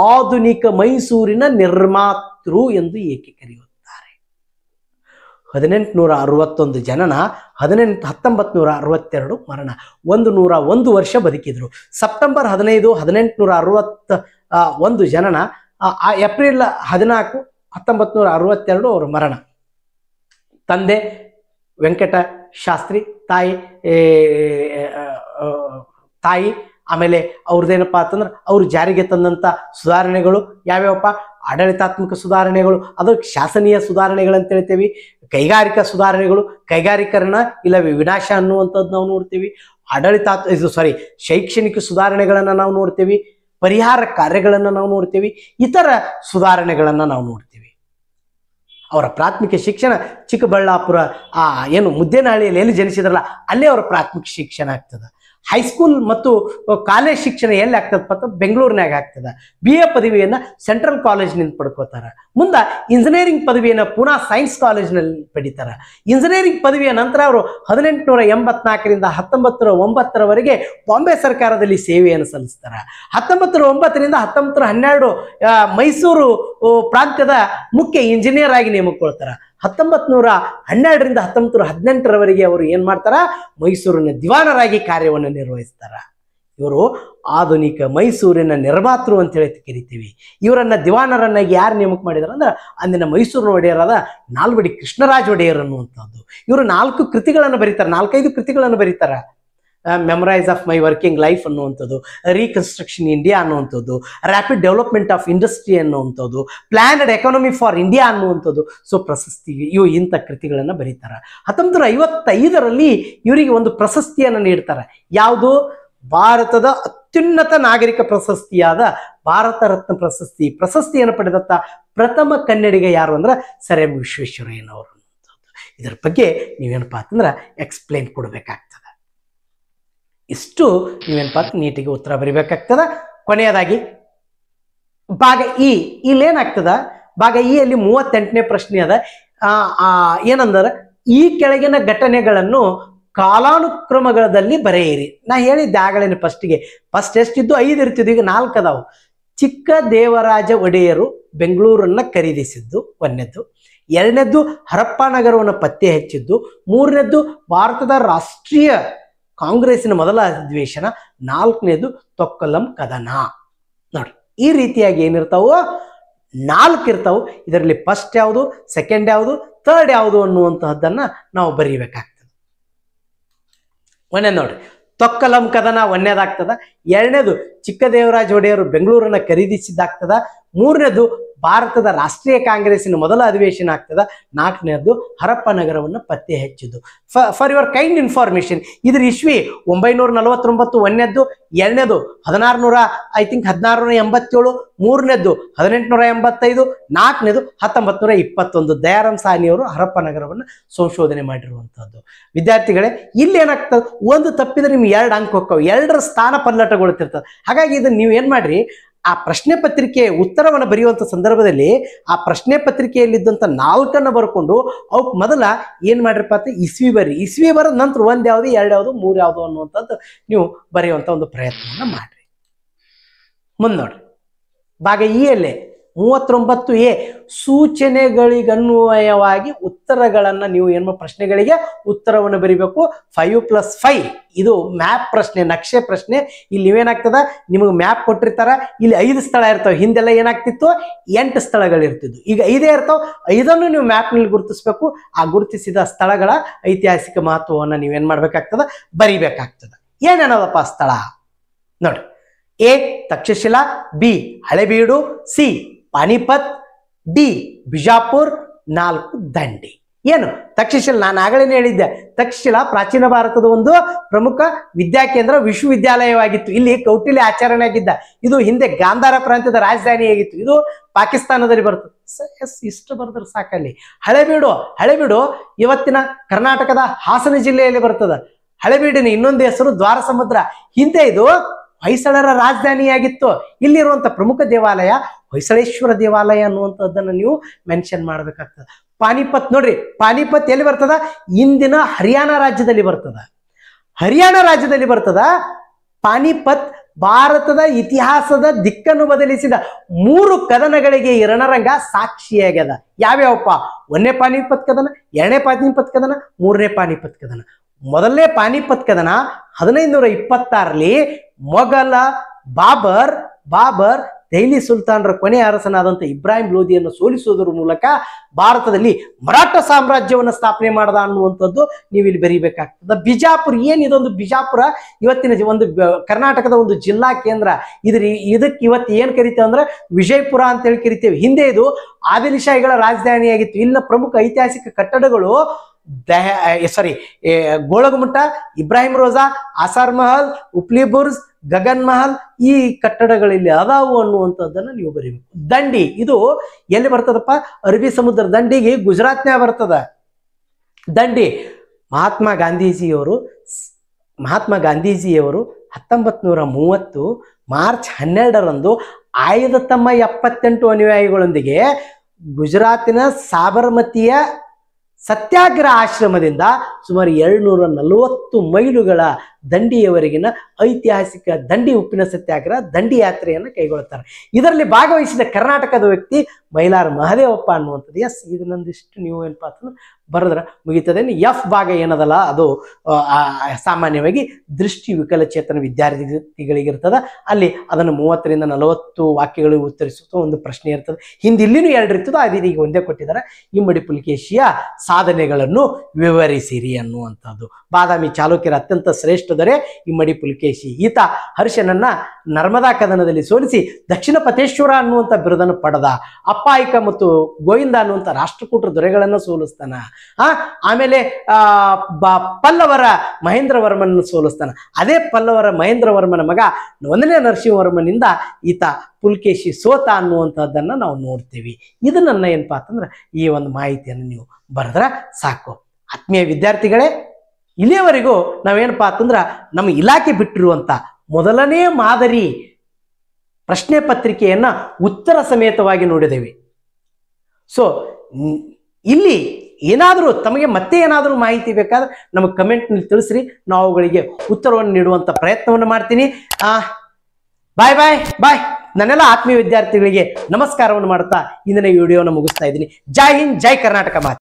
ಆಧುನಿಕ ಮೈಸೂರಿನ ನಿರ್ಮಾತೃ ಎಂದು ಏಕೆ ಕರೆಯುತ್ತಾರೆ? 1861 ಜನನ, 1962 ಮರಣ, 101 ವರ್ಷ ಬದುಕಿದ್ರು. ಸೆಪ್ಟೆಂಬರ್ 15, 1861 ಜನನ, ಏಪ್ರಿಲ್ 14, 1962 ಅವರ ಮರಣ. ತಂದೆ ವೆಂಕಟ ಶಾಸ್ತ್ರಿ, ತಾಯಿ ತಾಯಿ ಆಮೇಲೆ ಅವ್ರದ್ದೇನಪ್ಪ ಅಂತಂದ್ರೆ ಅವರು ಜಾರಿಗೆ ತಂದಂಥ ಸುಧಾರಣೆಗಳು ಯಾವ್ಯಾವಪ್ಪ? ಆಡಳಿತಾತ್ಮಕ ಸುಧಾರಣೆಗಳು, ಅದು ಶಾಸನೀಯ ಸುಧಾರಣೆಗಳಂತ ಹೇಳ್ತೇವೆ. ಕೈಗಾರಿಕಾ ಸುಧಾರಣೆಗಳು, ಕೈಗಾರಿಕರಣ ಇಲ್ಲ ವಿನಾಶ ಅನ್ನುವಂಥದ್ದು ನಾವು ನೋಡ್ತೀವಿ. ಶೈಕ್ಷಣಿಕ ಸುಧಾರಣೆಗಳನ್ನು ನಾವು ನೋಡ್ತೀವಿ. ಪರಿಹಾರ ಕಾರ್ಯಗಳನ್ನು ನಾವು ನೋಡ್ತೀವಿ. ಇತರ ಸುಧಾರಣೆಗಳನ್ನು ನಾವು ನೋಡ್ತೀವಿ. ಅವರ ಪ್ರಾಥಮಿಕ ಶಿಕ್ಷಣ ಚಿಕ್ಕಬಳ್ಳಾಪುರ ಏನು ಮುದ್ದೇನಹಳ್ಳಿಯಲ್ಲಿ ಎಲ್ಲಿ ಜನಿಸಿದ್ರಲ್ಲ ಅಲ್ಲೇ ಅವರ ಪ್ರಾಥಮಿಕ ಶಿಕ್ಷಣ ಆಗ್ತದೆ. ಹೈಸ್ಕೂಲ್ ಮತ್ತು ಕಾಲೇಜ್ ಶಿಕ್ಷಣ ಎಲ್ಲಿ ಆಗ್ತದಪ್ಪ ಅಂತ ಬೆಂಗಳೂರಿನಾಗ ಆಗ್ತದೆ. BA ಪದವಿಯನ್ನು ಸೆಂಟ್ರಲ್ ಕಾಲೇಜ್ನಿಂದ ಪಡ್ಕೋತಾರೆ. ಮುಂದೆ ಇಂಜಿನಿಯರಿಂಗ್ ಪದವಿಯನ್ನು ಪೂನಾ ಸೈನ್ಸ್ ಕಾಲೇಜ್ನಲ್ಲಿ ಪಡಿತಾರೆ. ಇಂಜಿನಿಯರಿಂಗ್ ಪದವಿಯ ನಂತರ ಅವರು 1884ರಿಂದ 1909ರವರೆಗೆ ಬಾಂಬೆ ಸರ್ಕಾರದಲ್ಲಿ ಸೇವೆಯನ್ನು ಸಲ್ಲಿಸ್ತಾರೆ. 1909ರಿಂದ 1912 ಮೈಸೂರು ಪ್ರಾಂತ್ಯದ ಮುಖ್ಯ ಇಂಜಿನಿಯರ್ ಆಗಿ ನೇಮಕೊಳ್ತಾರೆ. 1912ರಿಂದ 1918ರವರೆಗೆ ಅವರು ಏನ್ ಮಾಡ್ತಾರ? ಮೈಸೂರಿನ ದಿವಾನರಾಗಿ ಕಾರ್ಯವನ್ನು ನಿರ್ವಹಿಸ್ತಾರ. ಇವರು ಆಧುನಿಕ ಮೈಸೂರಿನ ನಿರ್ಮಾತೃ ಅಂತ ಹೇಳಿ ಕರಿತೀವಿ. ಇವರನ್ನ ದಿವಾನರನ್ನಾಗಿ ಯಾರು ನೇಮಕ ಮಾಡಿದಾರೆ ಅಂದ್ರೆ ಅಂದಿನ ಮೈಸೂರಿನ ಒಡೆಯರಾದ ನಾಲ್ವಡಿ ಕೃಷ್ಣರಾಜ ಒಡೆಯರ್ ಅನ್ನುವಂಥದ್ದು. ಇವರು 4 ಕೃತಿಗಳನ್ನು ಬರೀತಾರೆ, 4-5 ಕೃತಿಗಳನ್ನು ಬರೀತಾರೆ. Memorise of my working life ಅನ್ನುವಂಥದ್ದು, ರೀಕನ್ಸ್ಟ್ರಕ್ಷನ್ ಇಂಡಿಯಾ ಅನ್ನುವಂಥದ್ದು, ರ್ಯಾಪಿಡ್ ಡೆವಲಪ್ಮೆಂಟ್ ಆಫ್ ಇಂಡಸ್ಟ್ರಿ ಅನ್ನುವಂಥದ್ದು, ಪ್ಲಾನ್ಡ್ ಎಕಾನಮಿ ಫಾರ್ ಇಂಡಿಯಾ ಅನ್ನುವಂಥದ್ದು. ಸೊ ಪ್ರಶಸ್ತಿ ಇಂಥ ಕೃತಿಗಳನ್ನು ಬರೀತಾರೆ. 1955ರಲ್ಲಿ ಇವರಿಗೆ ಒಂದು ಪ್ರಶಸ್ತಿಯನ್ನು ನೀಡ್ತಾರೆ. ಯಾವುದು? ಭಾರತದ ಅತ್ಯುನ್ನತ ನಾಗರಿಕ ಪ್ರಶಸ್ತಿಯಾದ ಭಾರತ ರತ್ನ ಪ್ರಶಸ್ತಿಯನ್ನು ಪಡೆದಂಥ ಪ್ರಥಮ ಕನ್ನಡಿಗ ಯಾರು ಅಂದ್ರೆ ಸರ್ ಎಂ ವಿಶ್ವೇಶ್ವರಯ್ಯನವರು. ಇದರ ಬಗ್ಗೆ ನೀವೇನಪ್ಪ ಅಂತಂದ್ರೆ ಎಕ್ಸ್ಪ್ಲೇನ್ ಕೊಡಬೇಕಾಗ್ತದೆ. ಇಷ್ಟು ನೀವೇನಪ್ಪ ಅಂತ ನೀಟಿಗೆ ಉತ್ತರ ಬರಿಬೇಕಾಗ್ತದ. ಕೊನೆಯದಾಗಿ ಭಾಗ ಇ, ಇಲ್ಲೇನಾಗ್ತದ? ಭಾಗ ಇ ಅಲ್ಲಿ 38ನೇ ಪ್ರಶ್ನೆ ಅದ. ಏನಂದ್ರೆ ಈ ಕೆಳಗಿನ ಘಟನೆಗಳನ್ನು ಕಾಲಾನುಕ್ರಮಗಳಲ್ಲಿ ಬರೆಯಿರಿ. ನಾ ಹೇಳಿದ್ದೆ ಆಗಲೇನೆ ಫಸ್ಟ್ ಎಷ್ಟಿದ್ದು 5 ಇರ್ತಿದ್ದು, ಈಗ 4 ಅದಾವು. ಚಿಕ್ಕ ದೇವರಾಜ ಒಡೆಯರು ಬೆಂಗಳೂರನ್ನ ಖರೀದಿಸಿದ್ದು 1ನೇದ್ದು. 2ನೇದ್ದು ಹರಪ್ಪ ನಗರವನ್ನು ಪತ್ತೆ ಹಚ್ಚಿದ್ದು. 3ನೇದ್ದು ಭಾರತದ ರಾಷ್ಟ್ರೀಯ ಕಾಂಗ್ರೆಸ್ಸಿನ ಮೊದಲ ಅಧಿವೇಶನ. 4ನೇದು ತೊಕ್ಕಲಂ ಕದನ. ನೋಡಿ, ಈ ರೀತಿಯಾಗಿ ಏನಿರ್ತಾವೋ 4 ಇರ್ತಾವು. ಇದರಲ್ಲಿ ಫಸ್ಟ್ ಯಾವುದು, ಸೆಕೆಂಡ್ ಯಾವುದು, ಥರ್ಡ್ ಯಾವುದು ಅನ್ನುವಂತಹದ್ದನ್ನ ನಾವು ಬರೀಬೇಕಾಗ್ತದೆ. 1ನೇ ನೋಡಿ, ತೊಕ್ಕಲಂ ಕದನ 1ನೇದಾಗ್ತದ. 2ನೇದು ಚಿಕ್ಕದೇವರಾಜ ಒಡೆಯರು ಬೆಂಗಳೂರನ್ನ ಖರೀದಿಸಿದ್ದಾಗ್ತದ. 3ನೇದು ಭಾರತದ ರಾಷ್ಟ್ರೀಯ ಕಾಂಗ್ರೆಸ್ಸಿನ ಮೊದಲ ಅಧಿವೇಶನ ಆಗ್ತದ. 4ನೇದು ಹರಪ್ಪ ನಗರವನ್ನು ಪತ್ತೆ ಹಚ್ಚಿದ್ದು. ಫಾರ್ ಯುವರ್ ಕೈಂಡ್ ಇನ್ಫಾರ್ಮೇಶನ್, ಇದ್ರ ಇಸ್ವಿ 949, 1ನೇದು. 2ನೇದು 1687, 3ನೇದು 1885, 4ನೇದು 1921. ದಯಾರಾಮ್ ಸಾಹ್ನಿಯವರು ಹರಪ್ಪ ನಗರವನ್ನು ಸಂಶೋಧನೆ ಮಾಡಿರುವಂತಹದ್ದು. ವಿದ್ಯಾರ್ಥಿಗಳೇ, ಇಲ್ಲಿ ಏನಾಗ್ತದೆ? ಒಂದು ತಪ್ಪಿದ್ರೆ ನಿಮ್ಗೆ 2 ಅಂಕ ಹೋಗ್ತಾವೆ, 2ರ ಸ್ಥಾನ ಪಲ್ಲಟಗೊಳ್ತಿರ್ತದೆ. ಹಾಗಾಗಿ ಇದನ್ನ ನೀವು ಏನ್ ಮಾಡ್ರಿ, ಆ ಪ್ರಶ್ನೆ ಪತ್ರಿಕೆ ಉತ್ತರವನ್ನು ಬರೆಯುವಂಥ ಸಂದರ್ಭದಲ್ಲಿ ಆ ಪ್ರಶ್ನೆ ಪತ್ರಿಕೆಯಲ್ಲಿದ್ದಂಥ 4 ಬರ್ಕೊಂಡು ಅವಕ್ಕೆ ಮೊದಲ ಏನು ಮಾಡ್ರಪ್ಪ ಅಂತ ಇಸ್ವಿ ಬರ್ರಿ. ಇಸ್ವಿ ಬರೋದು ನಂತರ 1 ಯಾವುದು, 2 ಯಾವುದು, 3 ಯಾವುದು ಅನ್ನುವಂಥದ್ದು ನೀವು ಬರೆಯುವಂಥ ಒಂದು ಪ್ರಯತ್ನವನ್ನು ಮಾಡ್ರಿ. ಮುಂದೆ ನೋಡ್ರಿ, ಭಾಗ ಇ ಅಲ್ಲೇ 39A ಸೂಚನೆಗಳಿಗನ್ವಯವಾಗಿ ಉತ್ತರಗಳನ್ನು ನೀವು ಏನು ಪ್ರಶ್ನೆಗಳಿಗೆ ಉತ್ತರವನ್ನು ಬರಿಬೇಕು. 5+5 ಇದು ಮ್ಯಾಪ್ ಪ್ರಶ್ನೆ, ನಕ್ಷೆ ಪ್ರಶ್ನೆ. ಇಲ್ಲಿ ನೀವೇನಾಗ್ತದ, ನಿಮಗೆ ಮ್ಯಾಪ್ ಕೊಟ್ಟಿರ್ತಾರ. ಇಲ್ಲಿ 5 ಸ್ಥಳ ಇರ್ತಾವೆ. ಹಿಂದೆಲ್ಲ ಏನಾಗ್ತಿತ್ತು, 8 ಸ್ಥಳಗಳಿರ್ತಿದ್ವು. ಈಗ 5 ಇರ್ತಾವೆ. 5ಅನ್ನು ನೀವು ಮ್ಯಾಪ್ನಲ್ಲಿ ಗುರುತಿಸ್ಬೇಕು. ಆ ಗುರುತಿಸಿದ ಸ್ಥಳಗಳ ಐತಿಹಾಸಿಕ ಮಹತ್ವವನ್ನು ನೀವೇನ್ ಮಾಡ್ಬೇಕಾಗ್ತದ, ಬರಿಬೇಕಾಗ್ತದ. ಏನೇನದಪ್ಪ ಸ್ಥಳ ನೋಡಿ. A Takshashila, B Halebidu, C Panipat, D Bijapur, 4 Dandi. ಏನು ತಕ್ಷಶಿಲಾ? ನಾನು ಆಗಲೇ ಹೇಳಿದ್ದೆ, ತಕ್ಷಶಿಲಾ ಪ್ರಾಚೀನ ಭಾರತದ ಒಂದು ಪ್ರಮುಖ ವಿದ್ಯಾಕೇಂದ್ರ, ವಿಶ್ವವಿದ್ಯಾಲಯವಾಗಿತ್ತು. ಇಲ್ಲಿ ಕೌಟಿಲ್ಯ ಆಚರಣೆ ಆಗಿದ್ದ. ಇದು ಹಿಂದೆ ಗಾಂಧಾರ ಪ್ರಾಂತ್ಯದ ರಾಜಧಾನಿ ಆಗಿತ್ತು. ಇದು ಪಾಕಿಸ್ತಾನದಲ್ಲಿ ಬರ್ತದೆ. ಇಷ್ಟು ಬರೆದ್ರೆ ಸಾಕಲ್ಲಿ. ಹಳೆಬೀಡು ಇವತ್ತಿನ ಕರ್ನಾಟಕದ ಹಾಸನ ಜಿಲ್ಲೆಯಲ್ಲಿ ಬರ್ತದೆ. ಹಳೆಬೀಡಿನ ಇನ್ನೊಂದು ಹೆಸರು ದ್ವಾರ ಸಮುದ್ರ. ಹಿಂದೆ ಇದು ಹೊಯ್ಸಳರ ರಾಜಧಾನಿಯಾಗಿತ್ತು. ಇಲ್ಲಿರುವಂತ ಪ್ರಮುಖ ದೇವಾಲಯ ಹೊಯ್ಸಳೇಶ್ವರ ದೇವಾಲಯ ಅನ್ನುವಂಥದ್ದನ್ನು ನೀವು ಮೆನ್ಷನ್ ಮಾಡಬೇಕಾಗ್ತದೆ. ಪಾನಿಪತ್ ನೋಡ್ರಿ, ಪಾನಿಪತ್ ಎಲ್ಲಿ ಬರ್ತದ? ಇಂದಿನ ಹರಿಯಾಣ ರಾಜ್ಯದಲ್ಲಿ ಬರ್ತದ. ಪಾನಿಪತ್ ಭಾರತದ ಇತಿಹಾಸದ ದಿಕ್ಕನ್ನು ಬದಲಿಸಿದ 3 ಕದನಗಳಿಗೆ ಈ ರಣರಂಗ ಸಾಕ್ಷಿಯಾಗ್ಯದ. ಯಾವ್ಯಾವಪ್ಪ? 1ನೇ ಪಾನಿಪತ್ ಕದನ, 2ನೇ ಪಾನಿಪತ್ ಕದನ, 3ನೇ ಪಾನಿಪತ್ ಕದನ. ಮೊದಲನೇ ಪಾನಿಪತ್ ಕದನ 1526ರಲ್ಲಿ ಮೊಘಲ ಬಾಬರ್ ದೆಹಲಿ ಸುಲ್ತಾನರ ಕೊನೆಯ ಅರಸನಾದಂಥ ಇಬ್ರಾಹಿಂ ಲೋಧಿಯನ್ನು ಸೋಲಿಸುವುದರ ಮೂಲಕ ಭಾರತದಲ್ಲಿ ಮರಾಠ ಸಾಮ್ರಾಜ್ಯವನ್ನು ಸ್ಥಾಪನೆ ಮಾಡದ ಅನ್ನುವಂಥದ್ದು ನೀವು ಇಲ್ಲಿ ಬರೀಬೇಕಾಗ್ತದೆ. ಬಿಜಾಪುರ, ಏನಿದೊಂದು ಬಿಜಾಪುರ ಇವತ್ತಿನ ಒಂದು ಕರ್ನಾಟಕದ ಒಂದು ಜಿಲ್ಲಾ ಕೇಂದ್ರ. ಇದಕ್ಕೆ ಇವತ್ತು ಏನು ಕರಿತೇವೆ ಅಂದ್ರೆ ವಿಜಯಪುರ ಅಂತೇಳಿ ಕರಿತೇವೆ. ಹಿಂದೆ ಇದು ಆದಿಲ್ಶಾಹಿಗಳ ರಾಜಧಾನಿಯಾಗಿತ್ತು. ಇಲ್ಲಿನ ಪ್ರಮುಖ ಐತಿಹಾಸಿಕ ಕಟ್ಟಡಗಳು ಗೋಳಗುಮಟ, ಇಬ್ರಾಹಿಂ ರೋಜಾ, ಆಸಾರ್ ಮಹಲ್, ಉಪ್ಲಿ ಬುರ್ಜ್, ಗಗನ್ ಮಹಲ್, ಈ ಕಟ್ಟಡಗಳಲ್ಲಿ ಅದಾವು ಅನ್ನುವಂಥದ್ದನ್ನು ನೀವು ಬರೀಬೇಕು. ದಂಡಿ, ಇದು ಎಲ್ಲಿ ಬರ್ತದಪ್ಪ? ಅರಬ್ಬಿ ಸಮುದ್ರ ದಂಡಿಗೆ ಗುಜರಾತ್ನ್ಯಾಗ ಬರ್ತದ ದಂಡಿ. ಮಹಾತ್ಮ ಗಾಂಧೀಜಿಯವರು 1930 ಮಾರ್ಚ್ 12ರಂದು ಆಯ್ದ ತಮ್ಮ 78 ಅನುಯಾಯಿಗಳೊಂದಿಗೆ ಗುಜರಾತಿನ ಸಾಬರಮತಿಯ ಸತ್ಯಾಗ್ರಹ ಆಶ್ರಮದಿಂದ ಸುಮಾರು 240 ಮೈಲುಗಳ ದಂಡಿಯವರೆಗಿನ ಐತಿಹಾಸಿಕ ದಂಡಿ ಉಪ್ಪಿನ ಸತ್ಯಾಗ್ರಹ, ದಂಡಿ ಯಾತ್ರೆಯನ್ನು ಕೈಗೊಳ್ಳುತ್ತಾರೆ. ಇದರಲ್ಲಿ ಭಾಗವಹಿಸಿದ ಕರ್ನಾಟಕದ ವ್ಯಕ್ತಿ ಮೈಲಾರ ಮಹದೇವಪ್ಪ ಅನ್ನುವಂಥದ್ದು. ಎಸ್, ಇದನ್ನೊಂದಿಷ್ಟು ನೀವು ಏನಪ್ಪಾ ಅಂತಂದ್ರೆ ಬರೆದ್ರೆ ಮುಗಿತದೆ. ಎಫ್ ಭಾಗ ಏನದಲ್ಲ ಅದು ಸಾಮಾನ್ಯವಾಗಿ ದೃಷ್ಟಿ ವಿಕಲಚೇತನ ವಿದ್ಯಾರ್ಥಿಗಳಿಗಿರ್ತದೆ. ಅಲ್ಲಿ ಅದನ್ನು 30ರಿಂದ 40 ವಾಕ್ಯಗಳಿಗೆ ಉತ್ತರಿಸುತ್ತ ಒಂದು ಪ್ರಶ್ನೆ ಇರ್ತದೆ. ಇಲ್ಲಿನೂ 2 ಇರ್ತದೆ, ಅದೀಗ ಒಂದೇ ಕೊಟ್ಟಿದ್ದಾರೆ. ಇಮ್ಮಡಿ ಪುಲಿಕೇಶಿಯ ಸಾಧನೆಗಳನ್ನು ವಿವರಿಸಿರಿ ಅನ್ನುವಂಥದ್ದು. ಬಾದಾಮಿ ಚಾಲುಕ್ಯರ ಅತ್ಯಂತ ಶ್ರೇಷ್ಠ ದೊರೆ ಇಮ್ಮಡಿ ಪುಲಿಕೇಶಿ. ಈತ ಹರ್ಷನನ್ನ ನರ್ಮದಾ ಕದನದಲ್ಲಿ ಸೋಲಿಸಿ ದಕ್ಷಿಣ ಪತೇಶ್ವರ ಅನ್ನುವಂಥ ಬಿರುದನ್ನು ಪಡೆದ. ಅಪ್ಪಾಯಿಕ ಮತ್ತು ಗೋವಿಂದ ಅನ್ನುವಂಥ ರಾಷ್ಟ್ರಕೂಟರ ದೊರೆಗಳನ್ನು ಸೋಲಿಸ್ತಾನ. ಆಮೇಲೆ ಪಲ್ಲವರ ಮಹೇಂದ್ರವರ್ಮನನ್ನು ಸೋಲಿಸ್ತಾನ. ಅದೇ ಪಲ್ಲವರ ಮಹೇಂದ್ರವರ್ಮನ ಮಗ 1ನೇ ನರಸಿಂಹವರ್ಮನಿಂದ ಈತ ಪುಲಿಕೇಶಿ ಸೋತ ಅನ್ನುವಂಥದ್ದನ್ನು ನಾವು ನೋಡ್ತೀವಿ. ಇದನ್ನ ಏನಪ್ಪಾ ಅಂತಂದ್ರೆ ಈ ಒಂದು ಮಾಹಿತಿಯನ್ನು ನೀವು ಬರೆದ್ರೆ ಸಾಕು. ಆತ್ಮೀಯ ವಿದ್ಯಾರ್ಥಿಗಳೇ, ಇಲ್ಲಿಯವರೆಗೂ ನಾವೇನಪ್ಪಾ ಅಂತಂದ್ರೆ ನಮ್ಮ ಇಲಾಖೆ ಬಿಟ್ಟಿರುವಂಥ ಮೊದಲನೇ ಮಾದರಿ ಪ್ರಶ್ನೆ ಪತ್ರಿಕೆಯನ್ನ ಉತ್ತರ ಸಮೇತವಾಗಿ ನೋಡಿದ್ದೇವೆ. ಸೊ ಇಲ್ಲಿ ಏನಾದರೂ ತಮಗೆ ಮತ್ತೆ ಏನಾದರೂ ಮಾಹಿತಿ ಬೇಕಾದ್ರೆ ನಮಗೆ ಕಮೆಂಟ್ನಲ್ಲಿ ತಿಳಿಸ್ರಿ, ನಾವು ಅವುಗಳಿಗೆ ಉತ್ತರವನ್ನು ನೀಡುವಂಥ ಪ್ರಯತ್ನವನ್ನು ಮಾಡ್ತೀನಿ. ಬಾಯ್ ಬಾಯ್ ಬಾಯ್. ನನ್ನೆಲ್ಲ ಆತ್ಮೀಯ ವಿದ್ಯಾರ್ಥಿಗಳಿಗೆ ನಮಸ್ಕಾರವನ್ನು ಮಾಡ್ತಾ ಇಂದಿನ ವಿಡಿಯೋನ ಮುಗಿಸ್ತಾ ಇದ್ದೀನಿ. ಜೈ ಹಿಂದ್, ಜೈ ಕರ್ನಾಟಕ ಮಾತೆ.